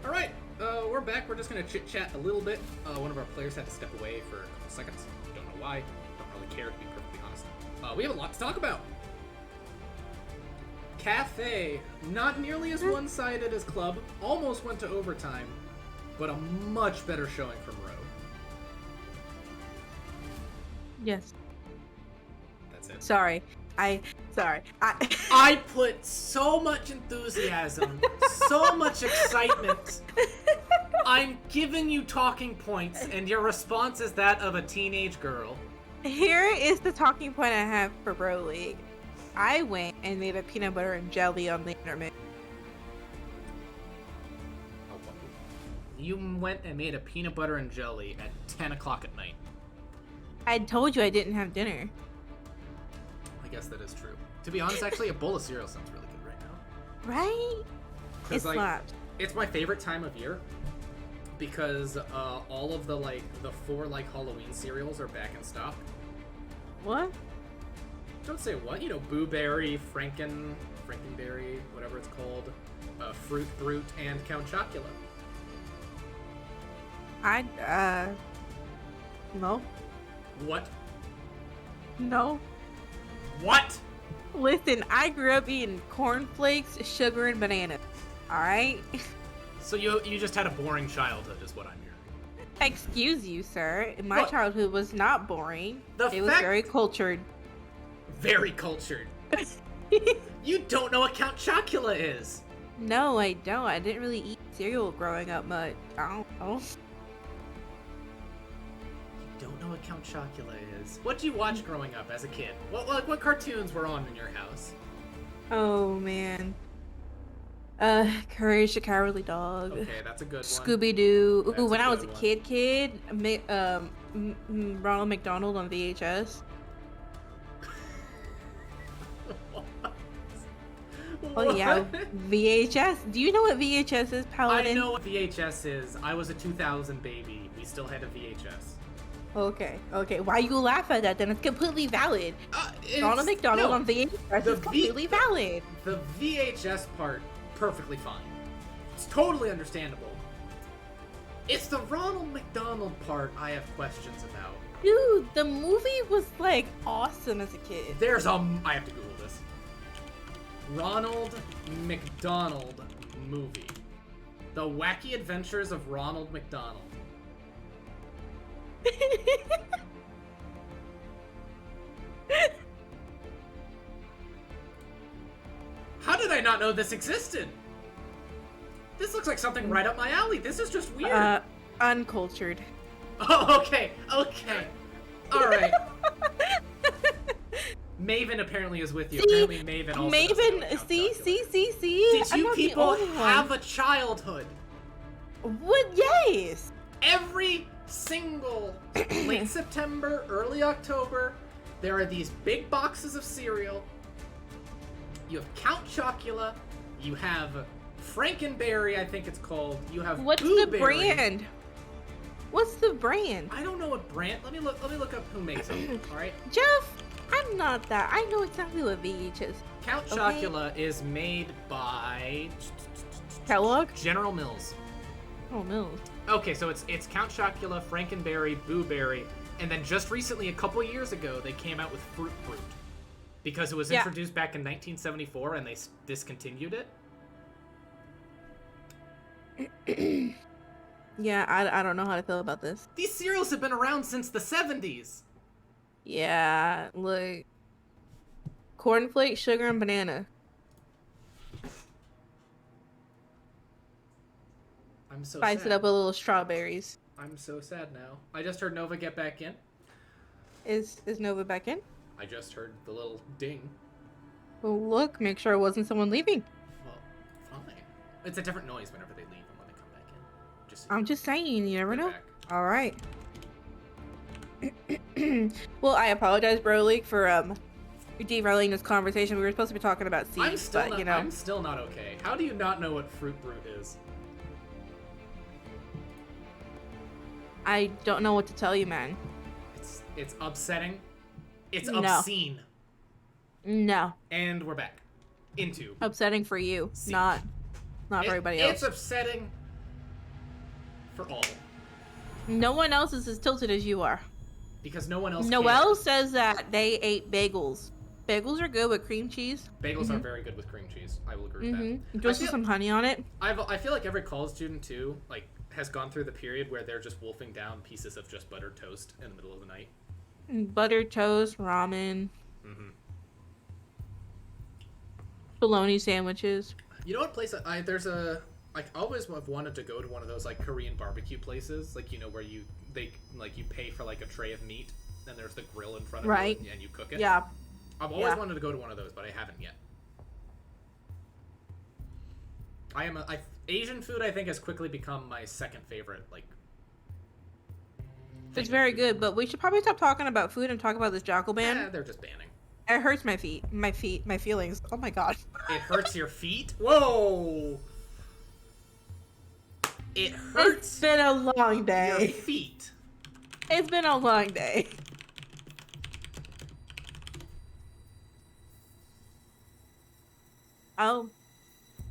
Alright, we're back. We're just gonna chit-chat a little bit. One of our players had to step away for a couple seconds. Don't know why. Don't really care, to be perfectly honest. We have a lot to talk about. Cafe, not nearly as one-sided as Club. Almost went to overtime, but a much better showing from Rho. Yes. That's it. Sorry. I I put so much enthusiasm, so much excitement. I'm giving you talking points, and your response is that of a teenage girl. Here is the talking point I have for Bro League. I went and made a peanut butter and jelly on the internet. You went and made a peanut butter and jelly at 10 o'clock at night. I told you I didn't have dinner. I guess that is true. To be honest, actually, a bowl of cereal sounds really good right now. Right? 'Cause, It slapped. It's my favorite time of year because all of the 4 Halloween cereals are back in stock. What? Don't say what. You know, Boo Berry, Frankenberry, whatever it's called, Fruit Brute, and Count Chocula. No. What? No. What? Listen, I grew up eating cornflakes, sugar, and bananas. Alright? So you just had a boring childhood, is what I'm hearing. Excuse you, sir. My What? childhood was not boring. The It was fact- very cultured. Very cultured. You don't know what Count Chocula is. No, I don't. I didn't really eat cereal growing up much. I don't know. You don't know what Count Chocula is. What did you watch growing up as a kid? What cartoons were on in your house? Oh, man. Courage the Cowardly Dog. Okay, that's a good one. Scooby-Doo. That's Ooh, a when I was a good one. kid, Ronald McDonald on VHS. Oh yeah, What? VHS. Do you know what VHS is, I Paladin? know what VHS is. I was a 2000 baby. We still had a VHS. Okay. Why you laugh at that? Then it's completely valid. Ronald McDonald no, on VHS the is completely valid. The VHS part, perfectly fine. It's totally understandable. It's the Ronald McDonald part I have questions about. Dude, the movie was like awesome as a kid. There's I have to Google this. Ronald McDonald movie. The Wacky Adventures of Ronald McDonald. How did I not know this existed? This looks like something right up my alley. This is just weird. Uncultured. Oh, okay. All right. Maven apparently is with you. See? Apparently Maven also doesn't know Count see. Chocula. Did I'm you not the people only one. have a childhood? What? Yes. Every single late September, early October, there are these big boxes of cereal. You have Count Chocula. You have Frankenberry, I think it's called. You have What's Boo the Berry. brand? What's the brand? I don't know what brand. Let me look up who makes it. All right. Jeff, I'm not that. I know exactly what VH is. Count Okay. Chocula is made by Kellogg? General Mills. Oh, Mills. Okay, so it's Count Chocula, Frankenberry, Boo Berry, and then just recently, a couple years ago, they came out with Fruit Brute because it was Yeah. introduced back in 1974 and they discontinued it. Yeah, I don't know how to feel about this. These cereals have been around since the 70s. Yeah, look. Cornflakes, sugar, and banana. I'm so Spice sad. it up with little strawberries. I'm so sad now. I just heard Nova get back in. Is Nova back in? I just heard the little ding. Well, look, make sure it wasn't someone leaving. Well, fine. It's a different noise whenever they leave and when they come back in. Just so I'm just saying, you never they're know. back. All right. Well, I apologize, Bro League, for derailing this conversation. We were supposed to be talking about seeds, I'm still but not, you know. I'm still not okay. How do you not know what Fruit Brute is? I don't know what to tell you, man. It's upsetting. It's No. obscene. No, And we're back into upsetting for you, Seed. not for everybody It's else. upsetting For all. No one else is as tilted as you are. Because no one else Noelle cares. says that they ate bagels. Bagels are good with cream cheese. Bagels are very good with cream cheese. I will agree with that. Just with some honey on it. I feel like every college student, too, like, has gone through the period where they're just wolfing down pieces of just buttered toast in the middle of the night. Buttered toast, ramen, Mm-hmm. bologna sandwiches. You know what place there's a I always have wanted to go to one of those like Korean barbecue places, like you know where you pay for like a tray of meat and there's the grill in front of Right. you and you cook it. Yeah. I've always wanted to go to one of those, but I haven't yet. Asian food I think has quickly become my second favorite like. It's very good, but we should probably stop talking about food and talk about this jackal ban. They're just banning. It hurts my feet. My feelings. Oh my god. It hurts your feet? Whoa! It hurts It's been a long your day. feet. It's been a long day. Oh,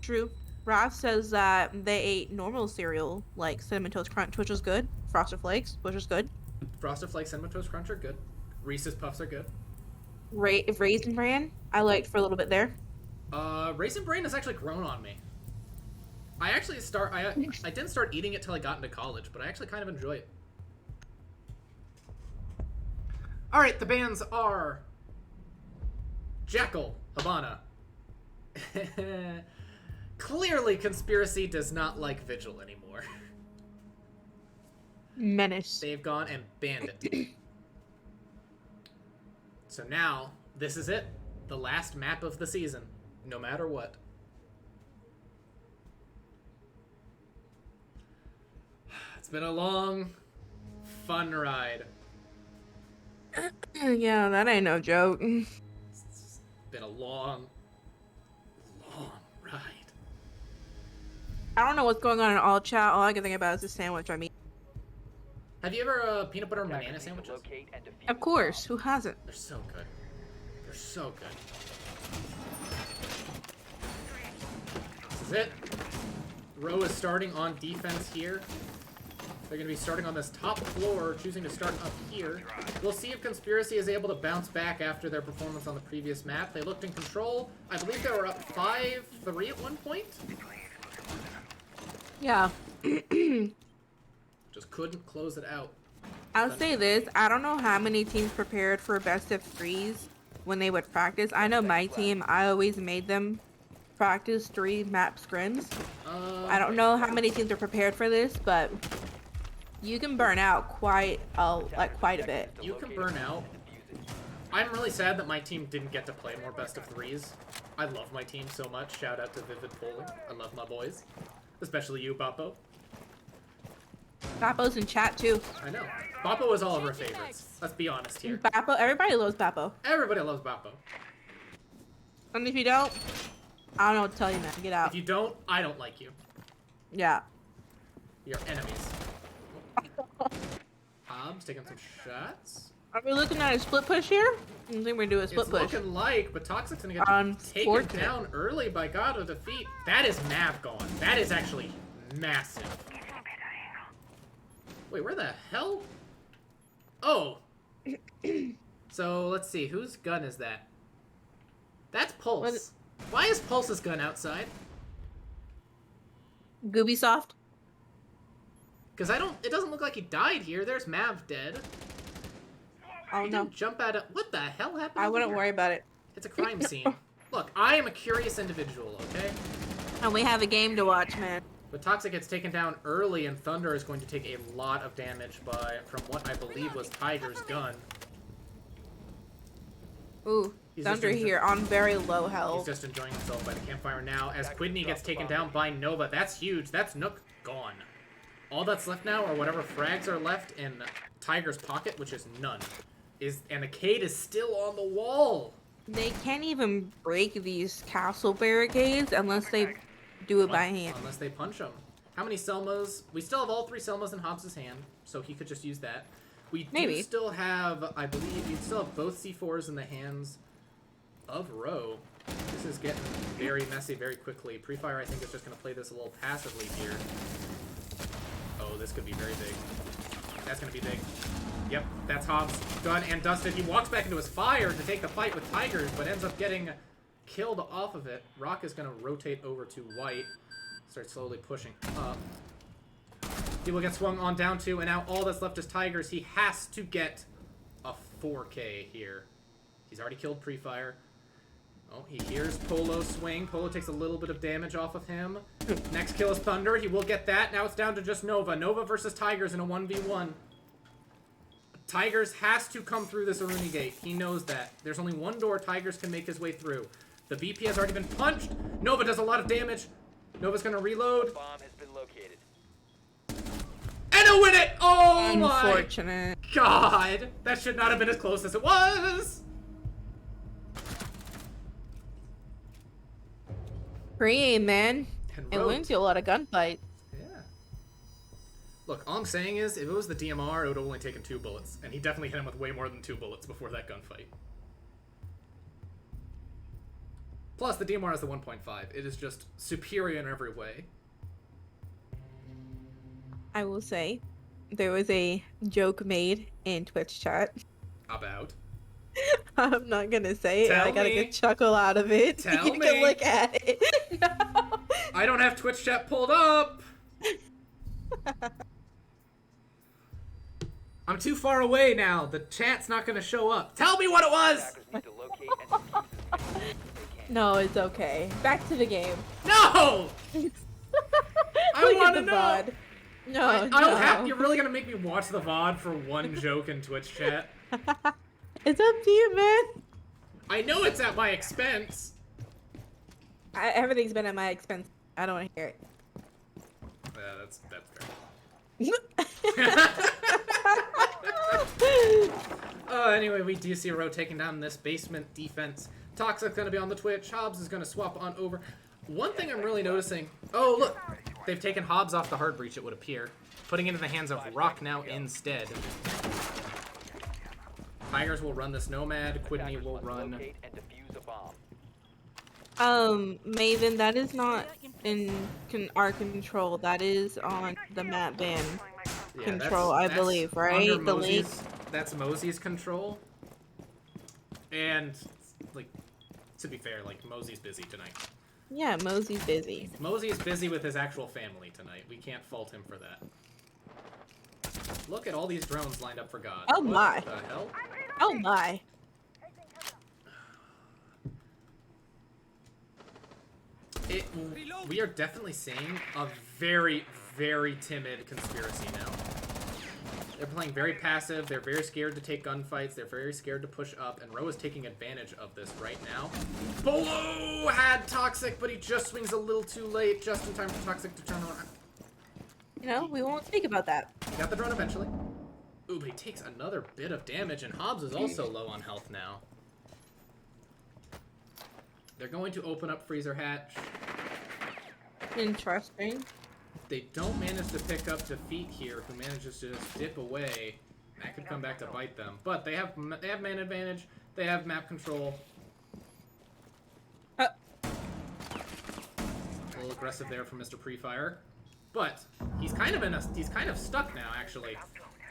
true. Raph says that they ate normal cereal, like Cinnamon Toast Crunch, which is good. Frosted Flakes, which is good. Frosted Flakes, Cinnamon Toast Crunch are good. Reese's Puffs are good. Raisin Bran, I liked for a little bit there. Raisin Bran has actually grown on me. I didn't start eating it till I got into college, but I actually kind of enjoy it. Alright, the bands are Jackal, Habana. Clearly, Conspiracy does not like Vigil anymore. Menace. They've gone and banned it. So now, this is it. The last map of the season. No matter what. It's been a long, fun ride. Yeah, that ain't no joke. It's been a long, long ride. I don't know what's going on in all chat. All I can think about is the sandwich I mean. Have you ever peanut butter and banana Attackers need to sandwiches? locate and defuse Of the course, bomb. who hasn't? They're so good. They're so good. This is it. Rho is starting on defense here. They're going to be starting on this top floor, choosing to start up here. We'll see if Conspiracy is able to bounce back after their performance on the previous map. They looked in control. I believe they were up 5-3 at one point. Yeah. Just couldn't close it out. I'll say this. I don't know how many teams prepared for best of threes when they would practice. I know my team, I always made them practice 3 map scrims. I don't know how many teams are prepared for this, but you can burn out quite a bit. You can burn out. I'm really sad that my team didn't get to play more best of threes. I love my team so much. Shout out to Vivid Polling. I love my boys. Especially you, Boppo. Bappo's in chat too. I know. Boppo is all of our favorites. Let's be honest here. Bappo, everybody loves Bappo. Everybody loves Boppo. And if you don't, I don't know what to tell you, man. Get out. If you don't, I don't like you. Yeah. You're enemies. Hobbs taking some shots. Are we looking at a split push here? I think we're gonna do a split It's push. looking like, but Toxic's gonna get taken Unfortunate. down early by God of Defeat. That is Mav gone. That is actually massive. Wait, where the hell? Oh. So, let's see. Whose gun is that? That's Pulse. Why is Pulse's gun outside? Gooby Soft. Because it doesn't look like he died here. There's Mav dead. Oh He no. didn't jump out of... What the hell happened I wouldn't here? worry about it. It's a crime scene. Look, I am a curious individual, okay? And we have a game to watch, man. But Toxic gets taken down early, and Thunder is going to take a lot of damage from what I believe was Tiger's gun. Ooh, He's just Thunder here on very low He's health. just enjoying himself by the campfire now, as Quidney gets taken down by Nova. That's huge. That's Nook gone. All that's left now are whatever frags are left in Tiger's pocket, which is none. And the Cade is still on the wall. They can't even break these castle barricades unless they do it by hand. Unless they punch him. How many Selmas? We still have all 3 Selmas in Hobbs' hand, so he could just use that. We do Maybe. still have, I believe, you still have both C4s in the hands of Rho. This is getting very messy very quickly. Prefire, I think, is just going to play this a little passively here. Oh, this could be very big. That's gonna be big. Yep, that's Hobbs. Done and dusted. He walks back into his fire to take the fight with Tigers, but ends up getting killed off of it. Rock is gonna rotate over to White. Start slowly pushing up. He will get swung on down to, and now all that's left is Tigers. He has to get a 4K here. He's already killed Pre-Fire. Oh, he hears Polo swing. Polo takes a little bit of damage off of him. Next kill is Thunder. He will get that. Now it's down to just Nova. Nova versus Tigers in a 1v1. Tigers has to come through this Aruni gate. He knows that. There's only one door Tigers can make his way through. The BP has already been punched. Nova does a lot of damage. Nova's gonna reload. Bomb has been located. And he'll win it! Oh Unfortunate. my god! That should not have been as close as it was! Free aim, man. And It Rote. wins you a lot of gunfights. Yeah. Look, all I'm saying is, if it was the DMR, it would have only taken 2 bullets. And he definitely hit him with way more than 2 bullets before that gunfight. Plus, the DMR has the 1.5. It is just superior in every way. I will say, there was a joke made in Twitch chat. About. I'm not gonna say it. Tell I gotta me. get chuckle out of it. Tell you me. can look at it. I don't have Twitch chat pulled up! I'm too far away now. The chat's not gonna show up. Tell me what it was! Attackers need to locate and defuse as many bombs as they can. No, it's okay. Back to the game. No! Look wanna at the know. VOD. No, I no. don't have. You're really gonna make me watch the VOD for one joke in Twitch chat? It's up to you, man. I know it's at my expense. Everything's been at my expense. I don't want to hear it. That's fair. Anyway, we do see Ro taking down this basement defense. Toxic's gonna be on the Twitch. Hobbs is gonna swap on over. One thing I'm really noticing. Oh, look. They've taken Hobbs off the hard breach, it would appear. Putting it in the hands of Rock now instead. Tigers will run this Nomad. Quidney Attackers will must run. locate and defuse a bomb. Maven, that is not in our control. That is on the map ban Yeah, control, I believe, right? under The link. That's Mosey's control. And, like, to be fair, like, Mosey's busy tonight. Yeah, Mosey's busy. Mosey is busy with his actual family tonight. We can't fault him for that. Look at all these drones lined up for God. Oh What my. the hell? Oh my. We are definitely seeing a very, very timid conspiracy now. They're playing very passive. They're very scared to take gunfights. They're very scared to push up. And Ro is taking advantage of this right now. Polo had Toxic, but he just swings a little too late, just in time for Toxic to turn around. You know, we won't speak about that. He got the drone eventually. Ooh, but he takes another bit of damage, and Hobbs is also low on health now. They're going to open up Freezer Hatch. Interesting. They don't manage to pick up Defeat here, who manages to just dip away. That could come back to bite them. But they have man advantage. They have map control. A little aggressive there from Mr. Pre-Fire. But he's kind of stuck now, actually.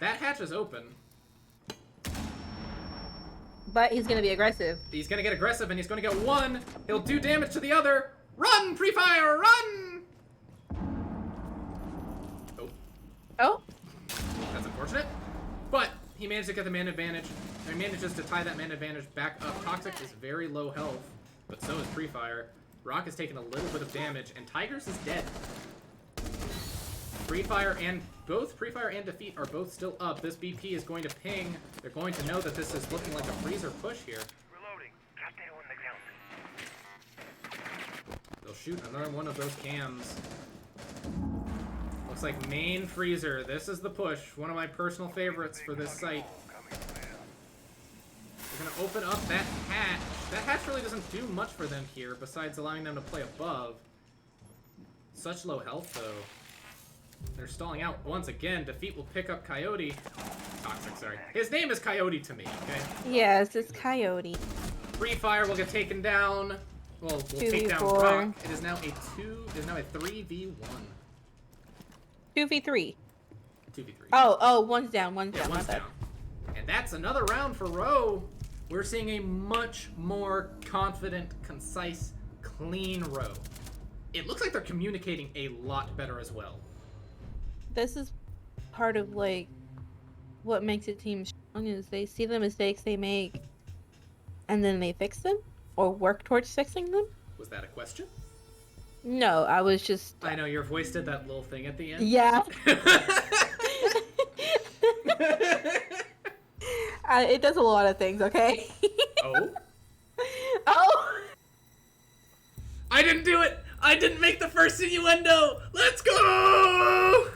That hatch is open. But he's gonna be aggressive. He's gonna get aggressive, and he's gonna get one. He'll do damage to the other. Run, Pre-Fire, run! Oh, Oh, that's unfortunate. But he managed to get the man advantage. He manages to tie that man advantage back up. Toxic is very low health, but so is Pre-Fire. Rock is taking a little bit of damage, and Tigers is dead. Both Pre-Fire and Defeat are both still up. This BP is going to ping. They're going to know that this is looking like a freezer push here. Reloading. Castero in the count. They'll shoot another one of those cams. Looks like main freezer. This is the push. One of my personal favorites for this site. They're gonna open up that hatch. That hatch really doesn't do much for them here, besides allowing them to play above. Such low health, though. They're stalling out once again. Defeat will pick up Coyote. Toxic, sorry. His name is Coyote to me, okay? yes, it's Coyote. Pre-Fire will get taken down. Well, we'll take down 2v4. Rock. It is now a 3v1. 2v3. 2v3. Oh, one's down, one's Yeah, down. My one's bad. down. And that's another round for Rho. We're seeing a much more confident, concise, clean Rho. It looks like they're communicating a lot better as well. This is part of like what makes a team strong is they see the mistakes they make and then they fix them or work towards fixing them. Was that a question? No, I was just I know your voice did that little thing at the end. yeah. It does a lot of things, okay? Oh? Oh! I didn't do it! I didn't make the first innuendo! Let's go!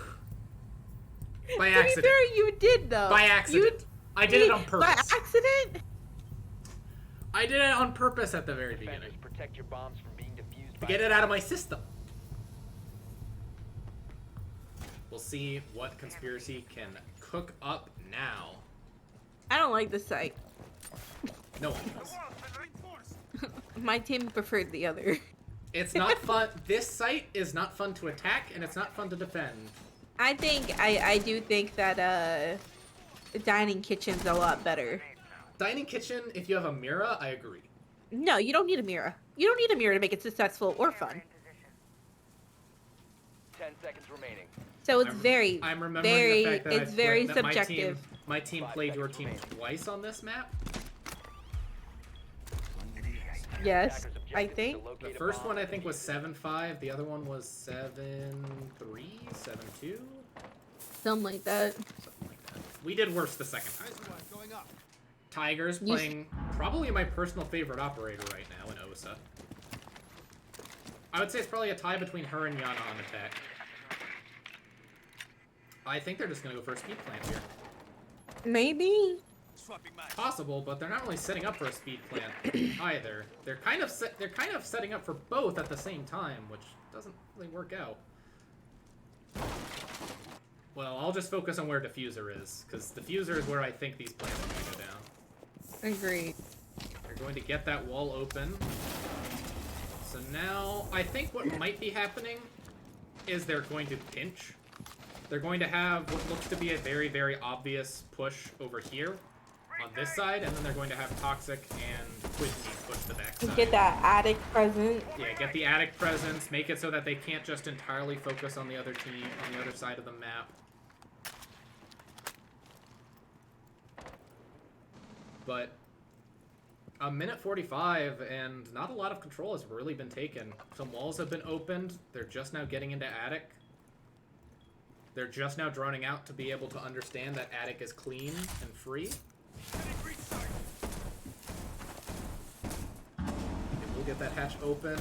By To be accident. fair, you did though. By accident. I did it on purpose. By accident? I did it on purpose at the very Defenders, beginning. protect your bombs from being defused To by get it out of my system. We'll see what conspiracy can cook up now. I don't like this site. No one does. My team preferred the other. It's not fun. This site is not fun to attack, and it's not fun to defend. I do think that dining kitchen's a lot better. Dining kitchen, if you have a mirror, I agree. No, you don't need a mirror. You don't need a mirror to make it successful or fun. 10 seconds remaining. So it's very, I'm remembering very, the fact that it's very that subjective. My team 5 played your seconds team remaining. twice on this map. Yes, Attackers' I objective is think. to locate The a first bomb one I and think was defuse it. 7-5. The other one was 7-3, 7-2, Something like that. something like that. We did worse the second time. Going up. Tiger's You playing probably my personal favorite operator right now in Osa. I would say it's probably a tie between her and Yana on attack. I think they're just gonna go for a speed plant here. Maybe. Swapping mag. Possible, but they're not really setting up for a speed plant either. They're kind of setting up for both at the same time, which doesn't really work out. Well, I'll just focus on where diffuser is, because diffuser is where I think these plants are going to go down. Agreed. They're going to get that wall open. So now, I think what might be happening is they're going to pinch. They're going to have what looks to be a very, very obvious push over here on this side, and then they're going to have Toxic and Quincy push the back side. Get that attic present. Yeah, get the attic presence, make it so that they can't just entirely focus on the other team, on the other side of the map. But a minute 45, and not a lot of control has really been taken. Some walls have been opened. They're just now getting into attic. They're just now droning out to be able to understand that attic is clean and free. And we'll get that hatch open.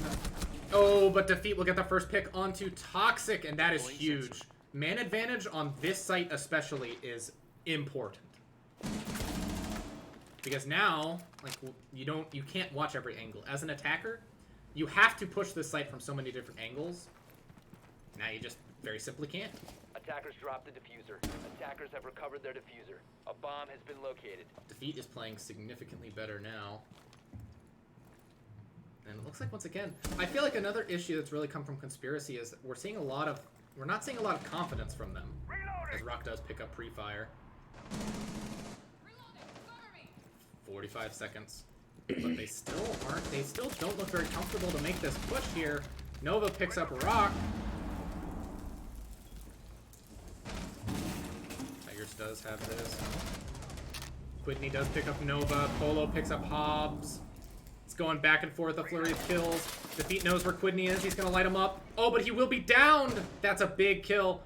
Oh, but Defeat will get the first pick onto Toxic, and that is huge. Man advantage on this site especially is important. Because now, like, you can't watch every angle. As an attacker, you have to push this site from so many different angles. Now you just very simply can't. Attackers dropped the diffuser. Attackers have recovered their diffuser. A bomb has been located. Defeat is playing significantly better now. And it looks like, once again, I feel like another issue that's really come from Conspiracy is that we're not seeing a lot of confidence from them. As Rock does pick up pre-fire. 45 seconds. But they still don't look very comfortable to make this push here. Nova picks up Rock. Tigers does have this. Quidney does pick up Nova. Polo picks up Hobbs. It's going back and forth, a flurry of kills. Defeat knows where Quidney is. He's gonna light him up. Oh, but he will be downed! That's a big kill.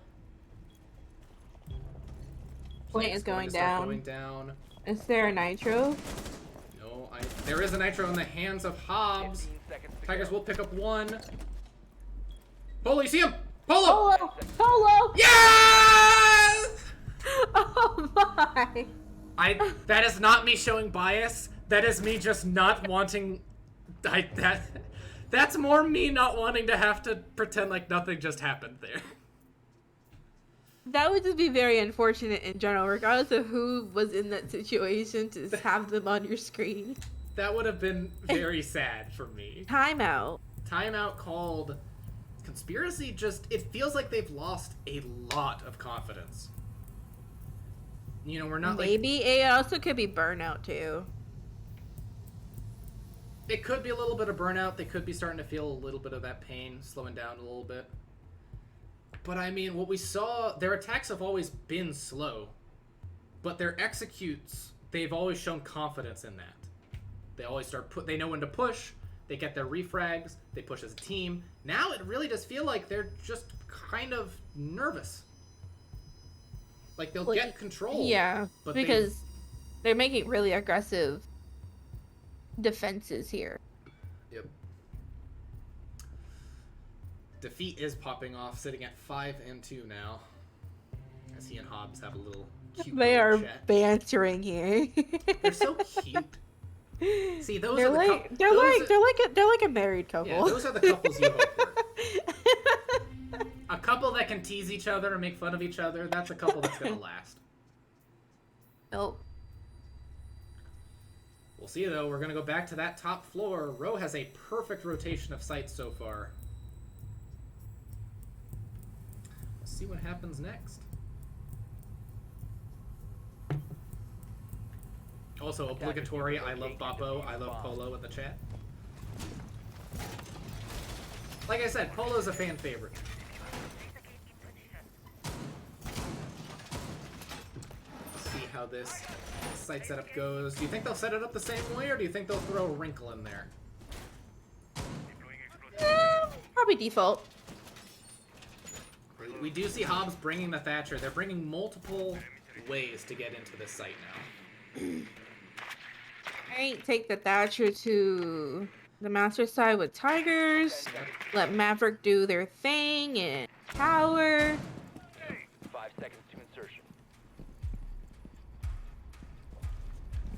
Point is going down. Going down. Is there a nitro? No, there is a nitro in the hands of Hobbs. 15 seconds to Tigers go. will pick up one. Polo, you see him? Polo! Polo! Polo! Yes! Oh my! That is not me showing bias. That is me just not wanting. That's more me not wanting to have to pretend like nothing just happened there. That would just be very unfortunate in general, regardless of who was in that situation, to just have them on your screen. That would have been very sad for me. Timeout. Timeout called. Conspiracy just. It feels like they've lost a lot of confidence. You know, we're not like... Maybe it also could be burnout too. It could be a little bit of burnout. They could be starting to feel a little bit of that pain, slowing down a little bit. But I mean, what we saw, their attacks have always been slow. But their executes, they've always shown confidence in that. They always they know when to push, they get their refrags, they push as a team. Now it really does feel like they're just kind of nervous. Like they'll get control. Yeah, but because they're making really aggressive defenses here. Yep. Defeat is popping off, sitting at 5-2 now. As he and Hobbs have a little cute They little are chat. bantering here. They're so cute. See, those they're are the like they're like a married couple. Yeah, those are the couples you hope for. A couple that can tease each other and make fun of each other, that's a couple that's gonna last. Nope. We'll see though, we're gonna go back to that top floor. Rho has a perfect rotation of sights so far. Let's see what happens next. Also, obligatory, I love Boppo, I love Polo in the chat. Like I said, Polo's a fan favorite. Let's see how this site setup goes. Do you think they'll set it up the same way, or do you think they'll throw a wrinkle in there? Probably default. We do see Hobbs bringing the Thatcher. They're bringing multiple ways to get into this site now. Alright, take the Thatcher to the master side with Tigers. Let Maverick do their thing and power. 5 seconds to insertion.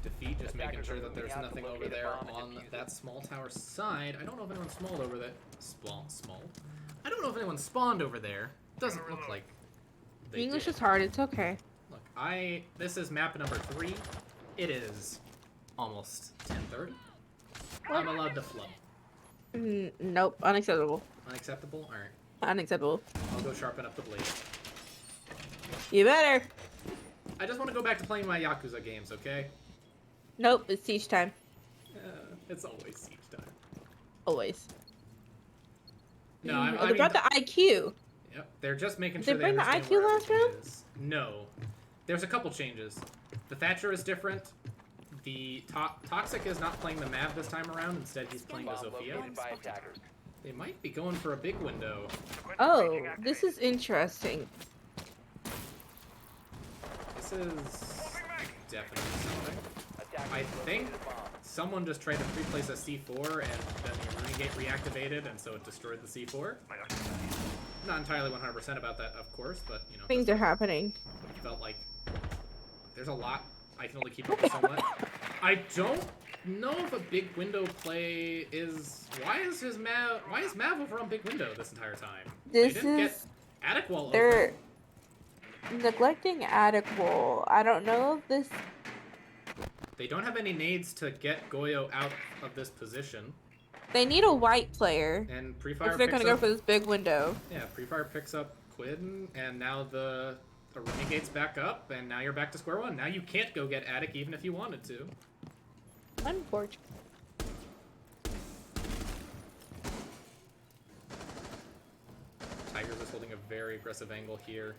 Defeat just making sure that there's nothing over there on that small tower side. I don't know if anyone's small over there. Small? I don't know if anyone spawned over there. Doesn't look like they English did. is hard, it's okay. Look, this is map number 3. It is almost 10:30. I'm allowed to flub. Nope, unacceptable. Unacceptable? Alright. Unacceptable. I'll go sharpen up the blade. You better. I just want to go back to playing my Yakuza games, okay? Nope, it's siege time. It's always siege time. Always. No, I they mean, brought the IQ. Yep, they're just making Did sure they they bring the understand IQ where last everything round? is. No. There's a couple changes. The Thatcher is different. The Toxic is not playing the Mav this time around. Instead, he's playing the Bomb Zofia. located by attackers. They might be going for a big window. Oh, this is interesting. This is definitely something. Attackers I think located a bomb. someone just tried to pre-place a C4 and then the Rune Gate reactivated and so it destroyed the C4. Not entirely 100% about that, of course, but you know. Things are happening. It felt like there's a lot. I can only keep up with so much. I don't know if a big window play is. Why is Mav over on big window this entire time? This they didn't is- get attic wall They're open. neglecting attic wall. I don't know if this. They don't have any nades to get Goyo out of this position. They need a white player And Prefire if they're picks gonna go up, for this big window. Yeah, Prefire picks up Quid, and now the Rune Gate's back up, and now you're back to square one. Now you can't go get attic even if you wanted to. Unfortunate. Tigers is holding a very aggressive angle here.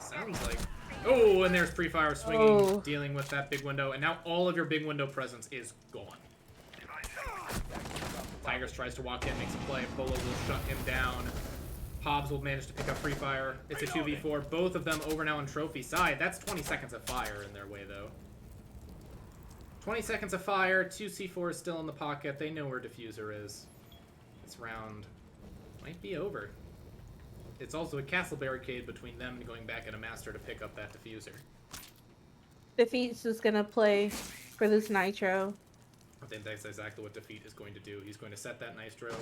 Sounds like... Oh, and there's Prefire swinging, Oh. dealing with that big window, and now all of your big window presence is gone. Tigers tries to walk in, makes a play. Polo will shut him down. Hobbs will manage to pick up Prefire. It's a 2v4. Both of them over now on trophy side. That's 20 seconds of fire in their way, though. 20 seconds of fire. 2 C4s still in the pocket. They know where Diffuser is. This round might be over. It's also a castle barricade between them and going back at a master to pick up that Diffuser. Defeat's is gonna play for this Nitro. I think that's exactly what Defeat is going to do. He's going to set that Nitro.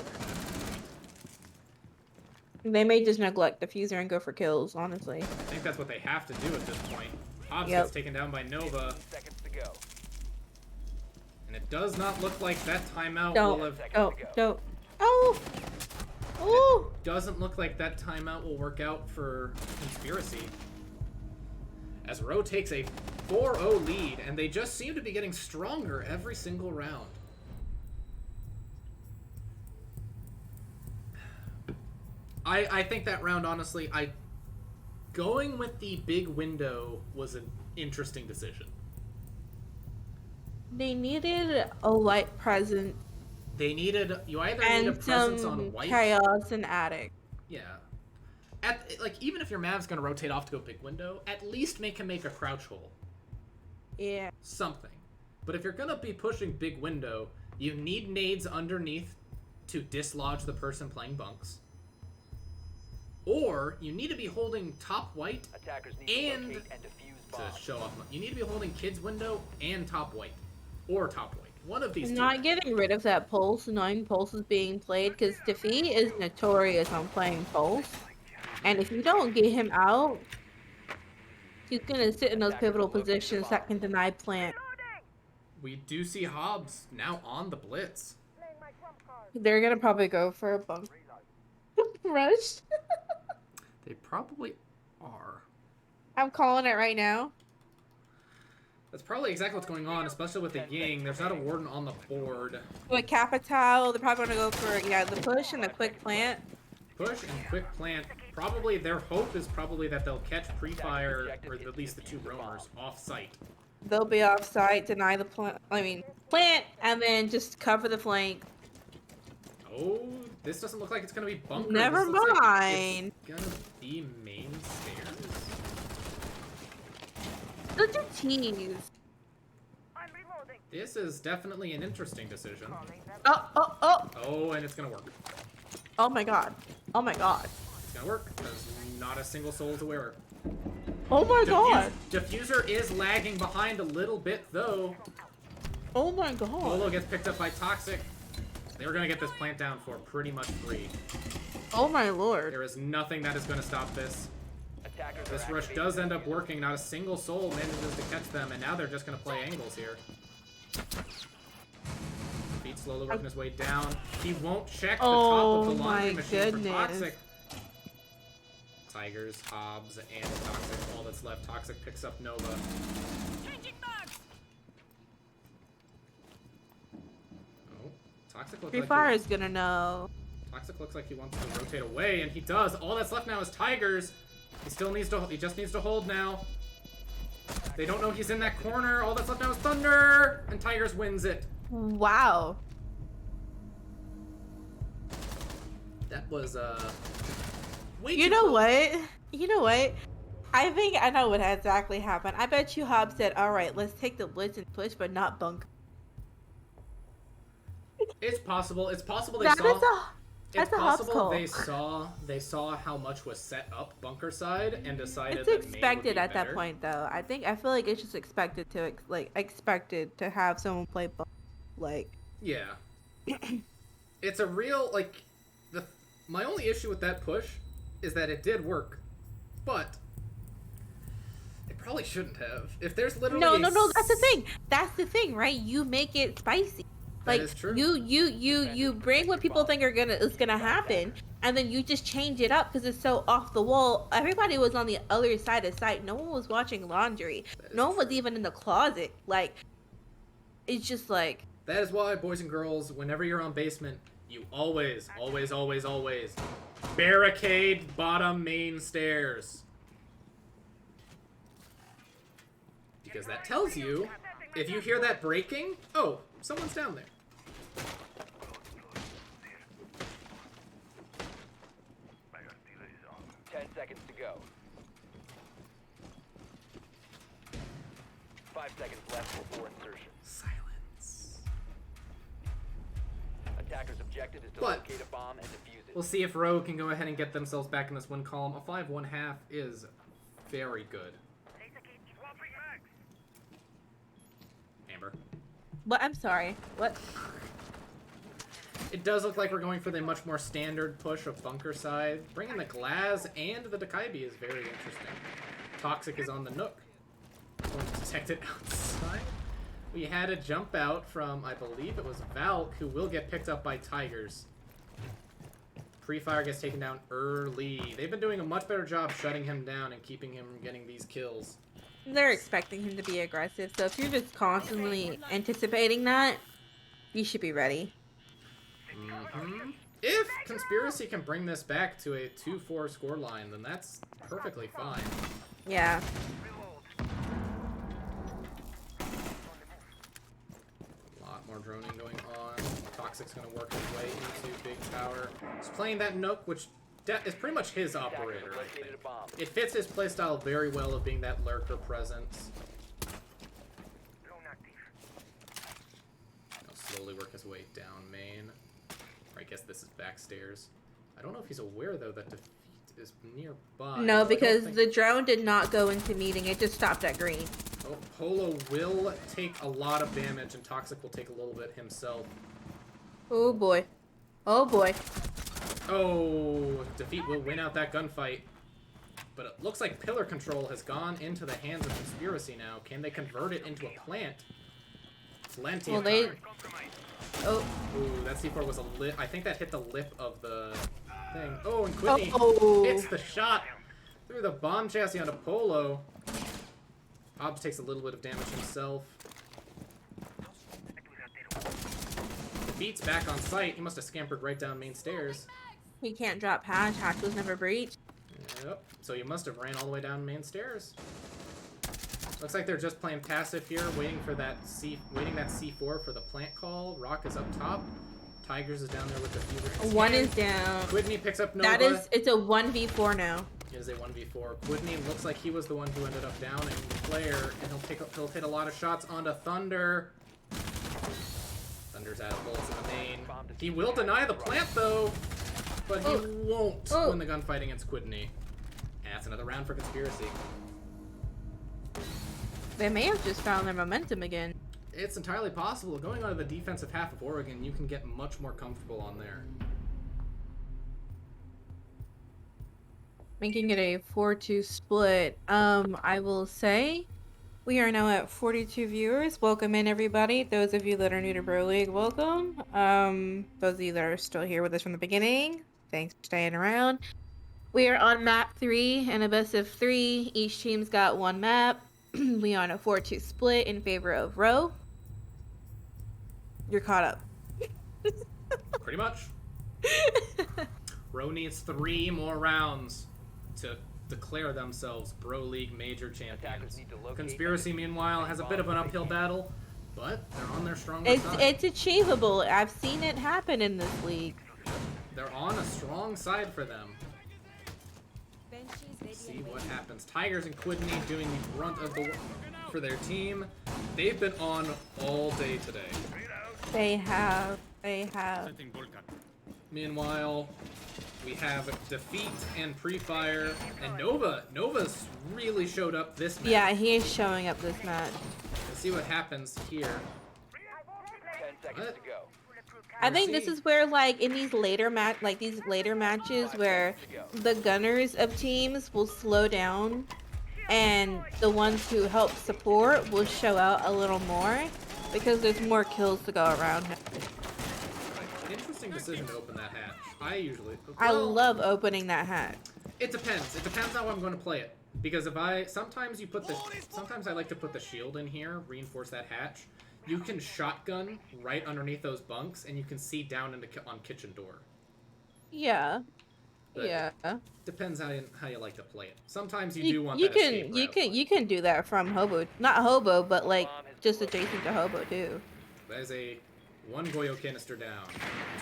They may just neglect Diffuser and go for kills, honestly. I think that's what they have to do at this point. Hobbs Yep. gets taken down by Nova, 15 seconds to go. and it does not look like that timeout will Don't. have... Oh, don't. Oh! Oh! Doesn't look like that timeout will work out for Conspiracy. as Rho takes a 4-0 lead, and they just seem to be getting stronger every single round. I think that round, honestly, going with the big window was an interesting decision. They needed a white presence You either need a and presence on some white. chaos and attic. Yeah. Even if your Mav's gonna rotate off to go big window, at least make him make a crouch hole. Yeah. Something. But if you're gonna be pushing big window, you need nades underneath to dislodge the person playing bunks. Or you need to be holding top white Attackers need and to locate and defuse to bombs. show off. You need to be holding kids window and top white. Or top white. One of these two. Not getting rid of that pulse, knowing pulse is being played, because Defeat is notorious on playing pulse. And if you don't get him out, he's gonna sit in those pivotal positions that can deny plant. We do see Hobbs now on the blitz. They're gonna probably go for a bunk rush. They probably are. I'm calling it right now. That's probably exactly what's going on, especially with the Ying. There's not a warden on the board. With Capital, they're probably gonna go for the push and the quick plant. Push and quick plant. Probably their hope is probably that they'll catch pre-fire, or at least the two roamers, off site. They'll be off site, deny the plant. Plant, and then just cover the flank. Oh, this doesn't look like it's gonna be bunker. Never This looks like mind. it's gonna be main stairs. Such a tease. I'm reloading. This is definitely an interesting decision. Oh. Oh, and it's gonna work. Oh my god. Oh my god. It's gonna work because not a single soul is aware. Oh my god. Diffuser is lagging behind a little bit though. Oh my god. Bolo gets picked up by Toxic. They were gonna get this plant down for pretty much free. Oh my lord. There is nothing that is gonna stop this. Attackers This are rush activating does end their up working. Not a single soul manages to catch them, and now they're just gonna play angles here. Feet slowly working his way down. He won't check the top of the laundry machine for Toxic. Tigers, Hobbs, and Toxic. All that's left. Toxic picks up Nova. Oh, Toxic looks Free like Fire is gonna know. Toxic looks like he wants to rotate away, and he does. All that's left now is Tigers. He still needs to. He just needs to hold now. They don't know he's in that corner. All that's left now is Thunder, and Tigers wins it. Wow. That was way You too know close. what? You know what? I think I know what exactly happened. I bet you Hobbs said, "Alright, let's take the blitz and push, but not bunk." It's possible. It's possible they That's saw. That's It's a Hobbs possible call. they saw how much was set up bunker side and decided It's that main would expected be at that better. point, though. I feel like it's just expected to have someone play bunk. Yeah. It's a real my only issue with that push is that it did work, but it probably shouldn't have. If there's literally No. That's the thing, right? You make it spicy. That is true. You bring what people think is gonna happen, and then you just change it up because it's so off the wall. Everybody was on the other side of sight. No one was watching laundry. No one was even in the closet. It's just like. That is why, boys and girls, whenever you're on basement, you always barricade bottom main stairs. Because that tells you, if you hear that breaking, oh, someone's down there. Mega dealer is on. 10 seconds to go. 5 seconds left before insertion. Silence. Attackers' objective is to But locate a bomb and defuse it. we'll see if Rogue can go ahead and get themselves back in this win column. A 5-1/2 is very good. Laser gate swapping mags. Amber. What? I'm sorry. What? It does look like we're going for the much more standard push of bunker side. Bringing the Glaz and the Dakaibi is very interesting. Toxic is on the Nook. Going to detect it outside. We had a jump out from, I believe it was Valk, who will get picked up by Tigers. Pre-fire gets taken down early. They've been doing a much better job shutting him down and keeping him from getting these kills. they're expecting him to be aggressive. So if you're just constantly anticipating that, you should be ready. Mm-hmm. If Conspiracy can bring this back to a 2-4 scoreline, then that's perfectly fine. Yeah. A lot more droning going on. Toxic's gonna work his way into Big Tower. He's playing that Nook, which is pretty much his operator, I think. It fits his playstyle very well of being that lurker presence. He'll slowly work his way down main. Or I guess this is backstairs. I don't know if he's aware, though, that Defeat is nearby. No, I because don't the think... drone did not go into meeting. It just stopped at green. Oh, Polo will take a lot of damage, and Toxic will take a little bit himself. Oh boy. Oh boy. Oh, Defeat will win out that gunfight. But it looks like pillar control has gone into the hands of Conspiracy now. Can they convert it into a plant? Plenty of time. Oh. Ooh, that C4 was a lip. I think that hit the lip of the thing. Oh, and Quidney hits the shot through the bomb chassis onto Polo. Hobbs takes a little bit of damage himself. Defeat's back on site. He must have scampered right down main stairs. He can't drop hatch. Hatch was never breached. Yep. So you must have ran all the way down main stairs. Looks like they're just playing passive here, waiting that C4 for the plant call. Rock is up top. Tigers is down there with the fuser. One is down. Quidney picks up Nova. It's a 1v4 now. It is a 1v4. Quidney looks like he was the one who ended up downing Claire, and he'll hit a lot of shots onto Thunder. Thunder's out of bullets in the main. He will deny the plant though, but he won't win the gunfight against Quidney. And that's another round for Conspiracy. They may have just found their momentum again. It's entirely possible. Going onto the defensive half of Oregon, you can get much more comfortable on there. Making it a 4-2 split. I will say we are now at 42 viewers. Welcome in, everybody. Those of you that are new to Bro League, welcome. Those of you that are still here with us from the beginning, thanks for staying around. We are on map 3 and a best of 3. Each team's got one map. We are on a 4-2 split in favor of Rho. You're caught up. Pretty much. Rho needs 3 more rounds to declare themselves Bro League major champions. Conspiracy, meanwhile, has a bit of an uphill battle, but they're on their stronger side. It's achievable. I've seen it happen in this league. They're on a strong side for them. Let's see what happens. Tigers and Quidney doing the brunt of the work for their team. They've been on all day today. They have. Meanwhile, we have Defeat and Pre-Fire, and Nova. Nova's really showed up this match. Yeah, he is showing up this match. Let's see what happens here. 10 seconds to go. I think this is where, like, in these later matches where the gunners of teams will slow down and the ones who help support will show out a little more because there's more kills to go around. Interesting decision to open that hatch. I love opening that hatch. It depends. It depends how I'm going to play it. Because sometimes I like to put the shield in here, reinforce that hatch. You can shotgun right underneath those bunks, and you can see down on kitchen door. Yeah. But yeah. Depends how you like to play it. Sometimes you do want you that can escape route. you can do that from Hobo, not Hobo, but like just adjacent to Hobo too. That is a 1 Goyo canister down,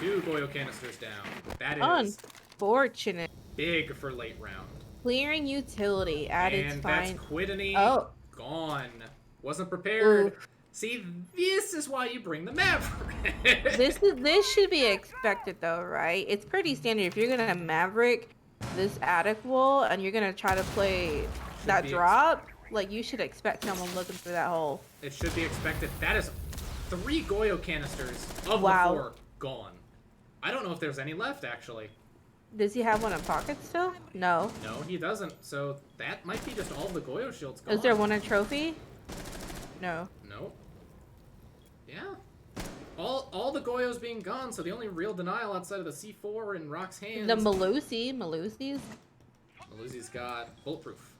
2 Goyo canisters down. That is unfortunate. Big for late round. Clearing utility at its fine. And that's Quidney gone. Wasn't prepared. Ooh. See, this is why you bring the Maverick. This should be expected though, right? It's pretty standard. If you're gonna Maverick this attic wall and you're gonna try to play that drop, like you should expect someone looking through that hole. It should be expected. That is 3 Goyo canisters of the 4 gone. I don't know if there's any left actually. Does he have one in pocket still? No. No, he doesn't. So that might be just all the Goyo shields gone. Is there one in trophy? No. No. Yeah. All the Goyos being gone, so the only real denial outside of the C4 in Rock's hands. The Malusi's. Malusi's got bulletproof.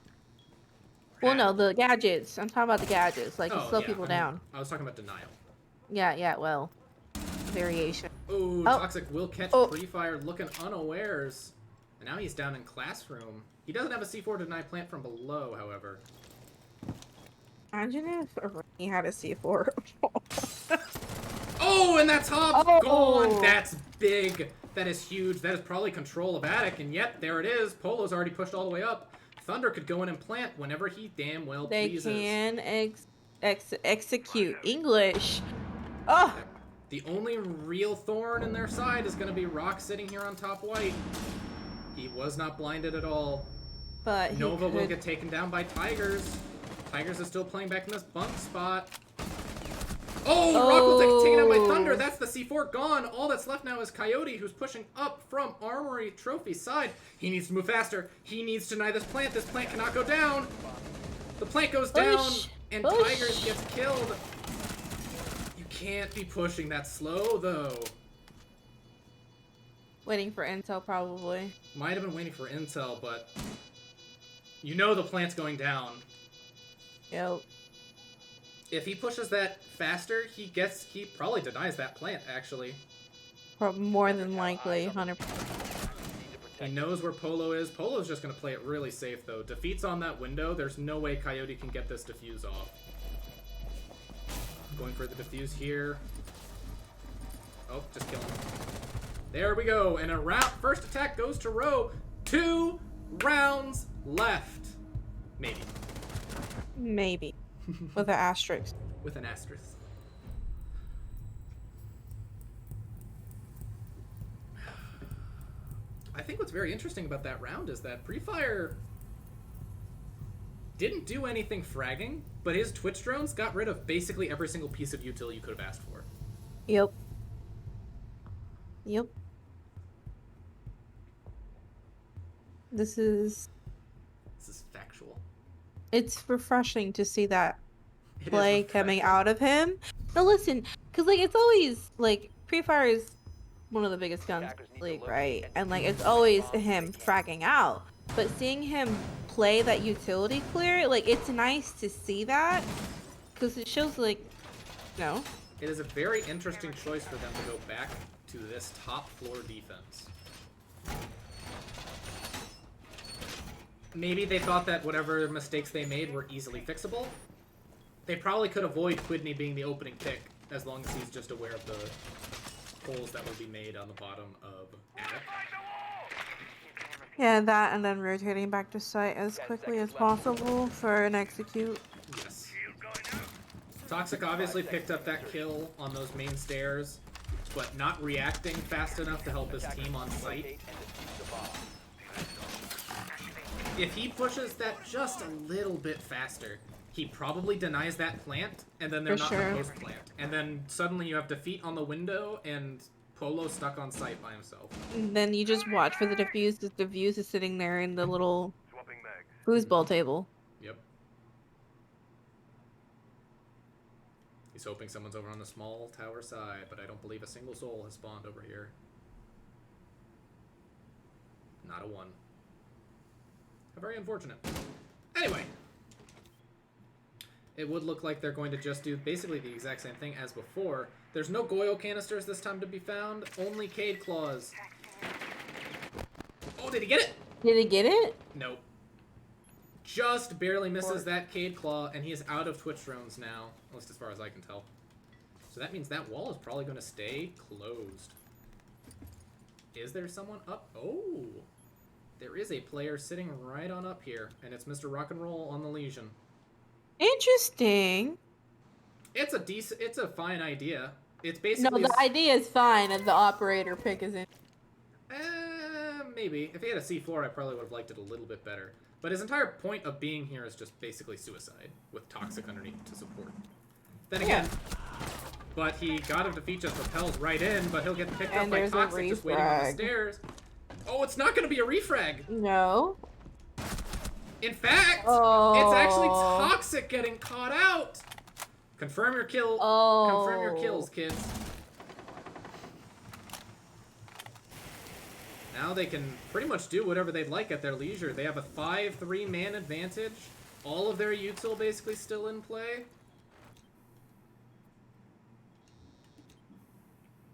Well, no, the gadgets. I'm talking about the gadgets, like to Oh, slow yeah, people I mean, down. I was talking about denial. Yeah, well, variation. Ooh, Oh. Toxic will catch Oh. Pre-Fire looking unawares. And now he's down in Classroom. He doesn't have a C4 to deny plant from below, however. Imagine if he had a C4. Oh, and that's Hobbs Oh. gone! That's big. That is huge. That is probably control of Attic, and yet, there it is. Polo's already pushed all the way up. Thunder could go in and plant whenever he damn well They pleases. can execute English. Oh, The only real thorn in their side is going to be Rock sitting here on top white. He was not blinded at all. but he Nova will could- get taken down by Tigers. Tigers is still playing back in this bunk spot. Oh, Rock will get taken down by Thunder. That's the C4 gone. All that's left now is Coyote, who's pushing up from Armory Trophy's side. He needs to move faster. He needs to deny this plant. This plant cannot go down. The plant goes down, and Tigers gets killed. You can't be pushing that slow, though. Waiting for intel, probably. Might have been waiting for intel, but you know the plant's going down. Yep. If he pushes that faster, he probably denies that plant, actually. More than likely, 100%. He knows where Polo is. Polo's just going to play it really safe, though. Defeat's on that window. There's no way Coyote can get this defuse off. Going for the defuse here. Oh, just kill him. There we go. And first attack goes to Rho. 2 rounds left. Maybe. Maybe. With an asterisk. With an asterisk. I think what's very interesting about that round is that Pre-Fire didn't do anything fragging, but his Twitch drones got rid of basically every single piece of util you could have asked for. Yep. This is Factual. it's refreshing to see that It is play refreshing. coming out of him. Now listen, because like it's always like Pre-Fire is one of the biggest guns in the league, right? And like it's always him fragging out. But seeing him play that utility clear, like it's nice to see that because it shows like, no. It is a very interesting choice for them to go back to this top floor defense. Maybe they thought that whatever mistakes they made were easily fixable. They probably could avoid Quidney being the opening pick as long as he's just aware of the holes that will be made on the bottom of Attic. Yeah, that and then rotating back to site as quickly as possible for an execute. Yes. Toxic obviously picked up that kill on those main stairs, but not reacting fast enough to help his team on site. If he pushes that just a little bit faster, he probably denies that plant, and then they're For not sure. in the post plant. And then suddenly you have defeat on the window, and Polo stuck on site by himself. And then you just watch for the defuse. The defuse is sitting there in the little Swapping mags. foosball table. Yep. He's hoping someone's over on the small tower side, but I don't believe a single soul has spawned over here. Not a one. How very unfortunate. Anyway. It would look like they're going to just do basically the exact same thing as before. There's no Goyo canisters this time to be found, only Cade Claws. Oh, did he get it? Did he get it? Nope. Just barely misses that Cade Claw, and he is out of Twitch drones now, at least as far as I can tell. So that means that wall is probably going to stay closed. Is there someone up? Oh! There is a player sitting right on up here, and it's Mr. Rock and Roll on the Legion. Interesting. It's a fine idea. It's No, basically... the idea is fine if the operator pick is in. Maybe. If he had a C4, I probably would have liked it a little bit better. But his entire point of being here is just basically suicide, with Toxic underneath to support. Then again, but he got him defeat just propels right in, but he'll get picked up And by there's a Toxic just waiting on the refrag. stairs. Oh, it's not going to be a refrag. No. In fact, Oh. it's actually Toxic getting caught out. Confirm your kill. Oh. Confirm your kills, kids. Now they can pretty much do whatever they'd like at their leisure. They have a 5-3 man advantage. all of their util basically still in play.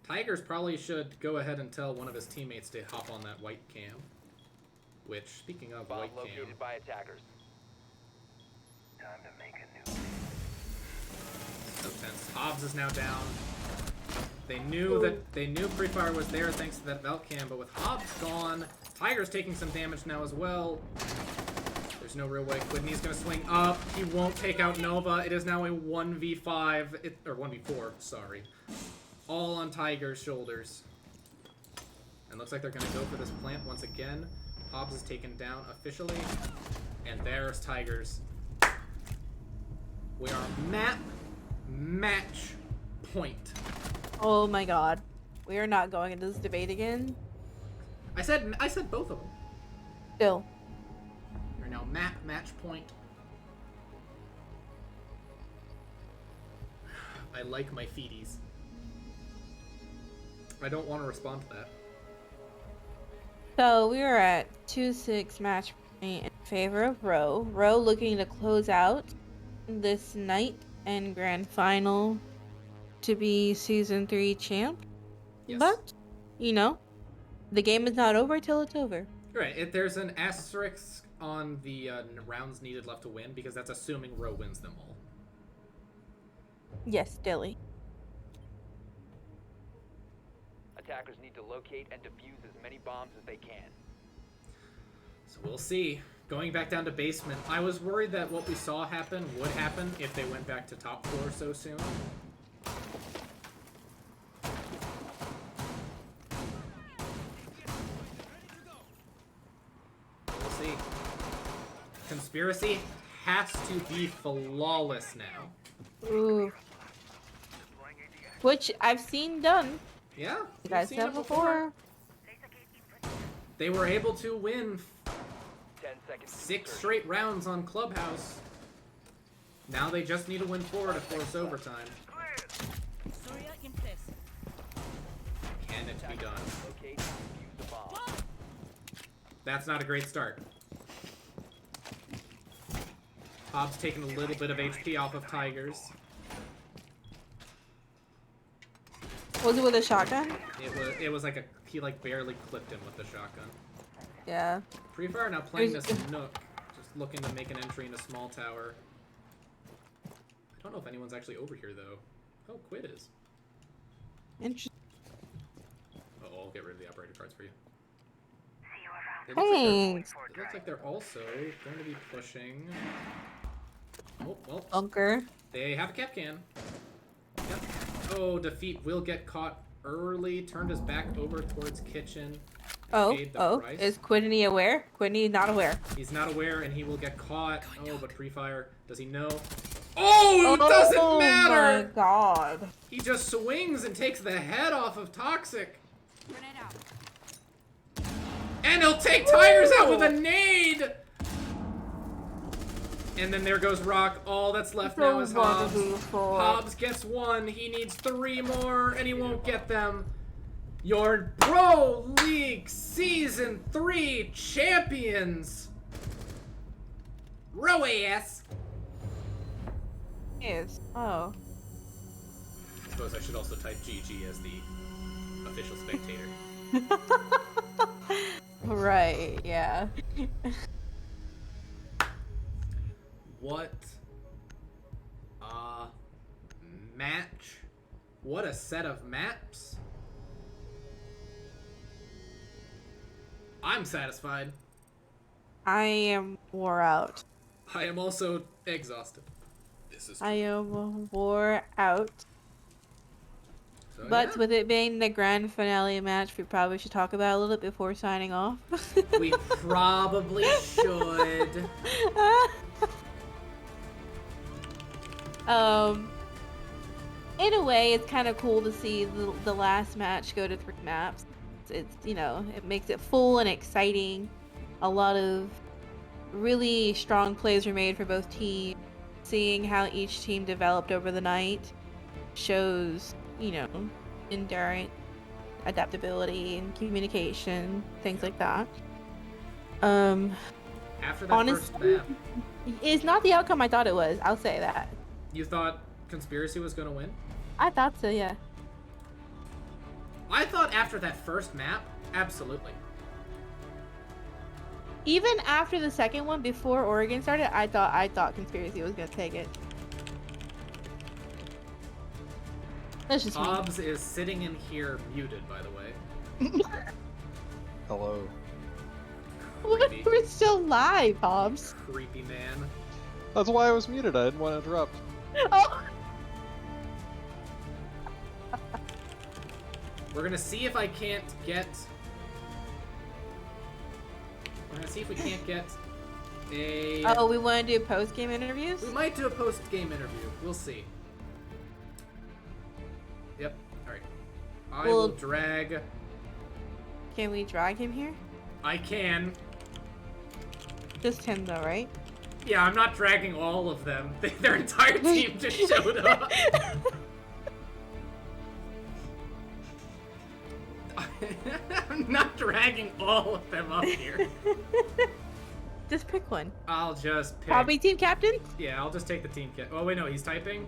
Tigers probably should go ahead and tell one of his teammates to hop on that white cam. Which, speaking of Bomb white cam, located by attackers. Time to make a new. so tense. Hobbs is now down. They knew Pre-Fire was there thanks to that Velt cam, but with Hobbs gone, Tiger's taking some damage now as well. There's no real way. Quidney's gonna swing up. He won't take out Nova. It is now a 1v5, or 1v4, sorry. All on Tiger's shoulders. And looks like they're gonna go for this plant once again. Hobbs is taken down officially. And there's Tigers. We are match point. Oh my god. We are not going into this debate again. I said both of them. Still. We're now match point. I like my feeties. I don't want to respond to that. So we are at 2-6 match point in favor of Rho. Rho looking to close out this night and grand final to be season 3 champ. Yes. But, you know, the game is not over till it's over. Right. There's an asterisk on the rounds needed left to win because that's assuming Rho wins them all. Yes, Dilly. Attackers need to locate and defuse as many bombs as they can. So we'll see. Going back down to basement, I was worried that what we saw happen would happen if they went back to top floor so soon. We'll see. Conspiracy has to be flawless now. Ooh. Deploying ADS. Which I've seen done. Yeah, You we've guys seen said it before. Laser gate in position. They were able to win 10 seconds. to 6 insertion. straight rounds on Clubhouse. Now they just need to win 4 to force overtime. Clear. Surya in place. Can it be done? Locate and defuse the bomb. That's not a great start. Hobbs taking a little bit of HP off of Tigers. Was it with a shotgun? It was like he barely clipped him with the shotgun. Yeah. Pre-Fire now playing this Nook, just looking to make an entry in a small tower. I don't know if anyone's actually over here though. Oh, Quid is. Interesting. Oh, I'll get rid of the operator cards for you. See you around. It looks like Thanks. it looks like they're also going to be pushing. Oh, well, Bunker. they have a cap can. Yep. Oh, defeat will get caught early. Turned his back over towards kitchen. Paid the price. Is Quidney aware? Quidney not aware. He's not aware and he will get caught. Oh, but Pre-Fire, does he know? Oh, it doesn't Oh my matter! god. He just swings and takes the head off of Toxic. Grenade out. And he'll take Tigers out with a nade! And then there goes Rock. All that's left now is Hobbs. Hobbs gets 1. He needs 3 more, and he won't get them. Your Pro League Season 3 champions, Rho-Aias. Yes. Oh. I suppose I should also type GG as the official spectator. Right, yeah. What a match. What a set of maps. I'm satisfied. I am wore out. I am also exhausted. This is I am wore out. so, But yeah. with it being the grand finale match, we probably should talk about it a little bit before signing off. We probably should. In a way, it's kind of cool to see the last match go to 3 maps. It's, you know, it makes it full and exciting. A lot of really strong plays were made for both teams. Seeing how each team developed over the night shows, you know, endurance, adaptability, and communication, things like that. After that Honestly, first map, It's not the outcome I thought it was. I'll say that. You thought Conspiracy was gonna win? I thought so, yeah. I thought after that first map, absolutely. Even after the second one, before Oregon started, I thought Conspiracy was gonna take it. That's just me. Hobbs is sitting in here muted, by the way. Hello. Creepy. We're still live, Hobbs. Creepy man. That's why I was muted. I didn't want to interrupt. Oh. We're gonna see if I can't get... We're gonna see if we can't get a... Oh, we want to do post-game interviews? We might do a post-game interview. We'll see. Yep. Alright. I will drag... Can we drag him here? I can. Just him, though, right? Yeah, I'm not dragging all of them. Their entire team just showed up. I'm not dragging all of them up here. Just pick one. I'll just pick... Probably team captain? Yeah, I'll just take the team kit. Oh, wait, no, he's typing?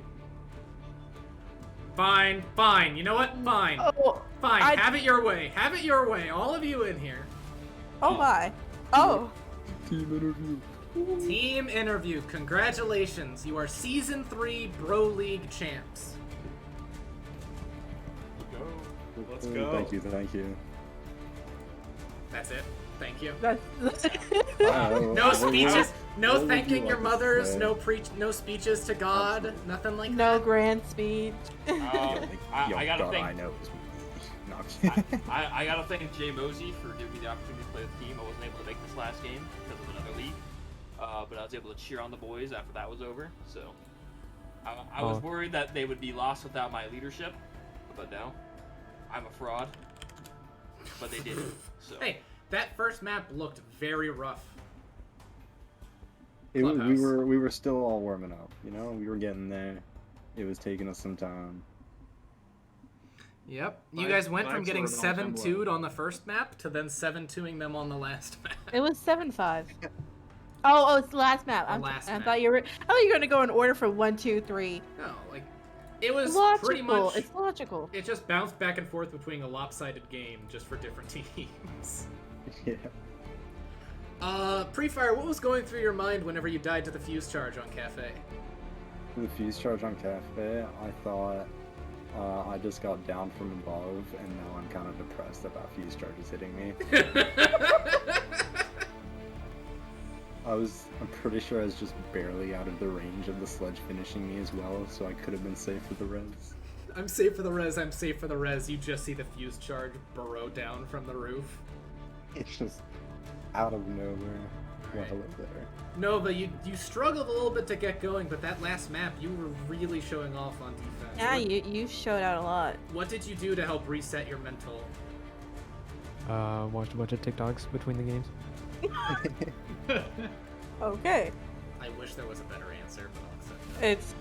Fine, fine. You know what? Fine. Oh, Fine, have it your way. Have it your way. All of you in here. oh my. Oh. Team interview. Team interview. Congratulations. You are Season 3 Bro League champs. Let's go. Thank you. That's it. Thank you. That's No speeches. No what would thanking you your like to mothers. say? No speeches to God. Absolutely. Nothing like no that. grand speech. I gotta thank. I know. I gotta thank Jay Mosey for giving me the opportunity to play with the team. I wasn't able to make this last game because of another league, but I was able to cheer on the boys after that was over. So I was worried that they would be lost without my leadership, but no, I'm a fraud. But they did. So Hey, that first map looked very rough. we Clubhouse. were still all warming up. You know, we were getting there. It was taking us some time. Yep. You Vibes- guys went from vibes getting were at an all-time 7-2'd on the first map to then 7-2ing them on the last map. It was 7-5. Oh, it's the last map. The last I map. thought you were gonna go in order from 1, 2, 3. No, like, it was Logical. pretty much... It's logical. It just bounced back and forth between a lopsided game just for different teams. Yeah. Pre-fire, what was going through your mind whenever you died to the fuse charge on Cafe? The fuse charge on Cafe, I thought I just got down from above, and now I'm kind of depressed about fuse charges hitting me. I'm pretty sure I was just barely out of the range of the sledge finishing me as well, so I could have been safe for the res. I'm safe for the res, I'm safe for the res. You just see the fuse charge burrow down from the roof. It's just out of nowhere. Alright. Well, there. Nova, you struggled a little bit to get going, but that last map, you were really showing off on defense. Yeah, What- you showed out a lot. What did you do to help reset your mental? Watched a bunch of TikToks between the games. Okay. I wish there was a better answer, but I'll accept that. It's.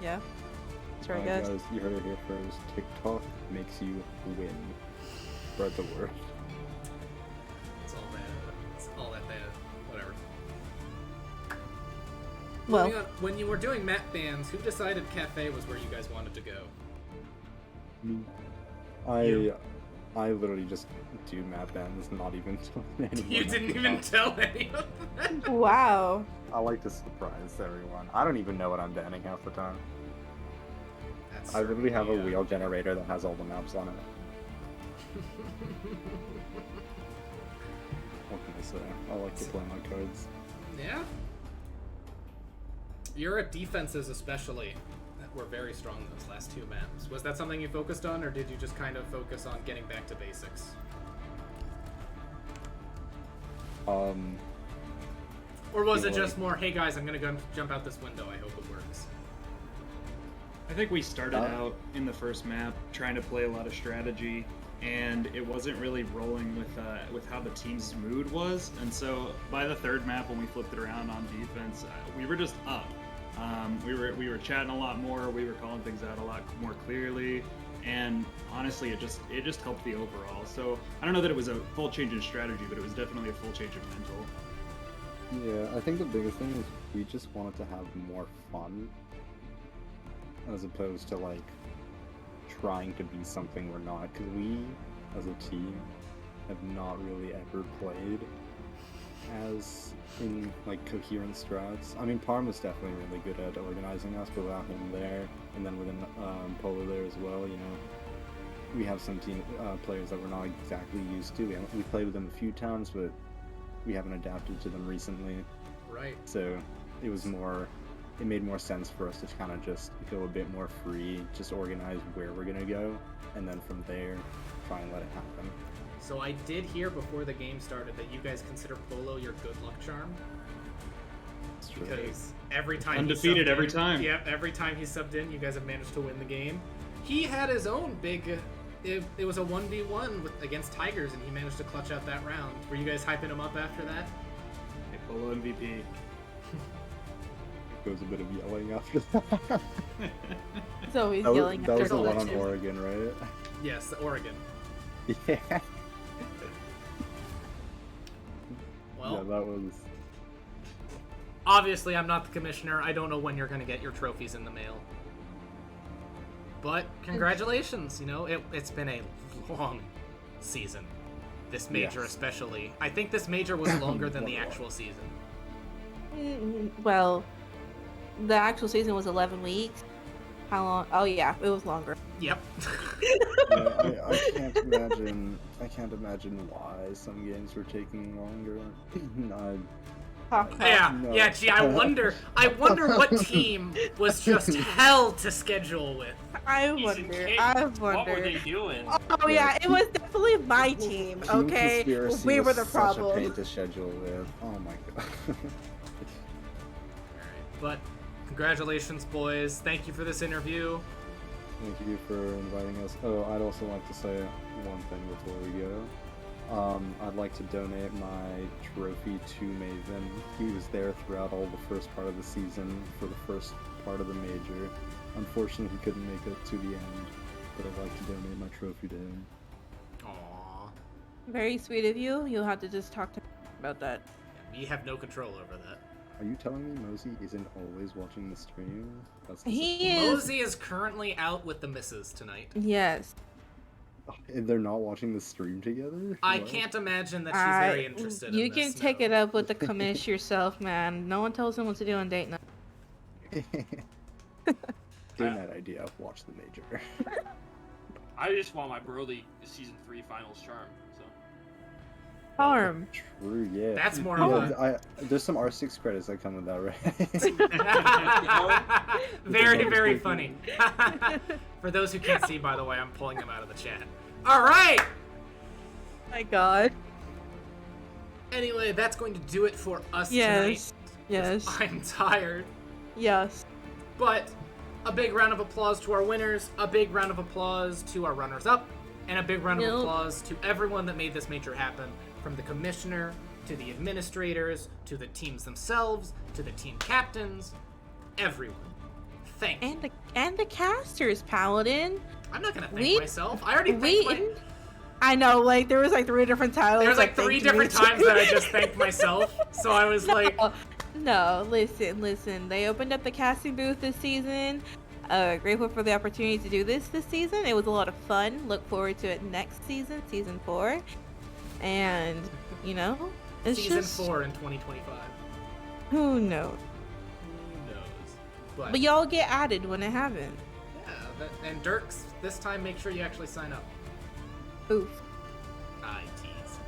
Yeah. That's right, guys. Guys, you heard it here first. TikTok makes you win. Spread the word. It's all that whatever. Well, Moving on, when you were doing map bans, who decided Cafe was where you guys wanted to go? You. I literally just do map bans, not even tell anyone. You didn't even tell any of them? wow. I like to surprise everyone. I don't even know what I'm banning half the time. That's I literally have a certainly, wheel generator that has all the maps on it. What can I say? I like to play my cards. Yeah? Your defenses especially were very strong those last two maps. Was that something you focused on, or did you just kind of focus on getting back to basics? Um, Or was it Like- just more, hey guys, I'm gonna go jump out this window, I hope it works? I think we started out in the first map trying to play a lot of strategy, and it wasn't really rolling with how the team's mood was. And so by the third map, when we flipped it around on defense, we were just up. We were chatting a lot more. We were calling things out a lot more clearly, and honestly, it just helped the overall. So I don't know that it was a full change in strategy, but it was definitely a full change in mental. Yeah, I think the biggest thing is we just wanted to have more fun, as opposed to like trying to be something we're not. Because we, as a team, have not really ever played as in like coherent strats. I mean, Parma's definitely really good at organizing us, but without him there, and then within Polo there as well, you know, we have some team players that we're not exactly used to. We played with them a few times, but we haven't adapted to them recently. Right. So it made more sense for us to kind of just go a bit more free, just organize where we're gonna go, and then from there, try and let it happen. So I did hear before the game started that you guys consider Polo your good luck charm. It's true. Because every time Undefeated every time. Yeah, every time he subbed in, you guys have managed to win the game. He had his own big. It was a 1v1 against Tigers, and he managed to clutch out that round. Were you guys hyping him up after that? Hey, Polo MVP. Goes a bit of yelling after that. He's always That yelling was after the There's one all on that too. Oregon, right? Yes, Oregon. Yeah. Well, Yeah, that was. obviously I'm not the commissioner. I don't know when you're going to get your trophies in the mail. But congratulations, you know, it's been a long season. This major Yes. especially. I think this major was longer than the actual season. Well, the actual season was 11 weeks. How long? Oh yeah, it was longer. Yep. Yeah, I can't imagine. I can't imagine why some games were taking longer. Yeah, No. yeah, gee, I wonder what team was just hell to schedule with. I He's a wonder. kid. I What were wonder. they doing? Oh yeah, it was definitely my team. Team Okay, Conspiracy we was were the such a pain problem. to schedule with. Oh my god. But congratulations, boys. Thank you for this interview. Thank you for inviting us. Oh, I'd also like to say one thing before we go. I'd like to donate my trophy to Maven. He was there throughout all the first part of the season for the first part of the major. Unfortunately, he couldn't make it to the end, but I'd like to donate my trophy to him. Aww. Very sweet of you. You'll have to just talk to me about that. We have no control over that. Are you telling me Mosey isn't always watching the stream? That's He is. Mosey is currently out with the missus tonight. Yes. They're not watching the stream together? I What? can't imagine that she's very interested You in can this. take no. it up with the commish yourself, man. No one tells him what to do on date night. Getting that idea. Watch the major. I just want my Broly season 3 finals charm. So Harm. True, yeah. That's more Yeah, of a... there's some R6 credits that come with that, right? Very, very funny. For those who can't see, by the way, I'm pulling them out of the chat. All right. My God. Anyway, that's going to do it for us Yes. tonight. Yes. I'm tired. Yes. But a big round of applause to our winners, a big round of applause to our runners-up, and a big round of applause to everyone that made this major happen, from the commissioner, to the administrators, to the teams themselves, to the team captains, everyone. Thank you. And the casters, Paladin. I'm not gonna thank myself. I already thanked my... I know, like, there was like 3 different titles. There was like 3 different times that I just thanked myself, so I was like... No, listen. They opened up the casting booth this season. Grateful for the opportunity to do this season. It was a lot of fun. Look forward to it next season, season 4. And, you know, it's Season just... 4 in 2025. Who knows? Who knows? But y'all get added when it happens. Yeah, and Dirks, this time make sure you actually sign up. Oof. I tease.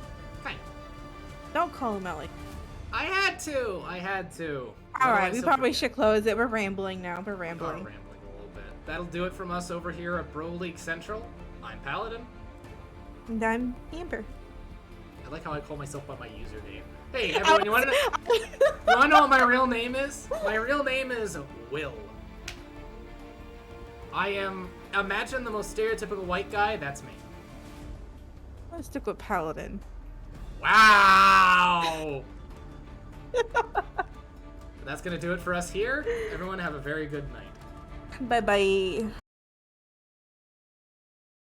Kind of. Don't call him out like... I had to. Alright, we probably should close it. We're rambling now. We're We are rambling. rambling a little bit. That'll do it from us over here at Bro League Central. I'm Paladin. And I'm Amber. I like how I call myself by my username. Hey, everyone, you want to know what my real name is? My real name is Will. I am, imagine the most stereotypical white guy, that's me. Let's stick with Paladin. Wow! That's gonna do it for us here. Everyone have a very good night. Bye-bye.